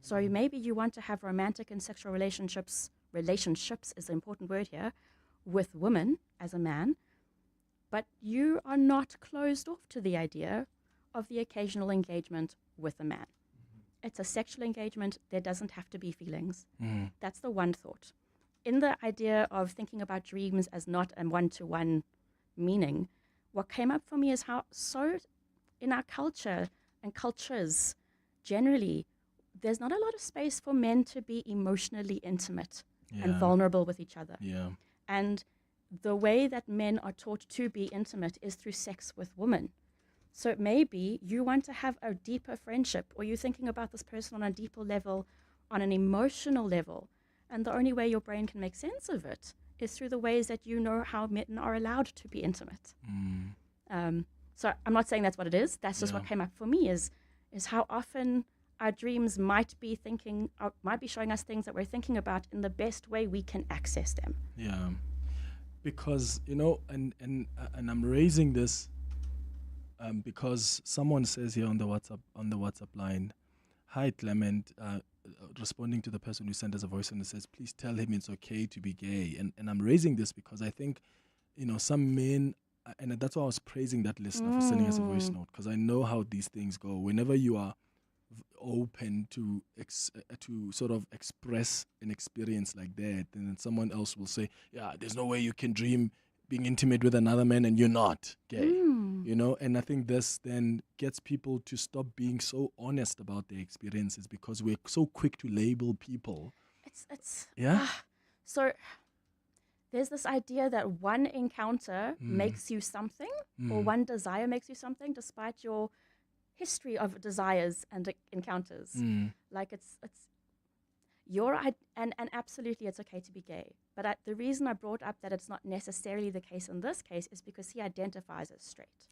So maybe you want to have romantic and sexual relationships is the important word here, with women as a man, but you are not closed off to the idea of the occasional engagement with a man. It's a sexual engagement. There doesn't have to be feelings. That's the one thought. In the idea of thinking about dreams as not a one-to-one meaning, what came up for me is how so in our culture and cultures generally, there's not a lot of space for men to be emotionally intimate and vulnerable with each other. And the way that men are taught to be intimate is through sex with women. So maybe you want to have a deeper friendship, or you're thinking about this person on a deeper level, on an emotional level. And the only way your brain can make sense of it is through the ways that you know how men are allowed to be intimate. So I'm not saying that's what it is. That's just what came up for me is how often our dreams might be showing us things that we're thinking about in the best way we can access them. Yeah, because and I'm raising this because someone says here on the WhatsApp line, "Hi Clement," responding to the person who sent us a voice and says, "Please tell him it's okay to be gay." And I'm raising this because I think some men, and that's why I was praising that listener for sending us a voice note, because I know how these things go. Whenever you are open to sort of express an experience like that, and then someone else will say, "Yeah, there's no way you can dream being intimate with another man and you're not gay." And I think this then gets people to stop being so honest about their experiences, because we're so quick to label people. So there's this idea that one encounter makes you something, or one desire makes you something, despite your history of desires and encounters. Like it's and absolutely it's okay to be gay. But the reason I brought up that it's not necessarily the case in this case is because he identifies as straight,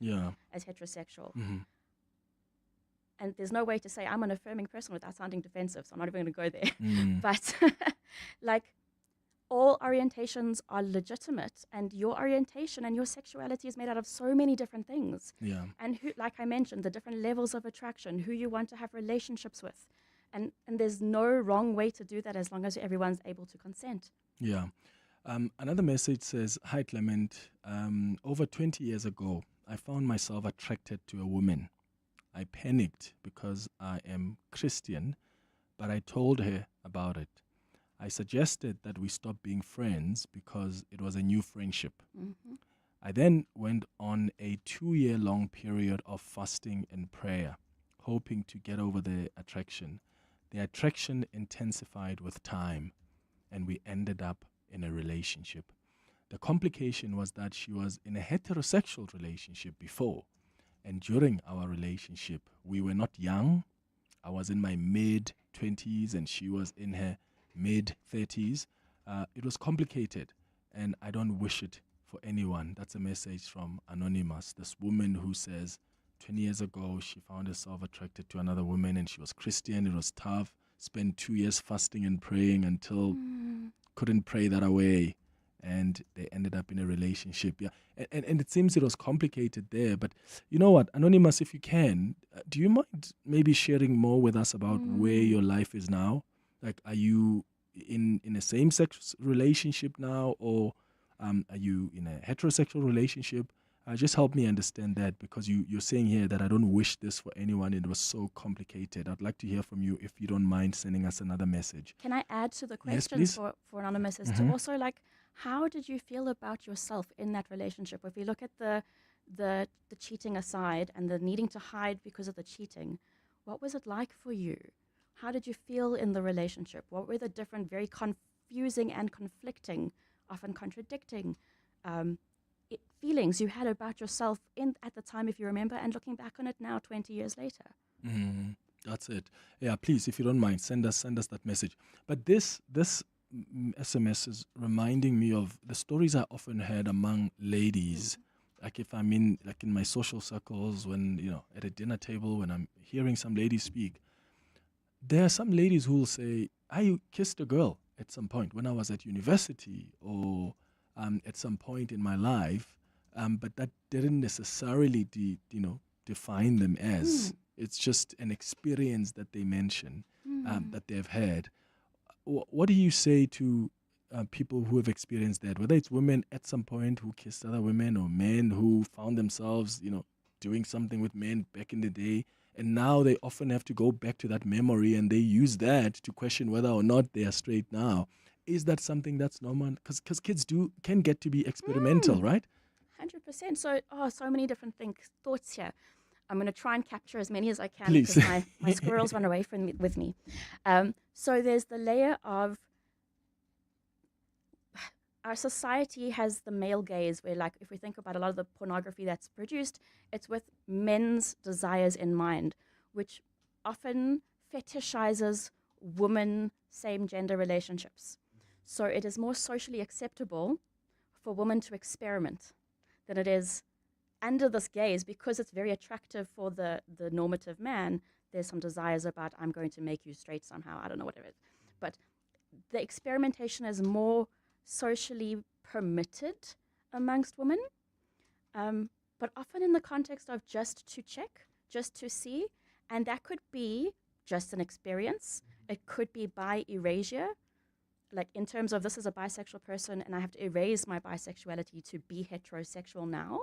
as heterosexual. And there's no way to say I'm an affirming person without sounding defensive, so I'm not even going to go there. But like, all orientations are legitimate, and your orientation and your sexuality is made out of so many different things. And like I mentioned, the different levels of attraction, who you want to have relationships with. And there's no wrong way to do that as long as everyone's able to consent. Another message says, "Hi Clement, over 20 years ago, I found myself attracted to a woman. I panicked because I am Christian, but I told her about it. I suggested that we stop being friends because it was a new friendship. Mm-hmm. I then went on a 2-year-long period of fasting and prayer, hoping to get over the attraction. The attraction intensified with time, and we ended up in a relationship. The complication was that she was in a heterosexual relationship before, and during our relationship, we were not young. I was in my mid-20s and she was in her mid-30s. It was complicated, and I don't wish it for anyone. That's a message from Anonymous, this woman who says 20 years ago she found herself attracted to another woman and she was Christian. It was tough. Spent 2 years fasting and praying until couldn't pray that away, and they ended up in a relationship. Yeah, and it seems it was complicated there. But you know what, Anonymous, if you can, do you mind maybe sharing more with us about where your life is now? Like, are you in a same-sex relationship now, or are you in a heterosexual relationship? Just help me understand that, because you're saying here that I don't wish this for anyone. It was so complicated. I'd like to hear from you if you don't mind sending us another message. Can I add to the Yes, question please. for Anonymous as Mhm. to also, like, how did you feel about yourself in that relationship? If we look at the cheating aside and the needing to hide because of the cheating, what was it like for you? How did you feel in the relationship? What were the different, very confusing and conflicting, often contradicting feelings you had about yourself at the time, if you remember, and looking back on it now 20 years later? That's it. Yeah, please, if you don't mind, send us that message. But this SMS is reminding me of the stories I often heard among ladies. Like if I'm in my social circles, when, at a dinner table, when I'm hearing some ladies speak, there are some ladies who will say, I kissed a girl at some point when I was at university, or at some point in my life, but that didn't necessarily define them as. It's just an experience that they mention, that they've had. What do you say to people who have experienced that, whether it's women at some point who kissed other women, or men who found themselves, doing something with men back in the day, and now they often have to go back to that memory and they use that to question whether or not they are straight now? Is that something that's normal? Because kids can get to be experimental, right? 100%. So many different thoughts here. I'm going to try and capture as many as I can, Please. because my squirrels run away with me. So there's the layer of our society has the male gaze, where, like, if we think about a lot of the pornography that's produced, it's with men's desires in mind, which often fetishizes women same-gender relationships. So it is more socially acceptable for women to experiment than it is under this gaze, because it's very attractive for the normative man. There's some desires about, I'm going to make you straight somehow. I don't know what it is. But the experimentation is more socially permitted amongst women, but often in the context of just to check, just to see. And that could be just an experience. It could be by erasure, like in terms of, this is a bisexual person and I have to erase my bisexuality to be heterosexual now.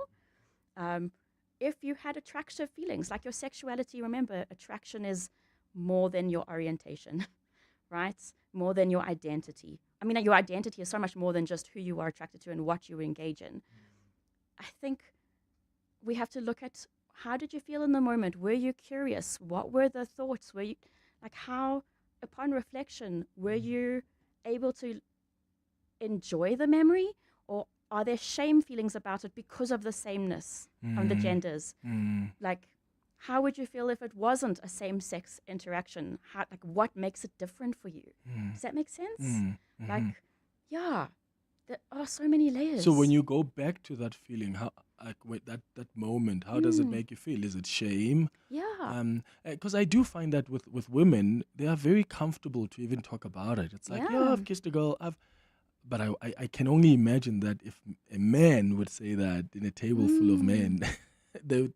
If you had attractive feelings, like your sexuality, remember, attraction is more than your orientation, right? More than your identity. I mean, your identity is so much more than just who you are attracted to and what you engage in. I think we have to look at, how did you feel in the moment? Were you curious? What were the thoughts? Were you, like, how, upon reflection, were you able to enjoy the memory, or are there shame feelings about it because of the sameness of the genders? Like, how would you feel if it wasn't a same-sex interaction? What makes it different for you? Does that make sense? Like, yeah, there are so many layers. So when you go back to that feeling, how, that moment, how does it make you feel? Is it shame? Yeah. Because I do find that with women, they are very comfortable to even talk about it. It's like, yeah, I've kissed a girl, but I can only imagine that if a man would say that in a table full of men, the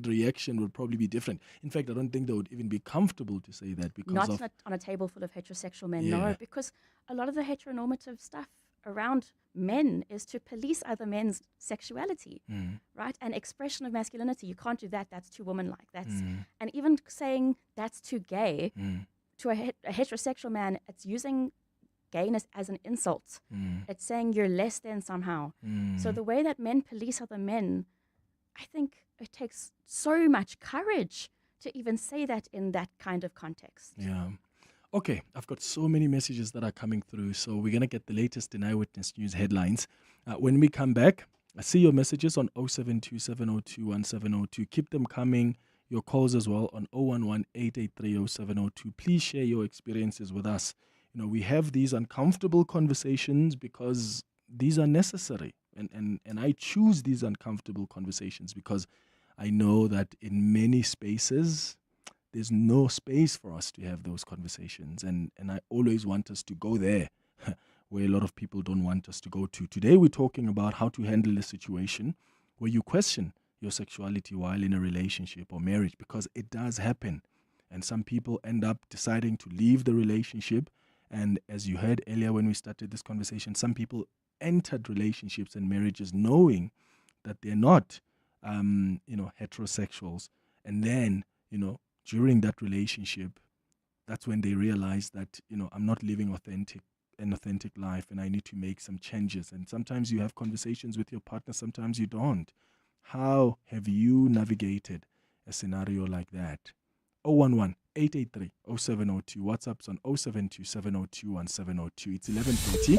reaction would probably be different. In fact, I don't think they would even be comfortable to say that, because Not on a table full of heterosexual men, no, because a lot of the heteronormative stuff around men is to police other men's sexuality, right? And expression of masculinity. You can't do that. That's too woman-like. And even saying that's too gay to a heterosexual man, it's using gayness as an insult. It's saying you're less than somehow. So the way that men police other men, I think it takes so much courage to even say that in that kind of context. Yeah. Okay, I've got so many messages that are coming through, so we're going to get the latest in Eyewitness News headlines. When we come back, I see your messages on 0727021702. Keep them coming. Your calls as well on 011-883-0702. Please share your experiences with us. You know, we have these uncomfortable conversations because these are necessary. And I choose these uncomfortable conversations because I know that in many spaces, there's no space for us to have those conversations. And I always want us to go there where a lot of people don't want us to go to. Today, we're talking about how to handle a situation where you question your sexuality while in a relationship or marriage, because it does happen. And some people end up deciding to leave the relationship. And as you heard earlier when we started this conversation, some people entered relationships and marriages knowing that they're not, heterosexuals. And then, during that relationship, that's when they realize that, I'm not living an authentic life and I need to make some changes. And sometimes you have conversations with your partner, sometimes you don't. How have you navigated a scenario like that? 011-883-0702. WhatsApp's on 0727021702. It's 11:30.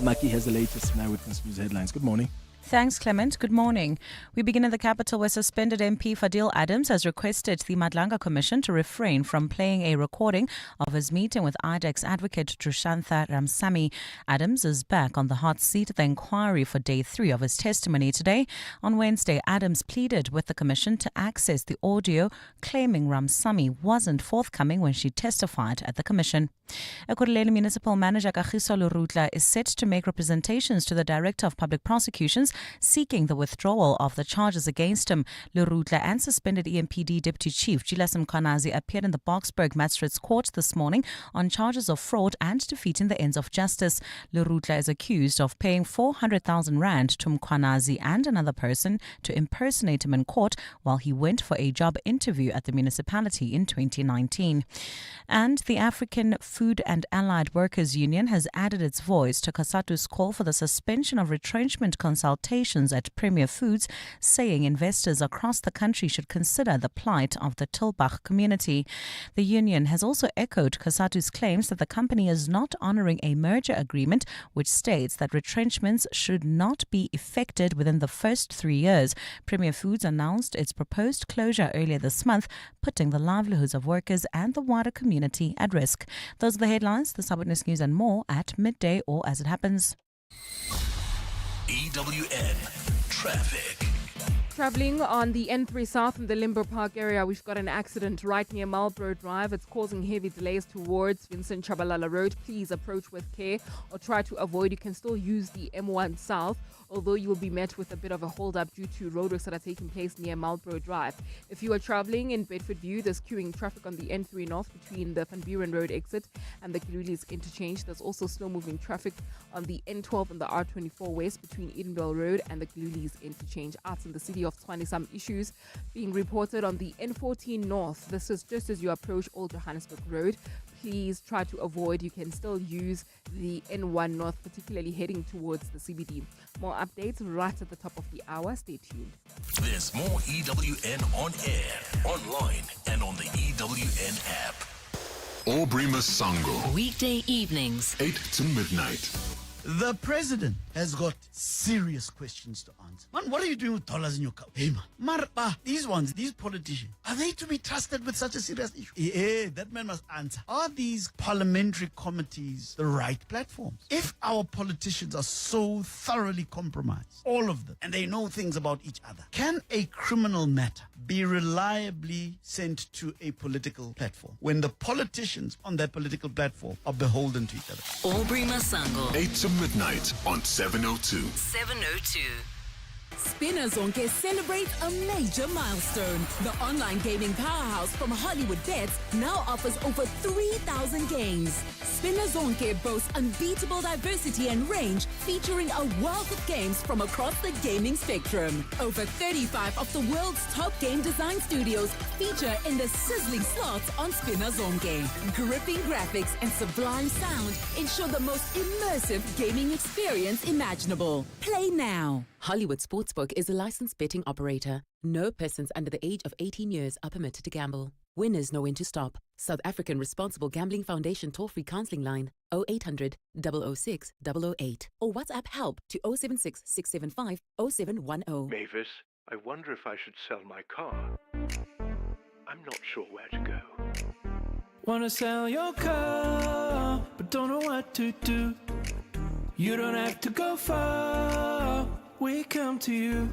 Maki has the latest in Eyewitness News headlines. Good morning. Thanks, Clement. Good morning. We begin in the capital where suspended MP Fadil Adams has requested the Madlanga Commission to refrain from playing a recording of his meeting with IDEX advocate Trushantha Ramsamy. Adams is back on the hot seat of the inquiry for day 3 of his testimony today. On Wednesday, Adams pleaded with the Commission to access the audio claiming Ramsamy wasn't forthcoming when she testified at the Commission. Ekurhuleni Municipal Manager Kagiso Lurutla is set to make representations to the Director of Public Prosecutions seeking the withdrawal of the charges against him. Lurutla and suspended EMPD Deputy Chief Julius Mkhwanazi appeared in the Boksburg Magistrates Court this morning on charges of fraud and defeating the ends of justice. Lurutla is accused of paying 400,000 rand to Mkhwanazi and another person to impersonate him in court while he went for a job interview at the municipality in 2019. And the African Food and Allied Workers Union has added its voice to COSATU's call for the suspension of retrenchment consultations at Premier Foods, saying investors across the country should consider the plight of the Tilbach community. The union has also echoed COSATU's claims that the company is not honouring a merger agreement which states that retrenchments should not be effected within the first 3 years. Premier Foods announced its proposed closure earlier this month, putting the livelihoods of workers and the wider community at risk. Those are the headlines. The Eyewitness News and more at midday or as it happens. EWN Traffic. Traveling on the N3 South in the Limber Park area, we've got an accident right near Marlborough Drive. It's causing heavy delays towards Vincent Magwenya Road. Please approach with care or try to avoid. You can still use the M1 South, although you will be met with a bit of a hold-up due to roadworks that are taking place near Marlborough Drive. If you are traveling in Bedford View, there's queuing traffic on the N3 North between the Van Buren Road exit and the Kilulis interchange. There's also slow-moving traffic on the N12 and the R24 West between Edenvale Road and the Kilulis interchange. Out in the city of Tshwane, some issues being reported on the N14 North. This is just as you approach Old Johannesburg Road. Please try to avoid. You can still use the N1 North, particularly heading towards the CBD. More updates right at the top of the hour. Stay tuned. There's more EWN on air, online, and on the EWN app. Aubrey Masango. Weekday evenings, 8 to midnight. The president has got serious questions to answer. Man, what are you doing with dollars in your cup? Hey, man. These politicians, are they to be trusted with such a serious issue? Yeah, that man must answer. Are these parliamentary committees the right platforms? If our politicians are so thoroughly compromised, all of them, and they know things about each other, can a criminal matter be reliably sent to a political platform when the politicians on that political platform are beholden to each other? Aubrey Masango. 8 to midnight on 702. 702. Spinnazonke celebrates a major milestone. The online gaming powerhouse from Hollywood Bets now offers over 3,000 games. Spinnazonke boasts unbeatable diversity and range, featuring a wealth of games from across the gaming spectrum. Over 35 of the world's top game design studios feature in the sizzling slots on Spinnazonke. Gripping graphics and sublime sound ensure the most immersive gaming experience imaginable. Play now. Hollywood Sportsbook is a licensed betting operator. No persons under the age of 18 years are permitted to gamble. Winners know when to stop. South African Responsible Gambling Foundation toll-free counseling line 0800 006 008 or WhatsApp help to 076 675 0710. Mavis, I wonder if I should sell my car. I'm not sure where to go. Wanna sell your car, but don't know what to do. You don't have to go far, we come to you.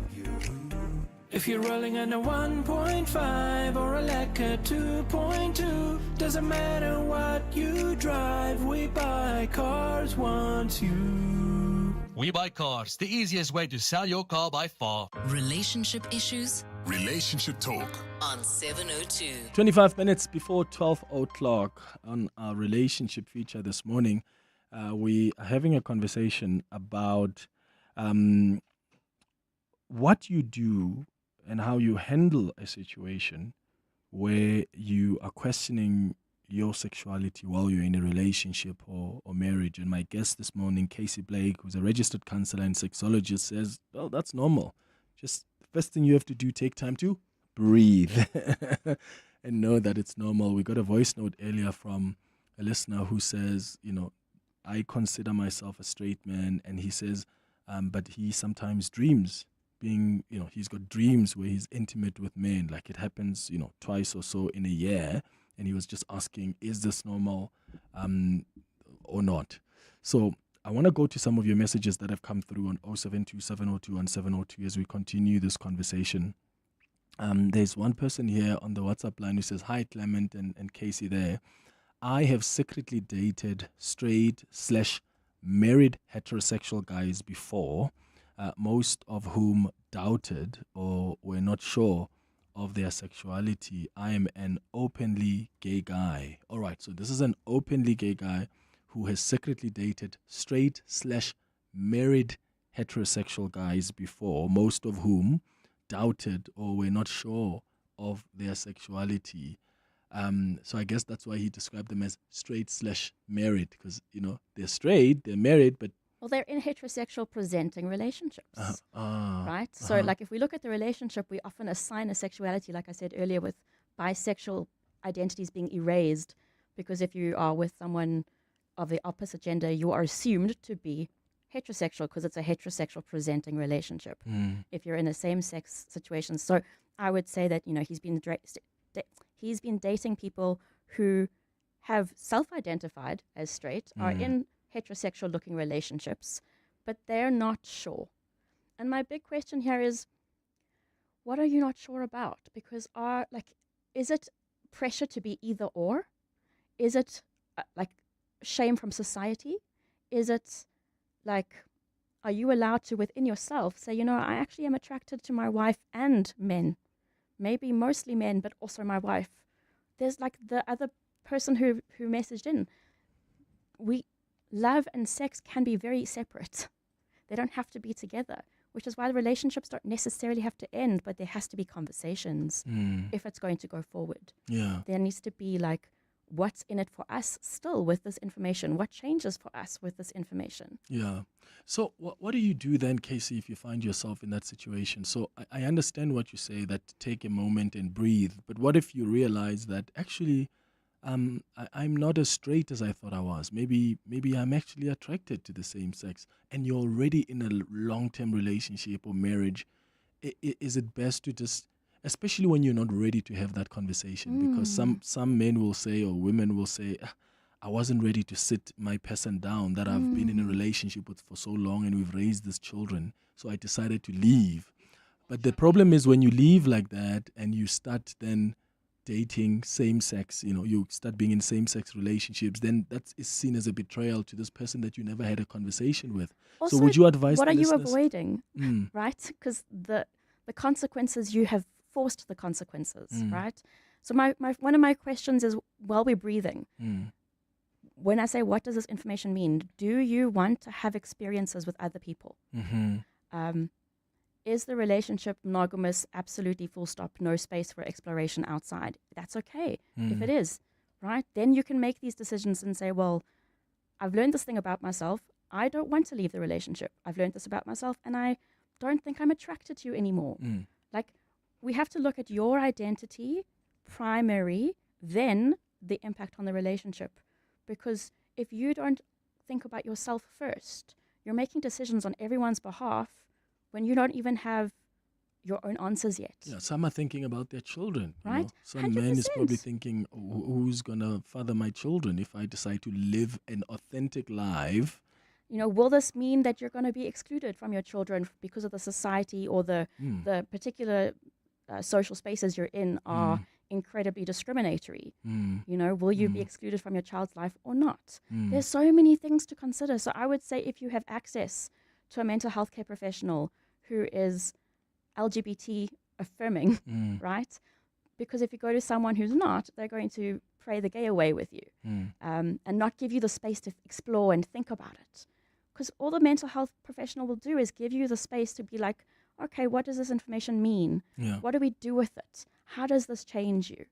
If you're rolling on a 1.5 or a Lacquer 2.2, doesn't matter what you drive, we buy cars once you. We Buy Cars, the easiest way to sell your car by far. Relationship issues? Relationship Talk. On 702. 25 minutes before 12 o'clock on our relationship feature this morning, we are having a conversation about what you do and how you handle a situation where you are questioning your sexuality while you're in a relationship or marriage. And my guest this morning, Casey Blake, who's a registered counselor and sexologist, says, well, that's normal. Just the first thing you have to do, take time to breathe and know that it's normal. We got a voice note earlier from a listener who says, I consider myself a straight man, and he says, but he sometimes dreams being, he's got dreams where he's intimate with men, like it happens, twice or so in a year. And he was just asking, is this normal or not? So I want to go to some of your messages that have come through on 072-702-1702 as we continue this conversation. There's one person here on the WhatsApp line who says, hi, Clement and Casey there. I have secretly dated straight/married heterosexual guys before, most of whom doubted or were not sure of their sexuality. I am an openly gay guy. All right, so this is an openly gay guy who has secretly dated straight/married heterosexual guys before, most of whom doubted or were not sure of their sexuality. So I guess that's why he described them as straight/married, because, they're straight, they're married, but well, they're in heterosexual presenting relationships, right? So like if we look at the relationship, we often assign a sexuality, like I said earlier, with bisexual identities being erased, because if you are with someone of the opposite gender, you are assumed to be heterosexual because it's a heterosexual presenting relationship. If you're in a same-sex situation. So I would say that, he's been dating people who have self-identified as straight, are in heterosexual looking relationships, but they're not sure. And my big question here is, what are you not sure about? Because is it pressure to be either or? Is it shame from society? Is it are you allowed to within yourself say, I actually am attracted to my wife and men, maybe mostly men, but also my wife. There's the other person who messaged in. Love and sex can be very separate. They don't have to be together, which is why the relationships don't necessarily have to end, but there has to be conversations if it's going to go forward. Yeah. There needs to be what's in it for us still with this information? What changes for us with this information? Yeah. So what do you do then, Casey, if you find yourself in that situation? So I understand what you say, that take a moment and breathe. But what if you realize that actually I'm not as straight as I thought I was? Maybe I'm actually attracted to the same sex, and you're already in a long-term relationship or marriage. Is it best to just, especially when you're not ready to have that conversation, because some men will say, or women will say, I wasn't ready to sit my person down that I've been in a relationship with for so long and we've raised these children, so I decided to leave. But the problem is when you leave like that and you start then dating same-sex, you start being in same-sex relationships, then that is seen as a betrayal to this person that you never had a conversation with. Also, so would you advise what the are you listeners- avoiding, Mm. right? Because the consequences, you have forced the consequences, Mm. right? So my one of my questions is, while we're breathing, when I say, what does this information mean? Do you want to have experiences with other people? Mm-hmm. Is the relationship monogamous? Absolutely, full stop, no space for exploration outside. That's okay. If it is, right? Then you can make these decisions and say, well, I've learned this thing about myself. I don't want to leave the relationship. I've learned this about myself, and I don't think I'm attracted to you anymore. Like, we have to look at your identity primary, then the impact on the relationship. Because if you don't think about yourself first, you're making decisions on everyone's behalf when you don't even have your own answers yet. Yeah, some are thinking about their children. Right? Some man is probably 100%. thinking, who's going to father my children if I decide to live an authentic life? Will this mean that you're going to be excluded from your children because of the society or the particular social spaces you're in are incredibly discriminatory? Will you be excluded from your child's life or not? There's so many things to consider. So I would say, if you have access to a mental health care professional who is LGBT affirming, right? Because if you go to someone who's not, they're going to pray the gay away with you and not give you the space to explore and think about it. Because all the mental health professional will do is give you the space to be like, okay, what does this information mean? Yeah. What do we do with it? How does this change you?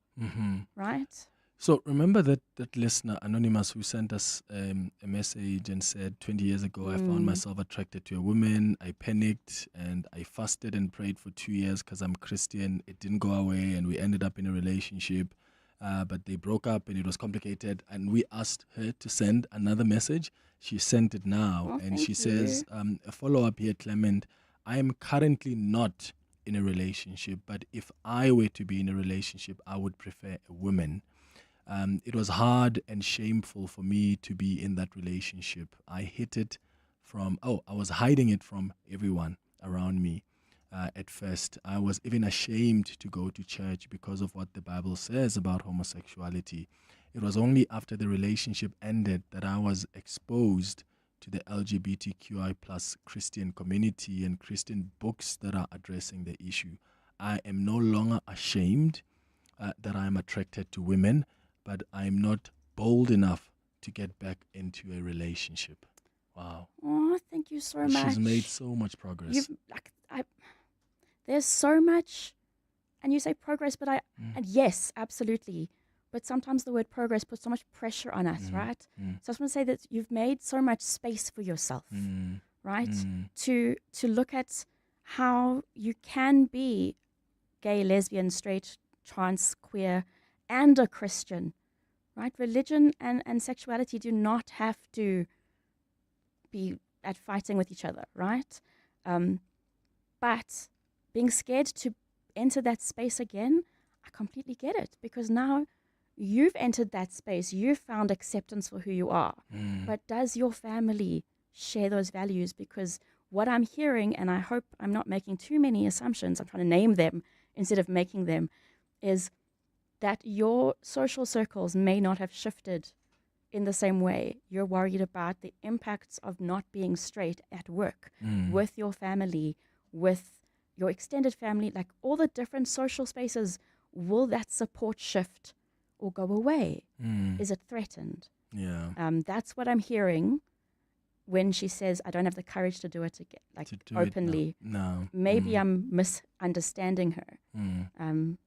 Right? So remember that listener, Anonymous, who sent us a message and said, 20 years ago, I found myself attracted to a woman. I panicked and I fasted and prayed for 2 years because I'm Christian. It didn't go away and we ended up in a relationship. But they broke up and it was complicated. And we asked her to send another message. She sent it now. And she says, a follow-up here, Clement, I am currently not in a relationship, but if I were to be in a relationship, I would prefer a woman. It was hard and shameful for me to be in that relationship. I was hiding it from everyone around me. At first, I was even ashamed to go to church because of what the Bible says about homosexuality. It was only after the relationship ended that I was exposed to the LGBTQI plus Christian community and Christian books that are addressing the issue. I am no longer ashamed that I am attracted to women, but I am not bold enough to get back into a relationship. Wow. Oh, thank you so much. She's made so much progress. There's so much, and you say progress, but and yes, absolutely. But sometimes the word progress puts so much pressure on us, right? So I just want to say that you've made so much space for yourself, right? To look at how you can be gay, lesbian, straight, trans, queer, and a Christian, right? Religion and sexuality do not have to be at fighting with each other, right? But being scared to enter that space again, I completely get it, because now you've entered that space, you've found acceptance for who you are. But does your family share those values? Because what I'm hearing, and I hope I'm not making too many assumptions, I'm trying to name them instead of making them, is that your social circles may not have shifted in the same way. You're worried about the impacts of not being straight at work, with your family, with your extended family, like all the different social spaces. Will that support shift or go away? Is it threatened? Yeah. That's what I'm hearing when she says, I don't have the courage to do it again, like openly. No. Maybe I'm misunderstanding her. And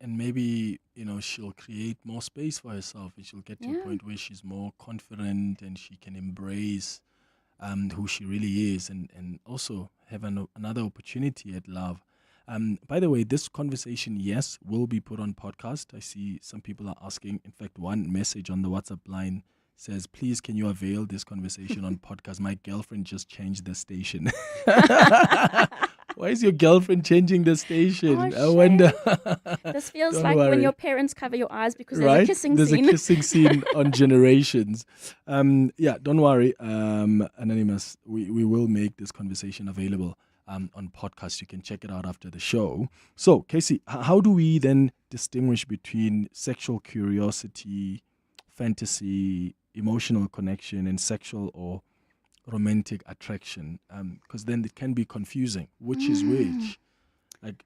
maybe, she'll create more space for herself, and she'll get to a point where she's more confident and she can embrace who she really is, and also have another opportunity at love. By the way, this conversation, yes, will be put on podcast. I see some people are asking. In fact, one message on the WhatsApp line says, please, can you avail this conversation on podcast? My girlfriend just changed the station. Why is your girlfriend changing the station? I wonder. This feels Don't like worry. when your parents cover your eyes because Right? there's a kissing There's scene. a kissing scene on Generations. Don't worry, Anonymous. We will make this conversation available. on podcast. You can check it out after the show. So, Casey, how do we then distinguish between sexual curiosity, fantasy, emotional connection, and sexual or romantic attraction? Because then it can be confusing. Which is which? Like,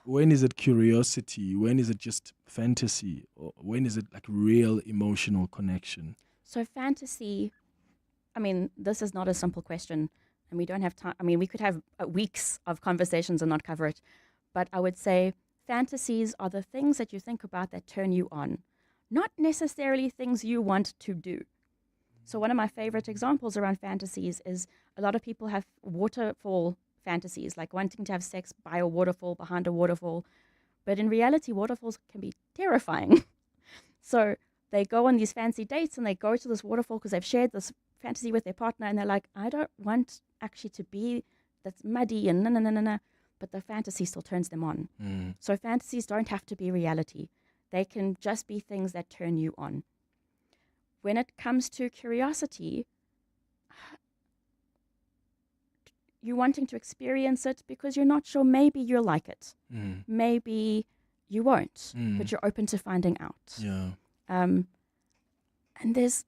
when is it curiosity? When is it just fantasy? Or when is it like real emotional connection? So fantasy, I mean, this is not a simple question, and we don't have time. I mean, we could have weeks of conversations and not cover it. But I would say fantasies are the things that you think about that turn you on, not necessarily things you want to do. So one of my favorite examples around fantasies is a lot of people have waterfall fantasies, like wanting to have sex by a waterfall, behind a waterfall. But in reality, waterfalls can be terrifying. So they go on these fancy dates and they go to this waterfall because they've shared this fantasy with their partner, and they're like, I don't want actually to be, that's muddy and na. But the fantasy still turns them on. So fantasies don't have to be reality. They can just be things that turn you on. When it comes to curiosity, you're wanting to experience it because you're not sure. Maybe you'll like it. Maybe you won't, but you're open to finding out. Yeah. And there's,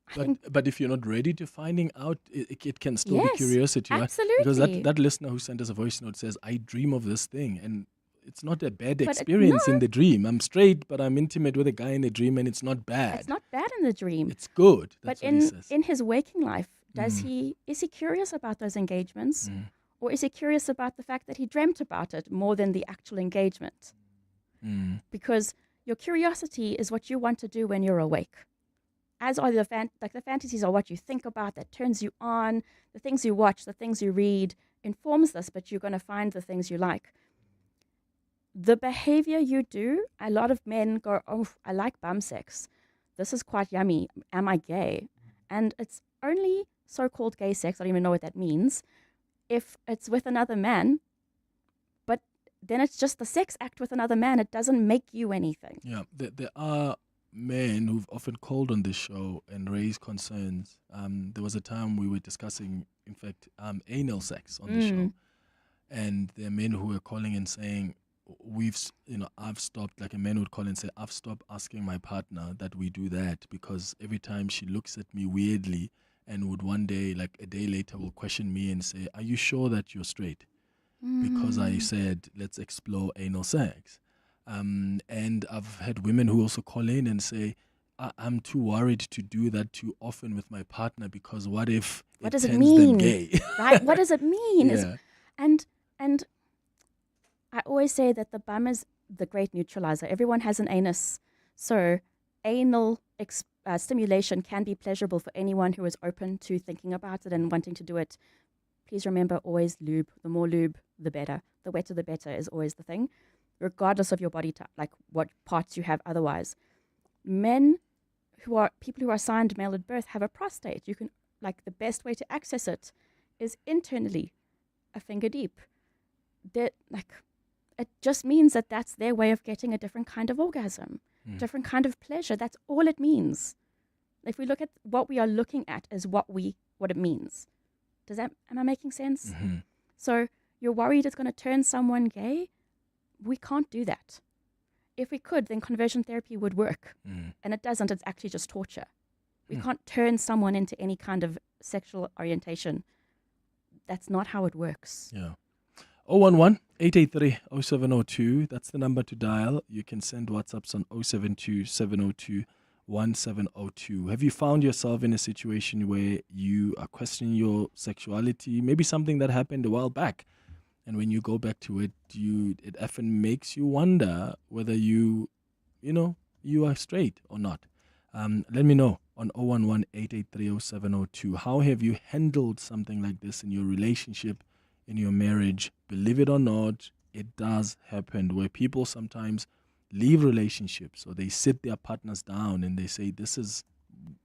but if you're not ready to finding out, it can still be Yes, curiosity. Right? absolutely. Because that listener who sent us a voice note says, I dream of this thing. And it's not a bad But experience no. in the dream. I'm straight, but I'm intimate with a guy in a dream, and it's not bad. It's not bad in the dream. It's good. But That's what he says. in his waking life, is he curious about those engagements? Or is he curious about the fact that he dreamt about it more than the actual engagement? Because your curiosity is what you want to do when you're awake. As are the fantasies are what you think about that turns you on. The things you watch, the things you read informs this, but you're going to find the things you like. The behavior you do, a lot of men go, oh, I like bum sex. This is quite yummy. Am I gay? And it's only so-called gay sex, I don't even know what that means, if it's with another man, but then it's just the sex act with another man. It doesn't make you anything. Yeah, there are men who've often called on this show and raised concerns. There was a time we were discussing, in fact, anal sex on the show. And there are men who were calling and saying, I've stopped, like a man would call and say, I've stopped asking my partner that we do that because every time she looks at me weirdly and would one day, like a day later, will question me and say, are you sure that you're straight? Because I said, let's explore anal sex. And I've had women who also call in and say, I'm too worried to do that too often with my partner because what if What it does it turns mean? them gay? Right? What does it mean? Yeah. And I always say that the bum is the great neutralizer. Everyone has an anus. So anal stimulation can be pleasurable for anyone who is open to thinking about it and wanting to do it. Please remember, always lube. The more lube, the better. The wetter, the better is always the thing, regardless of your body type, like what parts you have otherwise. People who are assigned male at birth have a prostate. You can, like, the best way to access it is internally, a finger deep. It just means that that's their way of getting a different kind of orgasm, different kind of pleasure. That's all it means. If we look at what we are looking at as what it means. Am I making sense? So you're worried it's going to turn someone gay? We can't do that. If we could, then conversion therapy would work. And it doesn't. It's actually just torture. We can't turn someone into any kind of sexual orientation. That's not how it works. Yeah. 011-883-0702. That's the number to dial. You can send WhatsApps on 072-702-1702. Have you found yourself in a situation where you are questioning your sexuality? Maybe something that happened a while back. And when you go back to it, it often makes you wonder whether you are straight or not. Let me know on 011-883-0702. How have you handled something like this in your relationship, in your marriage? Believe it or not, it does happen where people sometimes leave relationships or they sit their partners down and they say, this is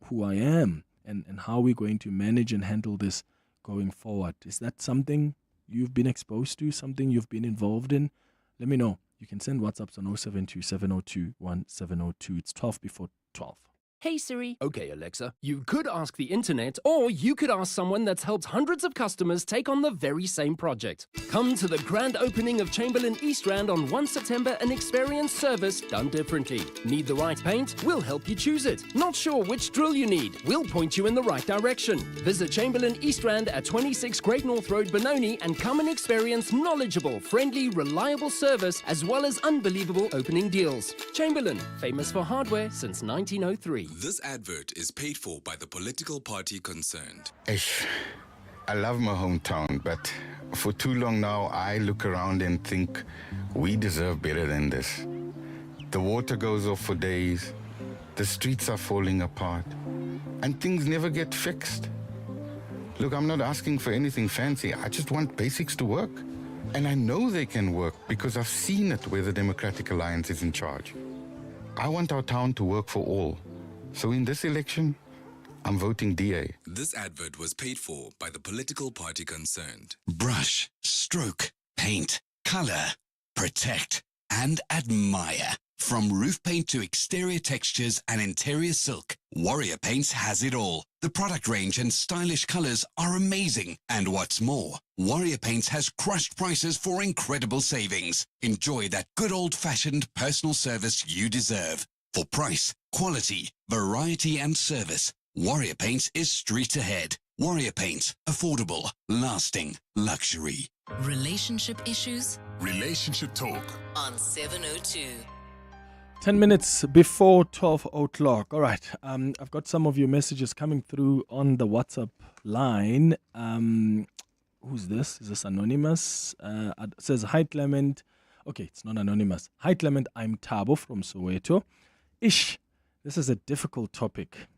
who I am, and how are we going to manage and handle this going forward? Is that something you've been exposed to, something you've been involved in? Let me know. You can send WhatsApps on 072-702-1702. It's 12 before 12. Hey Siri. Okay, Alexa. You could ask the internet, or you could ask someone that's helped hundreds of customers take on the very same project. Come to the grand opening of Chamberlain East Rand on 1 September and experience service done differently. Need the right paint? We'll help you choose it. Not sure which drill you need? We'll point you in the right direction. Visit Chamberlain East Rand at 26 Great North Road, Benoni, and come and experience knowledgeable, friendly, reliable service as well as unbelievable opening deals. Chamberlain, famous for hardware since 1903. This advert is paid for by the political party concerned. Ish, I love my hometown, but for too long now, I look around and think we deserve better than this. The water goes off for days, the streets are falling apart, and things never get fixed. Look, I'm not asking for anything fancy. I just want basics to work. And I know they can work because I've seen it where the Democratic Alliance is in charge. I want our town to work for all. So in this election, I'm voting DA. This advert was paid for by the political party concerned. Brush, stroke, paint, color, protect, and admire. From roof paint to exterior textures and interior silk, Warrior Paints has it all. The product range and stylish colors are amazing. And what's more, Warrior Paints has crushed prices for incredible savings. Enjoy that good old-fashioned personal service you deserve. For price, quality, variety, and service, Warrior Paints is street ahead. Warrior Paints, affordable, lasting, luxury. Relationship issues? Relationship talk On 702. 10 minutes before 12 o'clock. All right. I've got some of your messages coming through on the WhatsApp line. Who's this? Is this anonymous? It says, hi, Clement. Okay, it's not anonymous. Hi, Clement. I'm Thabo from Soweto. Ish, this is a difficult topic.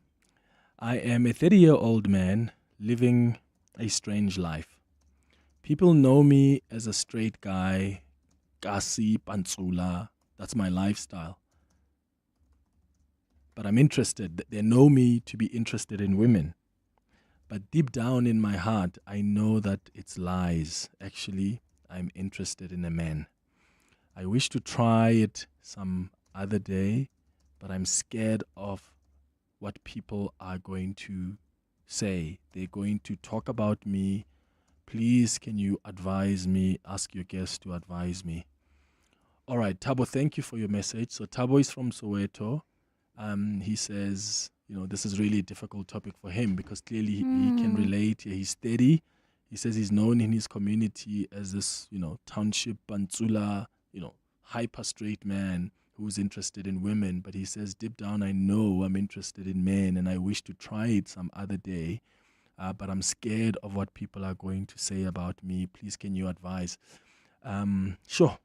I am a 30-year-old man living a strange life. People know me as a straight guy, Kasi, Pantsula. That's my lifestyle. But I'm interested. They know me to be interested in women. But deep down in my heart, I know that it's lies. Actually, I'm interested in a man. I wish to try it some other day, but I'm scared of what people are going to say. They're going to talk about me. Please, can you advise me? Ask your guests to advise me. All right, Thabo, thank you for your message. So Thabo is from Soweto. He says, this is really a difficult topic for him because clearly he can relate. He's 30. He says he's known in his community as this, township Pantsula, hyper straight man who's interested in women. But he says, deep down, I know I'm interested in men and I wish to try it some other day. But I'm scared of what people are going to say about me. Please, can you advise? Sure.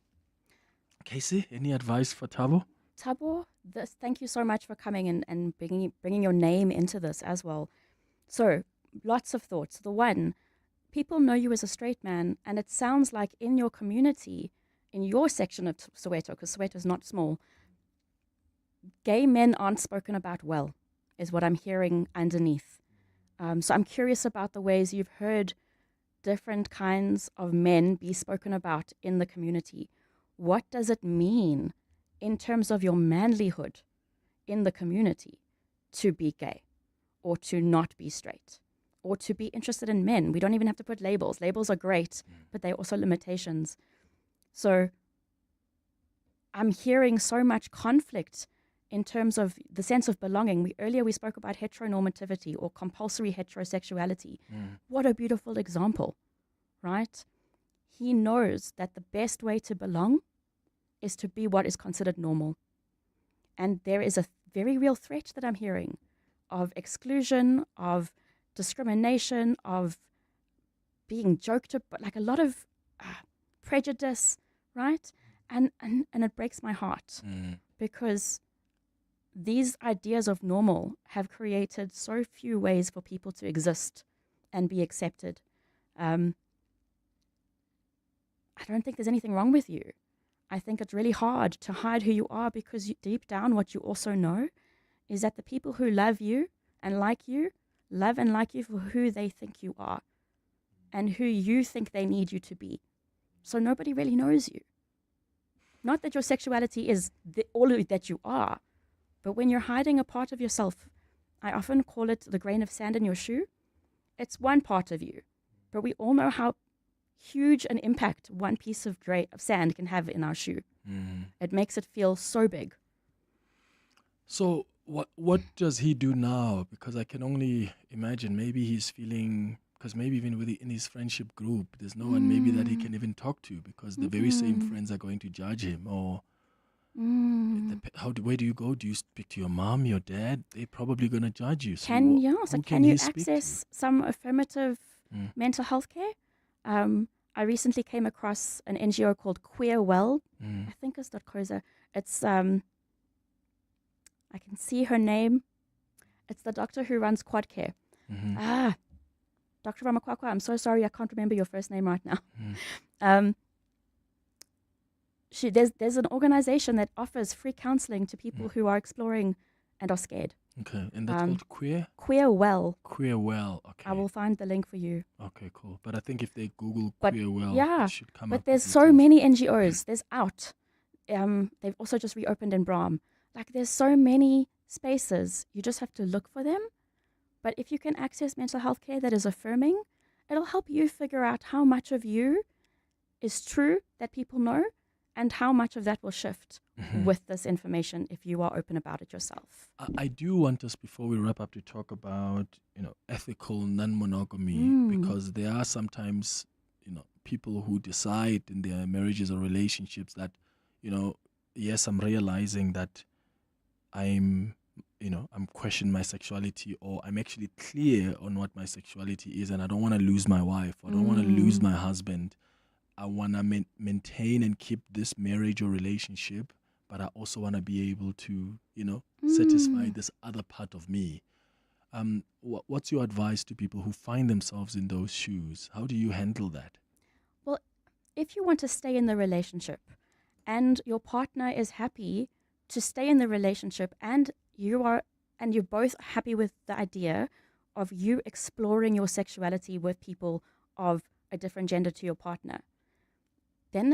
Casey, any advice for Thabo? Thabo, thank you so much for coming and bringing your name into this as well. So, lots of thoughts. The one, people know you as a straight man, and it sounds like in your community, in your section of Soweto, because Soweto is not small, gay men aren't spoken about well, is what I'm hearing underneath. So I'm curious about the ways you've heard different kinds of men be spoken about in the community. What does it mean in terms of your manlyhood in the community to be gay or to not be straight or to be interested in men? We don't even have to put labels. Labels are great, but they're also limitations. So I'm hearing so much conflict in terms of the sense of belonging. Earlier we spoke about heteronormativity or compulsory heterosexuality. What a beautiful example, right? He knows that the best way to belong is to be what is considered normal. And there is a very real threat that I'm hearing of exclusion, of discrimination, of being joked about, like a lot of prejudice, right? And it breaks my heart because these ideas of normal have created so few ways for people to exist and be accepted. I don't think there's anything wrong with you. I think it's really hard to hide who you are because deep down what you also know is that the people who love you and like you love and like you for who they think you are and who you think they need you to be. So nobody really knows you. Not that your sexuality is all that you are, But when you're hiding a part of yourself, I often call it the grain of sand in your shoe. It's one part of you, but we all know how huge an impact one piece of sand can have in our shoe. It makes it feel so big. So what does he do now? Because I can only imagine maybe he's feeling, because maybe even in his friendship group, there's no one maybe that he can even talk to, because the very same friends are going to judge him. Or where do you go? Do you speak to your mom, your dad? They're probably going to judge you. So Can you he speak access some affirmative mental health care? I recently came across an NGO called Queer Well. I think it's .coza. It's I can see her name. It's the doctor who runs Quad Care. Dr. Ramakwakwa, I'm so sorry, I can't remember your first name right now. There's an organization that offers free counseling to people who are exploring and are scared. Okay, and that's called Queer? Queer Well. Queer Well, okay. I will find the link for you. Okay, cool. But I think if they Google Queer Well, it should come up. But there's so many NGOs. There's Out. They've also just reopened in Braam. Like, there's so many spaces. You just have to look for them. But if you can access mental health care that is affirming, it'll help you figure out how much of you is true that people know and how much of that will shift with this information if you are open about it yourself. I do want us, before we wrap up, to talk about, ethical non-monogamy, because there are sometimes, people who decide in their marriages or relationships that, yes, I'm realizing that I'm questioning my sexuality, or I'm actually clear on what my sexuality is, and I don't want to lose my wife, or I don't want to lose my husband. I want to maintain and keep this marriage or relationship, but I also want to be able to, satisfy this other part of me. What's your advice to people who find themselves in those shoes? How do you handle that? Well, if you want to stay in the relationship and your partner is happy to stay in the relationship, and you're both happy with the idea of you exploring your sexuality with people of a different gender to your partner, then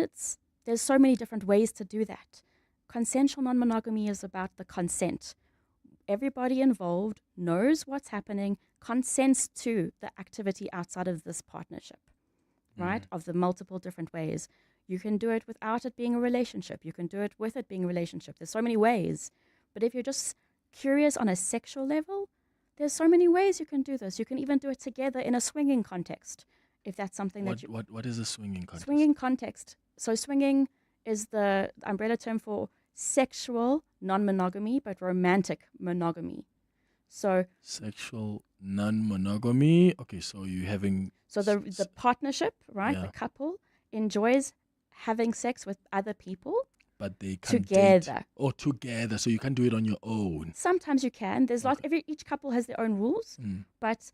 there's so many different ways to do that. Consensual non-monogamy is about the consent. Everybody involved knows what's happening, consents to the activity outside of this partnership, right? Of the multiple different ways. You can do it without it being a relationship. You can do it with it being a relationship. There's so many ways. But if you're just curious on a sexual level, there's so many ways you can do this. You can even do it together in a swinging context, if that's something What is a swinging context? Swinging context. So swinging is the umbrella term for sexual non-monogamy, but romantic monogamy. So sexual non-monogamy. Okay, so you're having... So the partnership, right, the couple enjoys having sex with other people, but they can't together. Together. So you can't do it on your own. Sometimes you can. There's each couple has their own rules. But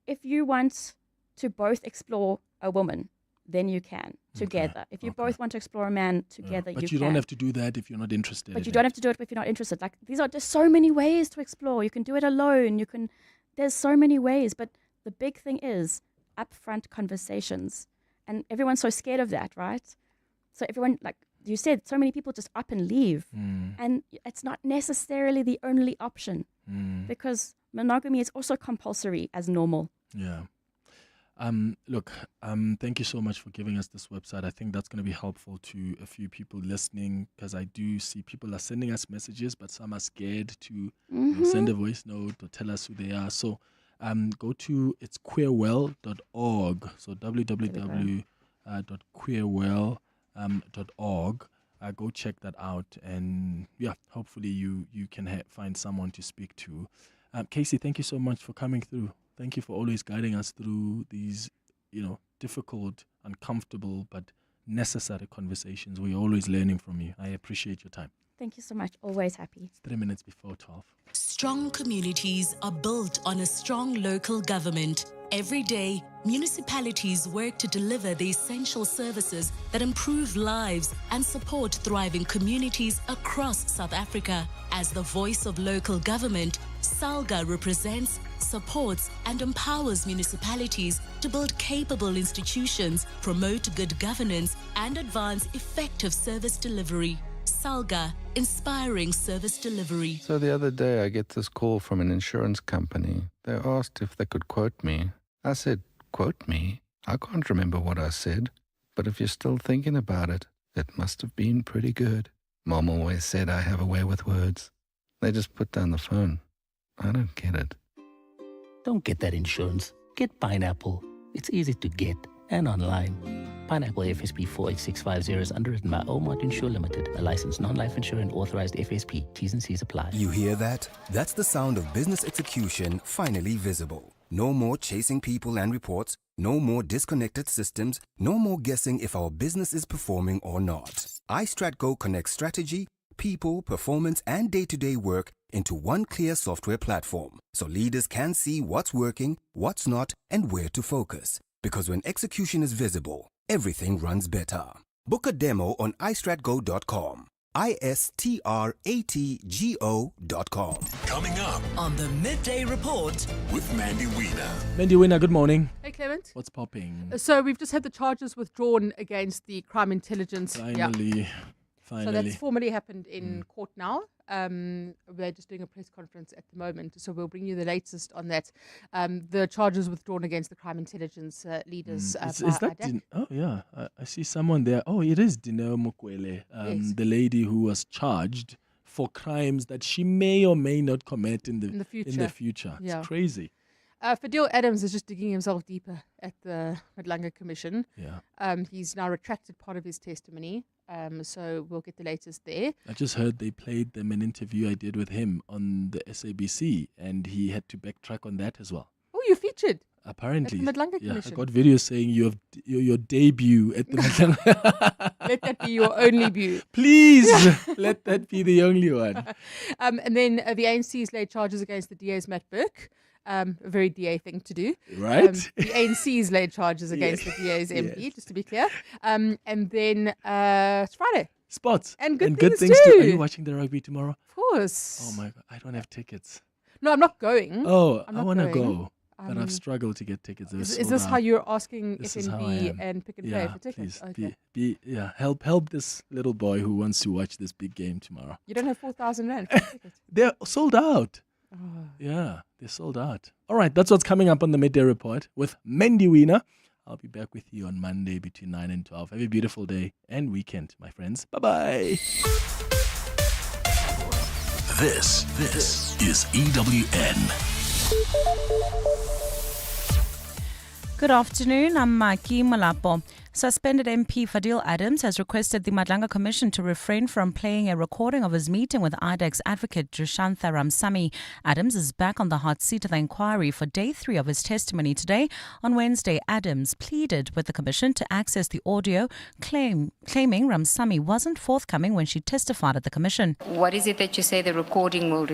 if you want to both explore a woman, then you can together. If you both want to explore a man together, but you you can. don't have to do that if you're not interested. But you don't have to do it if you're not interested. Like, these are just so many ways to explore. You can do it alone. There's so many ways. But the big thing is upfront conversations. And everyone's so scared of that, right? So everyone, like you said, so many people just up and leave. And it's not necessarily the only option, because monogamy is also compulsory as normal. Yeah. Thank you so much for giving us this website. I think that's going to be helpful to a few people listening, because I do see people are sending us messages, but some are scared to send a voice note or tell us who they are. So go to, it's queerwell.org. So www.queerwell.org. Go check that out, and hopefully you can find someone to speak to. Casey, thank you so much for coming through. Thank you for always guiding us through these, difficult, uncomfortable, but necessary conversations. We're always learning from you. I appreciate your time. Thank you so much. Always happy. 3 minutes before 12. Strong communities are built on a strong local government. Every day, municipalities work to deliver the essential services that improve lives and support thriving communities across South Africa. As the voice of local government, SALGA represents, supports, and empowers municipalities to build capable institutions, promote good governance, and advance effective service delivery. Salga, inspiring service delivery. So the other day I get this call from an insurance company. They asked if they could quote me. I said, quote me? I can't remember what I said. But if you're still thinking about it, it must have been pretty good. Mom always said I have a way with words. They just put down the phone. I don't get it. Don't get that insurance. Get Pineapple. It's easy to get and online. Pineapple FSP 48650 is underwritten by Omart Insure Limited, a licensed non-life insurer and authorized FSP. T's and C's apply. You hear that? That's the sound of business execution finally visible. No more chasing people and reports. No more disconnected systems. No more guessing if our business is performing or not. iStratGo connects strategy, people, performance, and day-to-day work into one clear software platform, so leaders can see what's working, what's not, and where to focus. Because when execution is visible, everything runs better. Book a demo on istratgo.com. istratgo.com. Coming up on the Midday Report with Mandy Wiener. Mandy Wiener, good morning. Hey, Clement. What's popping? So we've just had the charges withdrawn against the crime intelligence. Finally. So that's formally happened in court now. We're just doing a press conference at the moment, so we'll bring you the latest on that. The charges withdrawn against the crime intelligence leaders. Is that oh yeah, I see someone there. Oh, it is Dineo Mokwele, Yes. the lady who was charged for crimes that she may or may not commit in the future. Yeah. It's crazy. Fadil Adams is just digging himself deeper at the Madlanga Commission. Yeah. He's now retracted part of his testimony. So we'll get the latest there. I just heard they played them an interview I did with him on the SABC, and he had to backtrack on that as well. Oh, you featured? Apparently. At the Madlanga Yeah, I Commission. got videos saying your debut at the Madlanga. Let that be your only view. Please, let that be the only one. And then the ANC's laid charges against the DA's Matt Burke. A very DA thing to do. Right. The ANC's laid charges against the DA's MP, just to be clear. And then it's Friday. Sports. And good things things too. too. Are you watching the rugby tomorrow? Of course. Oh my God, I don't have tickets. No, I'm not going. Oh, I'm I not want to going. go, but I've struggled to get tickets. Is this how you're asking This is how I FNB am. and Pick and Yeah, Pay for tickets? please, Okay. help this little boy who wants to watch this big game tomorrow. You don't have 4,000 rand for tickets. They're sold out. Yeah, they're sold out. All right, that's what's coming up on the Midday Report with Mandy Wiener. I'll be back with you on Monday between 9 and 12. Have a beautiful day and weekend, my friends. Bye-bye. This is EWN. Good afternoon, I'm Maki Malapo. Suspended MP Fadil Adams has requested the Madlanga Commission to refrain from playing a recording of his meeting with IDEX advocate Dushantha Ramsamy. Adams is back on the hot seat of the inquiry for day 3 of his testimony today. On Wednesday, Adams pleaded with the Commission to access the audio, claiming Ramsamy wasn't forthcoming when she testified at the Commission. What is it that you say the recording will